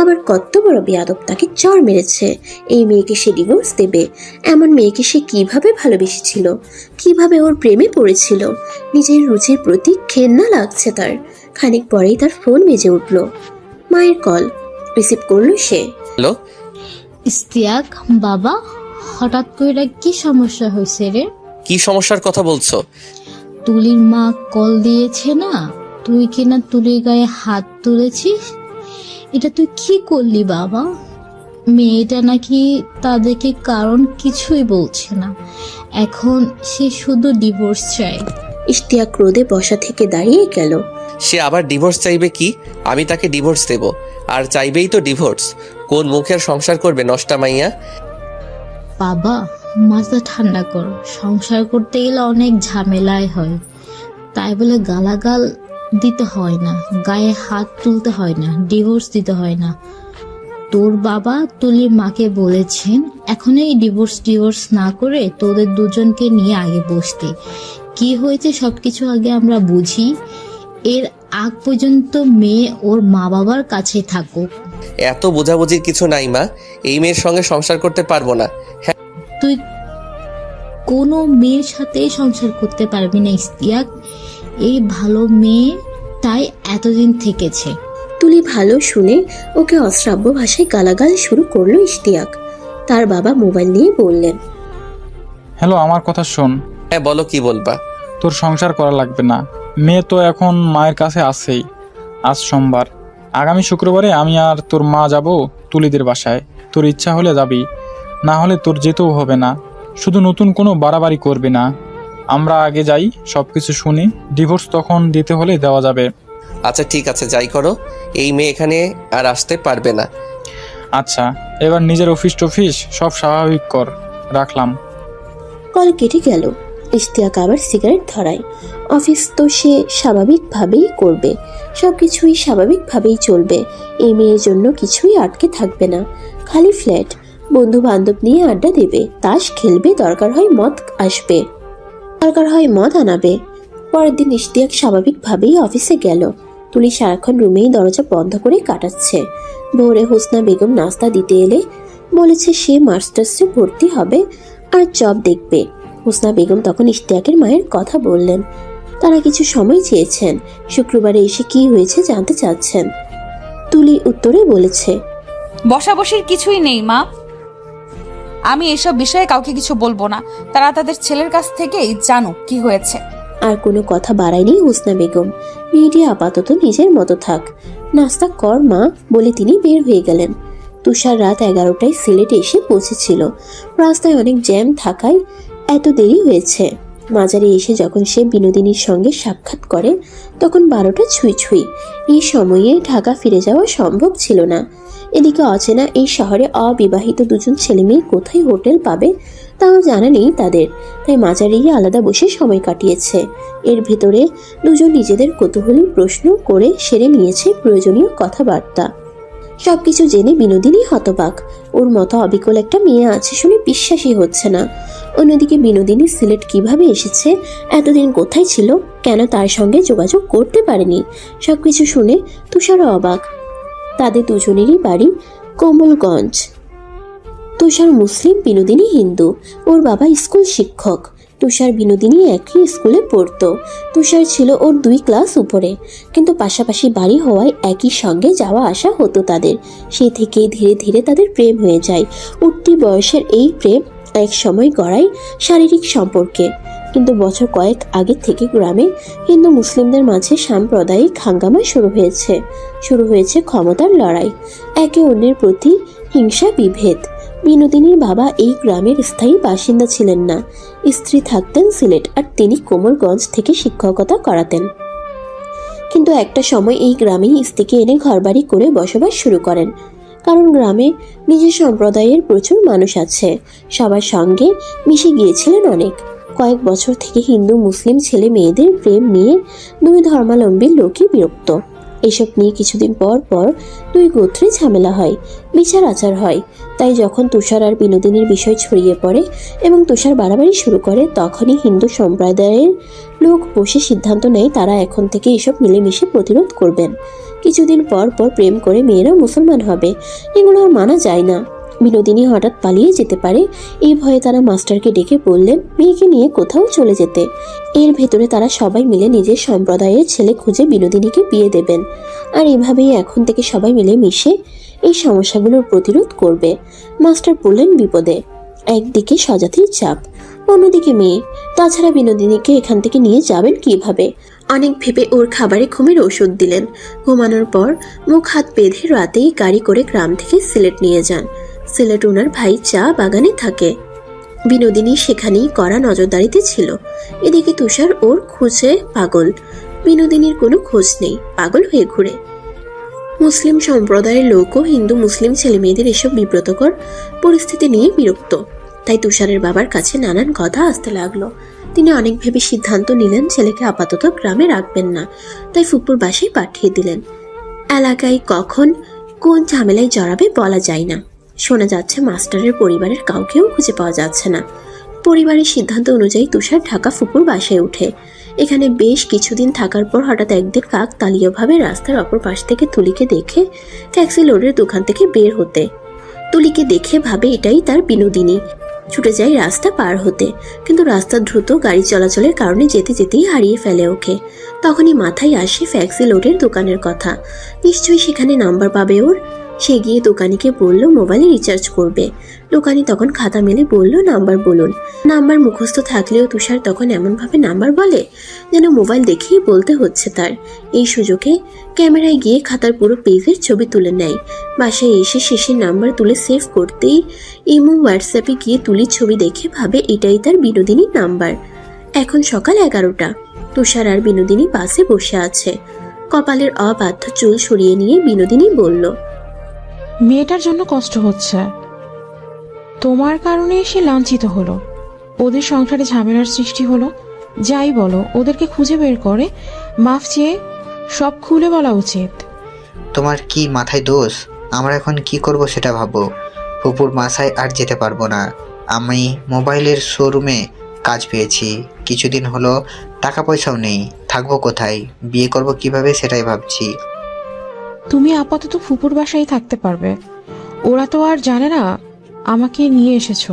আবার কত বড় বেয়াদব তাকে চড় মেরেছে। এই মেয়েকে সে ডিভোর্স দেবে? এমন মেয়েকে সে কিভাবে ভালোবেসেছিল, কিভাবে ওর প্রেমে পড়েছিল? নিজের রুচির প্রতি ঘেন্না লাগছে তার। খানিক পরেই তার ফোন বেজে উঠল। মায়ের কল। রিসিভ করলো সে। হ্যালো। ইশতিয়াক বাবা, হঠাৎ করে কি সমস্যা হয়েছে রে? কি সমস্যার কথা বলছো? তুলির মা কল দিয়েছে না, তুই কিনা তুলির গায়ে হাত তুলেছিস। এটা তুই কি করলি বাবা? মেয়েটা নাকি তাদেরকে কারণ কিছুই বলছে না, এখন সে শুধু ডিভোর্স চায়। ইশতিয়াক ক্রোধে বসা থেকে দাঁড়িয়ে গেল। সে আবার ডিভোর্স চাইবে কি? আমি তাকে ডিভোর্স দেব, আর চাইবেই তো ডিভোর্স। কোন মুখের সংসার করবে নষ্টা মাইয়া? বাবা, মাথা ঠান্ডা কর। সংসার করতে গেলে অনেক ঝামেলাই হয়, তাই বলে গালাগাল দিতে হয় না, গায়ে হাত তুলতে হয় না, ডিভোর্স দিতে হয় না। তোর বাবা তুলির মাকে বলেছেন এখন এই ডিভোর্স না করে তোদের দুজনকে নিয়ে আগে বসতে। কি হয়েছে সবকিছু আগে আমরা বুঝি, এর আগ পর্যন্ত মেয়ে ওর মা বাবার কাছে থাকুক। এত বোঝাবুঝির কিছু নাই মা, এই মেয়ের সঙ্গে সংসার করতে পারবো না। হ্যাঁ, তুই কোনো মেয়ের সাথে সংসার করতে পারবি না ইশতিয়াক। এই ভালো মেয়ে তাই এতদিন থেকেছে। তুলি ভালো শুনে ওকে অশ্রাব্য ভাষায় গালাগাল শুরু করলো ইশতিয়াক। তার বাবা মোবাইল নিয়ে বললেন, হ্যালো, আমার কথা শোন। হ্যাঁ বলো, কি বলবা? তোর সংসার করা লাগবে না, মেয়ে তো এখন মায়ের কাছে আছেই। আজ সোমবার, আগামী শুক্রবারে আমি আর তোর মা যাব তুলিদের বাসায়। তোর ইচ্ছা হলে যাবি, না হলে তোর যেতেও হবে না। শুধু নতুন কোনো বাড়াবাড়ি করবি না। আমরা আগে যাই, সব কিছু শুনি, ডিভোর্স তখন দিতে হলে দেওয়া যাবে। আচ্ছা ঠিক আছে, যাই করো। এই মেয়ে এখানে আর আসতে পারবে না। আচ্ছা, এবার নিজের অফিস টফিস সব স্বাভাবিক কর। রাখলাম। কল কেটে গেল। ইশতিয়াক আবার সিগারেট ধরায়। অফিস তো সে স্বাভাবিকভাবেই করবে, সবকিছুই স্বাভাবিকভাবেই চলবে। এই মেয়ের জন্য কিছুই আটকে থাকবে না। খালি ফ্ল্যাট, বন্ধু বান্ধব নিয়ে আড্ডা দেবে, তাস খেলবে, দরকার হয় মদ আসবে, দরকার হয় মদ আনাবে। পরের দিন ইশতিয়াক স্বাভাবিকভাবেই অফিসে গেল। তুলি সারাক্ষণ রুমেই দরজা বন্ধ করে কাটাচ্ছে। ভোরে হোসনা বেগম নাস্তা দিতে এলে বলেছে সে মাস্টার্সে ভর্তি হবে আর জব দেখবে। হোসনা বেগম তখন ইশতিয়াকের মায়ের কথা বললেন। তারা কিছু সময় চেয়েছেন, শুক্রবারে এসে কি হয়েছে জানতে চাচ্ছেন। তুলি উত্তরে বলেছে, বসাবসির কিছুই নেই মা, আমি এসব বিষয়ে কাউকে কিছু বলবো না, তারা তাদের ছেলের কাছ থেকেই জানুক কি হয়েছে। আর কোনো কথা বাড়ায়নি হোসনা বেগম। মেয়েটি আপাতত নিজের মতো থাক, নাস্তা কর মা বলে তিনি বের হয়ে গেলেন। তুষার রাত 11টায় সিলেটে এসে পৌঁছেছিল। রাস্তায় অনেক জ্যাম থাকায় এত দেরি হয়েছে। মাজারে এসে যখন সে বিনোদিনীর সঙ্গে সাক্ষাৎ করে তখন 12টা ছুঁই ছুঁই। এই সময়ে ঢাকা ফিরে যাওয়া সম্ভব ছিল না। এদিকে অচেনা এই শহরে অবিবাহিত দুজন ছেলে মেয়ে কোথায় হোটেল পাবে তাও জানা নেই তাদের, তাই মাজারেই আলাদা বসে সময় কাটিয়েছে। এর ভেতরে দুজন নিজেদের কৌতূহলী প্রশ্ন করে সেরে নিয়েছে প্রয়োজনীয় কথাবার্তা। সবকিছু জেনে বিনোদিনী হতবাক। ওর মতো অবিকল একটা মেয়ে আছে শুনে বিশ্বাসই হচ্ছে না। অন্যদিকে বিনোদিনী সিলেট কিভাবে এসেছে, এতদিন কোথায় ছিল, কেন তার সঙ্গে যোগাযোগ করতে পারেনি, সবকিছু শুনে তুষারও অবাক। তাদের দুজনেরই বাড়ি কোমলগঞ্জ। তুষার মুসলিম, বিনোদিনী হিন্দু। ওর বাবা স্কুল শিক্ষক। তুষার বিনোদিনী একই স্কুলে পড়তো। তুষার ছিল ওর 2 ক্লাস উপরে, কিন্তু পাশাপাশি বাড়ি হওয়ায় একই সঙ্গে যাওয়া আসা হতো তাদের। সেই থেকেই ধীরে ধীরে তাদের প্রেম হয়ে যায়। উঠতি বয়সের এই প্রেম এক সময় গড়ায় শারীরিক সম্পর্কে। কিন্তু বছর কয়েক আগে থেকে গ্রামে হিন্দু মুসলিমদের মাঝে সাম্প্রদায়িক হাঙ্গামা শুরু হয়েছে ক্ষমতার লড়াই, একে অন্যের প্রতি হিংসা বিভেদ। বিনোদিনীর বাবা এই গ্রামের স্থায়ী বাসিন্দা ছিলেন না। স্ত্রী থাকতেন সিলেট আর তিনি কোমলগঞ্জ থেকে শিক্ষকতা করাতেন। কিন্তু একটা সময় এই গ্রামেই স্ত্রীকে এনে ঘরবাড়ি করে বসবাস শুরু করেন। কারণ গ্রামে নিজের সম্প্রদায়ের প্রচুর মানুষ আছে, সবার সঙ্গে মিশে গিয়েছিলেন অনেক। কয়েক বছর থেকে হিন্দু মুসলিম ছেলে মেয়েদের প্রেম নিয়ে 2 ধর্মাবলম্বী লোকই বিরক্ত। এসব নিয়ে কিছুদিন পর পর 2 গোত্রে ঝামেলা হয়, বিচার আচার হয়। তাই যখন তুষার আর বিনোদিনীর বিষয় ছড়িয়ে পড়ে এবং তুষার বাড়াবাড়ি শুরু করে, তখনই হিন্দু সম্প্রদায়ের লোক বসে সিদ্ধান্ত নেয় তারা এখন থেকে এসব মিলেমিশে প্রতিরোধ করবেন। কিছুদিন পর পর প্রেম করে মেয়েরা মুসলমান হবে, এগুলো আর মানা যায় না। বিনোদিনী হঠাৎ পালিয়ে যেতে পারে, এই ভয়ে তারা মাস্টারকে ডেকে বললেন মেয়েকে নিয়ে কোথাও চলে যেতে। এর ভেতরে তারা সবাই মিলে নিজের সম্প্রদায়ের ছেলে খুঁজে বিনোদিনীকে বিয়ে দেবেন। আর এভাবেই এখন থেকে সবাই মিলে মিশে এই সমস্যাগুলোর প্রতিরোধ করবে। মাস্টার পড়লেন বিপদে। একদিকে স্বজাতির চাপ, অন্যদিকে মেয়ে। তাছাড়া বিনোদিনীকে এখান থেকে নিয়ে যাবেন কিভাবে? অনেক ভেবে ওর খাবারে ঘুমের ওষুধ দিলেন। ঘুমানোর পর মুখ হাত বেঁধে রাতেই গাড়ি করে গ্রাম থেকে সিলেট নিয়ে যান। সিলেট ওনার ভাই চা বাগানে থাকে। বিনোদিনী সেখানেই কড়া নজরদারিতে ছিল। এদিকে তুষার ওর খুঁজে পাগল। বিনোদিনীর কোনো খোঁজ নেই, পাগল হয়ে ঘুরে। মুসলিম সম্প্রদায়ের লোকও হিন্দু মুসলিম ছেলে মেয়েদের এসব বিব্রতকর পরিস্থিতি নিয়ে বিরক্ত। তাই তুষারের বাবার কাছে নানান কথা আসতে লাগলো। তিনি অনেক ভেবে সিদ্ধান্ত নিলেন ছেলেকে আপাতত গ্রামে রাখবেন না, তাই ফুপুর বাসায় পাঠিয়ে দিলেন। এলাকায় কখন কোন ঝামেলায় জড়াবে বলা যায় না। শোনা যাচ্ছে মাস্টারের পরিবারের কাউকেও খুঁজে পাওয়া যাচ্ছে না। পরিবারের সিদ্ধান্ত অনুযায়ী তুষার ঢাকা ফুপুর বাসায় উঠে। এখানে বেশ কিছুদিন থাকার পর হঠাৎ একদিন কাকতালীয়ভাবে রাস্তার অপর পাশ থেকে তুলিকে দেখে ট্যাক্সি লোডের দোকান থেকে বের হতে। তুলিকে দেখে ভাবে এটাই তার বিনোদিনী। ছুটে যায় রাস্তা পার হতে, কিন্তু রাস্তা দ্রুত গাড়ি চলাচলের কারণে যেতে যেতেই হারিয়ে ফেলে ওকে। তখনই মাথায় আসে ট্যাক্সি লোডের দোকানের কথা। নিশ্চয়ই সেখানে নাম্বার পাবে ওর। সে গিয়ে দোকানিকে বলল মোবাইলে রিচার্জ করবে। দোকানি তখন খাতা মেলে বলল নাম্বার বলুন। নাম্বার মুখস্থ থাকলেও তুষার তখন এমনভাবে নাম্বার বলে যেন মোবাইল দেখেই বলতে হচ্ছে তার। এই সুযোগে ক্যামেরায় গিয়ে খাতার পুরো পেজের ছবি তুলে নেয়। বাসায় এসে শেষের নাম্বার তুলে সেভ করতেই ইমো হোয়াটসঅ্যাপে গিয়ে তুলির ছবি দেখে ভাবে এটাই তার বিনোদিনীর নাম্বার। এখন সকাল 11টা। তুষার আর বিনোদিনী পাশে বসে আছে। কপালের অবাধ্য চুল সরিয়ে নিয়ে বিনোদিনী বলল, মেয়েটার জন্য কষ্ট হচ্ছে, তোমার কারণে সে লাঞ্ছিত হলো। ওদের সংসারে ঝামেলার সৃষ্টি হলো। যাই বলো, ওদেরকে খুঁজে বের করে মাফ চেয়ে সব খুলে বলা উচিত। তোমার কি মাথায় দোষ? আমরা এখন কি করব সেটা ভাবো। ফুপুর বাসায় আর যেতে পারবো না। আমি মোবাইলের শোরুমে কাজ পেয়েছি, কিছুদিন হলো টাকা পয়সাও নেই, থাকবো কোথায়, বিয়ে করব কিভাবে সেটাই ভাবছি। তুমি আপাতত ফুপুর বাসায় থাকতে পারবে, ওরা তো আর জানে না আমাকে নিয়ে এসেছো।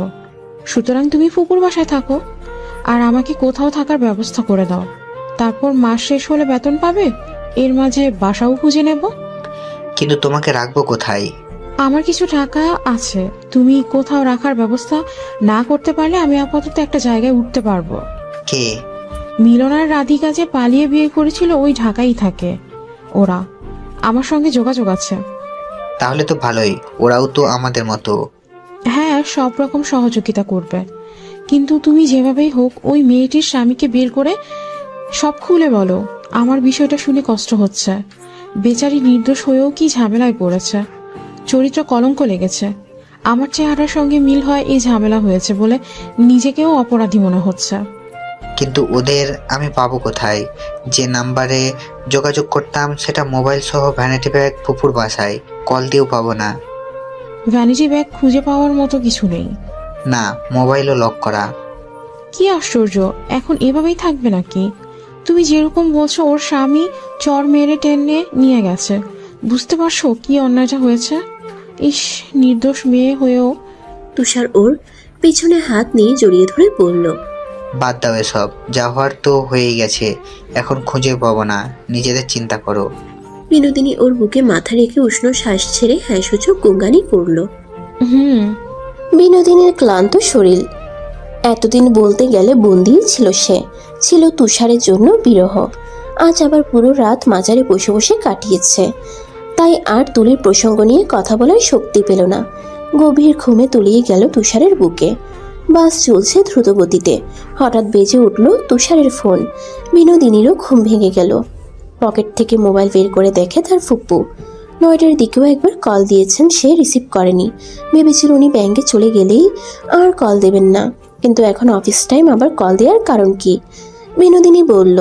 সুতরাং তুমি ফুপুর বাসায় থাকো, আর আমাকে কোথাও থাকার ব্যবস্থা করে দাও। তারপর মাস শেষ হলে বেতন পাবে, এর মাঝে বাসাও খুঁজে নেব। কিন্তু তোমাকে রাখবো কোথায়? আমার কিছু টাকা আছে, তুমি কোথাও রাখার ব্যবস্থা না করতে পারলে আমি আপাতত একটা জায়গায় উঠতে পারবো। কে? মিলন আর রাধিকা যে পালিয়ে বিয়ে করেছিল ওই ঢাকায় থাকে ওরা, আমার সঙ্গে যোগাযোগ আছে। তাহলে তো ভালোই, ওরাও তো আমাদের মতো। হ্যাঁ, সব রকম সহযোগিতা করবে, কিন্তু তুমি যেভাবেই হোক ওই মেয়েটির স্বামীকে বের করে সব খুলে বলো। আমার বিষয়টা শুনে কষ্ট হচ্ছে, বেচারি নির্দোষ হয়েও কি ঝামেলায় পড়েছে, চরিত্র কলঙ্ক লেগেছে। আমার চেহারার সঙ্গে মিল হয় এই ঝামেলা হয়েছে বলে নিজেকেও অপরাধী মনে হচ্ছে। কিন্তু ওদের আমি পাবো কোথায়? যে নাম্বারে যোগাযোগ করতাম সেটা মোবাইল সহ ভ্যানিটি ব্যাগ ফুপুর বাসায়, কল দিয়েও পাবো না। ভ্যানিটি ব্যাগ খুঁজে পাওয়ার মতো কিছু নেই। না, মোবাইলও লক করা। কি আশ্চর্য, এখন এভাবেই থাকবে নাকি? তুমি যেরকম বলছো ওর স্বামী চর মেরে টেনে নিয়ে গেছে, বুঝতে পারছো কি অন্যায়টা হয়েছে? ইস, নির্দোষ মেয়ে হয়েও। তুষার ওর পিছনে হাত নিয়ে জড়িয়ে ধরে বলল, বাদ দাও এসব, যা হওয়ার তো হয়েই গেছে, এখন খুঁজে পাবো না, নিজেদের চিন্তা করো। বিনোদিনী ওর বুকে মাথা রেখে উষ্ণ শ্বাস ছেড়ে হ্যাঁ সূচক গুঙ্গানি করল। বিনোদিনীর ক্লান্ত শরীর। এতদিন বলতে গেলে বন্দি ছিল সে, ছিল তুষারের জন্য বিরহ। আজ আবার পুরো রাত মাজারে বসে বসে কাটিয়েছে, তাই আর তুলির প্রসঙ্গ নিয়ে কথা বলার শক্তি পেল না। গভীর ঘুমে তলিয়ে গেল তুষারের বুকে। বাস চলছে দ্রুত গতিতে। হঠাৎ বেজে উঠল তুষারের ফোন। বিনোদিনীরও ঘুম ভেঙে গেল। পকেট থেকে মোবাইল বের করে দেখে তার ফুপ্পু। 9টার দিকেও একবার কল দিয়েছেন, সে রিসিভ করেনি। ভেবেছিল উনি ব্যাংকে চলে গেলেই আর কল দেবেন না, কিন্তু এখন অফিস টাইম, আবার কল দেওয়ার কারণ কি? বিনোদিনী বলল,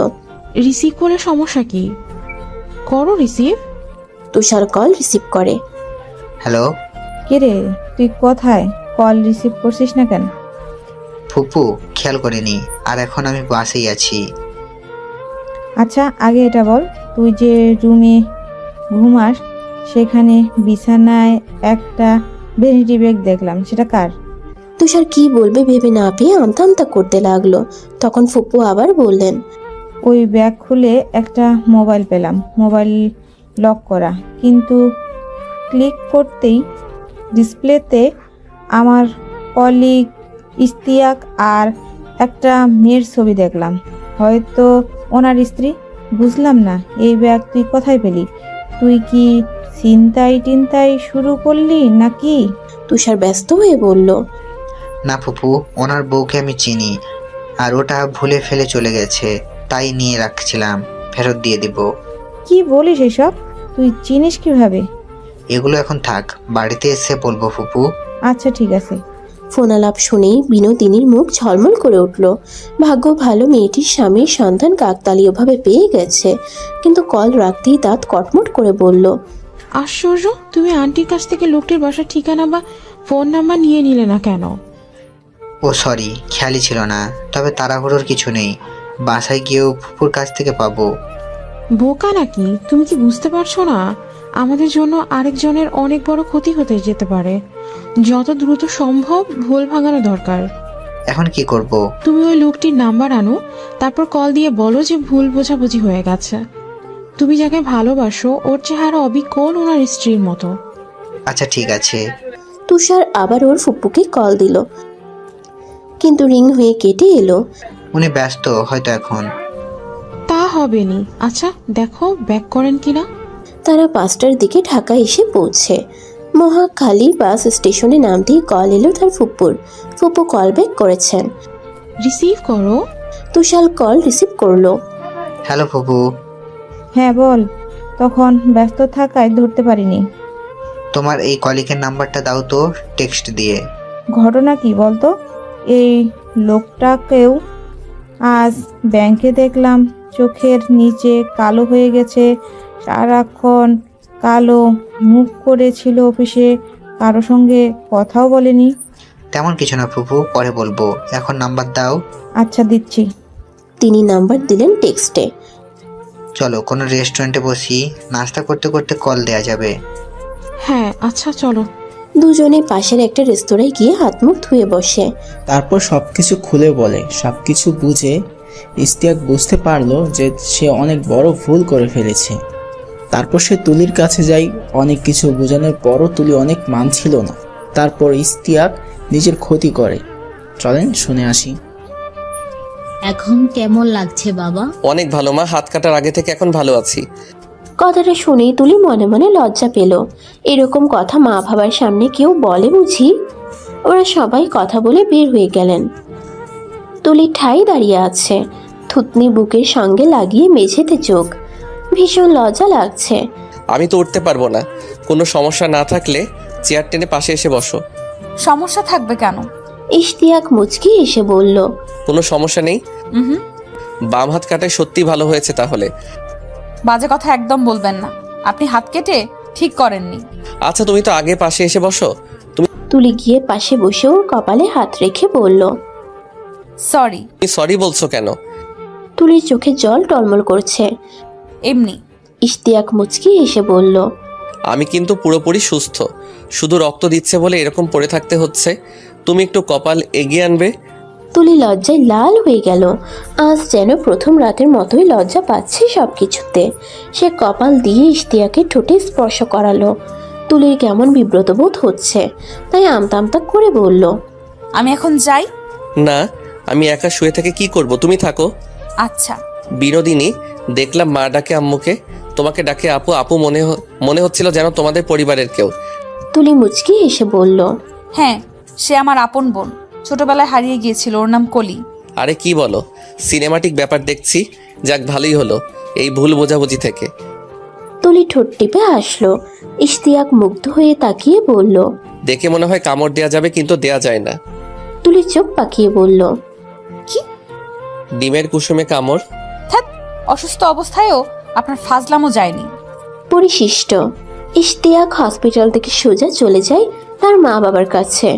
রিসিভ করে সমস্যা কি? করো রিসিভ। তুষার কল রিসিভ করে। হ্যালো। কে রে, তুই কোথায়? কল রিসিভ করছিস না কেন? ফুপু খেয়াল করিনি, আর এখন আমি বাসেই আছি। আচ্ছা, আগে এটা বল, তুই যে রুমে ঘুমাস সেখানে বিছানায় একটা ভ্যানিটি ব্যাগ দেখলাম, সেটা কার? তুষার কি বলবে ভেবে না পেয়ে আমতা আমতা করতে লাগলো। তখন ফুপ্পু আবার বললেন, ওই ব্যাগ খুলে একটা মোবাইল পেলাম, মোবাইল লক করা, কিন্তু ক্লিক করতেই ডিসপ্লেতে আমার কলিগ ইস্তিয়াক আর একটা মেয়ের ছবি দেখলাম, হয়তো ওনার স্ত্রী। বুঝলাম না, এই ব্যাগ তুই কোথায় পেলি? তুই কি ছিনতাই শুরু করলি নাকি? তুষার ব্যস্ত হয়ে বলল, না ফুপু, ওনার বউকে আমি চিনি, আর ওটা ভুলে ফেলে চলে গেছে, তাই নিয়ে রাখছিলাম, ফেরত দিয়ে দিব। কি বলিস এসব? তুই চিনিস কিভাবে? এগুলো এখন থাক, বাড়িতে এসে বলবো ফুপু। আচ্ছা ঠিক আছে। ফোন আলাপ শুনেই বিনোদিনীর মুখ ঝলমল করে উঠল। ভাগ্য ভালো মেয়েটির স্বামীর সন্ধান কাকতালীয়ভাবে পেয়ে গেছে, কিন্তু কল রাখতেই দাঁত কটমট করে বলল, আশ্চর্য, তুমি আন্টির কাছ থেকে লোকটির বাসার ঠিকানা বা ফোন নাম্বার নিয়ে নিলে না কেন? ও সরি, খেয়ালই ছিল না, তবে তাড়াহুড়োর কিছু নেই, বাসায় গিয়েও ফুপুর কাছ থেকে পাবো। বোকা নাকি? তুমি কি বুঝতে পারছো না আমাদের জন্য আরেকজনের অনেক বড় ক্ষতি হতে যেতে পারে? যত দ্রুত সম্ভব ভুল ভাঙানো দরকার। এখন কি করব? তুমি ওই লোকটির নাম্বার আনো, তারপর কল দিয়ে বলো যে ভুল বোঝাবুঝি হয়ে গেছে। তুমি যাকে ভালোবাসো ওর চেহারা অবিকল ওনার স্ত্রীর মতো। আচ্ছা ঠিক আছে। তুষার আবার ওর ফুপ্পুকে কল দিল, কিন্তু রিং হয়ে কেটে এলো। উনি ব্যস্ত হয়তো এখন। তা হবে নি। আচ্ছা দেখো ব্যাক করেন কিনা। তারা 5টার দিকে ঢাকা এসে পৌঁছে। মহাখালী বাস স্টেশনে নামতেই কল এলো তার ফুপ্পুর। ফুপ্পু কল ব্যাক করেছেন। রিসিভ করো। তুষার কল রিসিভ করলো। হ্যালো ফুপু। হ্যাঁ বল। তখন ব্যস্ত থাকায় ধরতে পারিনি। তোমার এই কলিগের নাম্বারটা দাও তো, টেক্সট দিয়ে। ঘটনা কি বলতো? এই লোকটাকেও আজ ব্যাংকে দেখলাম চোখের নিচে কালো হয়ে গেছে, সারাক্ষণ কালো মুখ করেছিল, অফিসে কারো সঙ্গে কথাও বলেনি। তেমন কিছু না ফুপু, পরে বলবো, এখন নাম্বার দাও। আচ্ছা দিচ্ছি। তিনি নাম্বার দিলেন টেক্সটে। চলো কোনো রেস্টুরেন্টে বসি, নাস্তা করতে করতে কল দেয়া যাবে। হ্যাঁ আচ্ছা চলো। দুজনে পাশের একটা রেস্তোরাঁয় গিয়ে হাত মুখ ধুয়ে বসে। তারপর সবকিছু খুলে বলে। সবকিছু বুঝে ইশতিয়াক বুঝতে পারলো যে সে অনেক বড় ভুল করে ফেলেছে। তারপর সে তুলির কাছে যায়। অনেক কিছু বোঝানোর পরও তুলি অনেক মানছিল না। তারপর ইশতিয়াক নিজের ক্ষতি করে। চলেন শুনে আসি। এখন কেমন লাগছে বাবা? অনেক ভালো মা, হাত কাটার আগে থেকে এখন ভালো আছি। কথাটা শুনেই তুলি মনে মনে লজ্জা পেল। এরকম কথা মা বাবার সামনে কেউ বলে বুঝি? ওরা সবাই কথা বলে বের হয়ে গেলেন। তুলি ঠাই দাঁড়িয়ে আছে, থুতনি বুকের সঙ্গে লাগিয়ে মেঝেতে চোখ। ভীষণ লজ্জা লাগছে। আমি তো উঠতে পারবো না। কোনো সমস্যা না থাকলে চেয়ার টেনে পাশে এসে বসো। সমস্যা থাকবে কেন? ইশতিয়াক মুচকি এসে বলল, কোনো সমস্যা নেই। হুম, বাম হাত কাটায় সত্যি ভালো হয়েছে তাহলে। বাজে কথা একদম বলবেন না। আপনি হাত কেটে ঠিক করেননি। আচ্ছা তুমি তো আগে পাশে এসে বসো। তুলি গিয়ে পাশে বসে ওর কপালে হাত রেখে বলল, সরি। তুমি সরি বলছো কেন? তুলির চোখে জল টলমল করছে। এমনি। ইশতিয়াক মুচকি এসে বলল, আমি কিন্তু পুরোপুরি সুস্থ, শুধু রক্ত দিচ্ছে বলে এরকম পড়ে থাকতে হচ্ছে। তুমি একটু কপাল এগিয়ে আনবে। তুলি লজ্জায় লাল হয়ে গেল। আজ যেন প্রথম রাতের মতোই লজ্জা পাচ্ছে সবকিছুতে। সে কপাল দিয়ে ইশতিয়াকে ঠোঁটে স্পর্শ করালো। তুলির কেমন বিব্রত বোধ হচ্ছে, তাই আমতা আমতা করে বলল, আমি এখন যাই। না, আমি একা শুয়ে থেকে কি করব, তুমি থাকো। আচ্ছা। বিনোদিনী, দেখলাম মা ডাকে আম্মুকে, তোমাকে ডাকে আপু আপু মনে হচ্ছিল যেন তোমাদের পরিবারের কেউ। তুলি মুচকি এসে বলল, হ্যাঁ, সে আমার আপন বোন, ছোটবেলায় হারিয়ে গিয়েছিল। ওর নাম কলি। আরে কি বলো, সিনেমাটিক ব্যাপার দেখছি। যাক ভালোই হলো এই ভুল বোঝাবুঝি থেকে। তুলি ঠোঁট টিপে হাসলো। ইশতিয়াক মুগ্ধ হয়ে তাকিয়ে বলল, দেখে মনে হয় কামড় দেয়া যাবে, কিন্তু দেয়া যায় না। তুলি চোখ পাকিয়ে বলল, ডিমের কুসুমে কামড়? ধ্যাৎ, অসুস্থ অবস্থায়ও আপনার ফাজলামও যায়নি। পরিশিষ্ট। ইশতিয়াক হসপিটাল থেকে সোজা চলে যায় তার মা বাবার কাছে।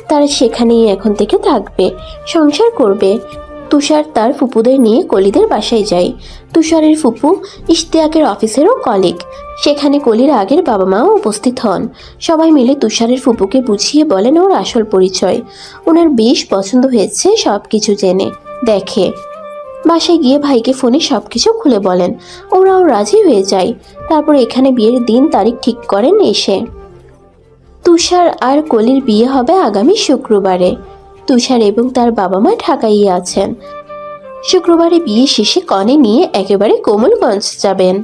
তারা সেখানেই এখন থেকে থাকবে, সংসার করবে। তুষার তার ফুপুদের নিয়ে কলিদের বাসায় যায়। তুষারের ফুপু ইশতিয়াকের অফিসেরও কলিগ। সেখানে কলির আগের বাবা মাও উপস্থিত হন। সবাই মিলে তুষারের ফুপুকে বুঝিয়ে বলেন ওর আসল পরিচয়। ওনার বেশ পছন্দ হয়েছে সব কিছু জেনে। দেখে বাসায় গিয়ে ভাইকে ফোনে সবকিছু খুলে বলেন। ওরাও রাজি হয়ে যায়। তারপর এখানে বিয়ের দিন তারিখ ঠিক করেন এসে। তুষার আর কলির বিয়ে হবে আগামী শুক্রবারে। তুষার এবং তার বাবা মা ঢাকায় আছেন। শুক্রবারে বিয়ে শেষে কনে নিয়ে একেবারে কোমলগঞ্জ যাবেন।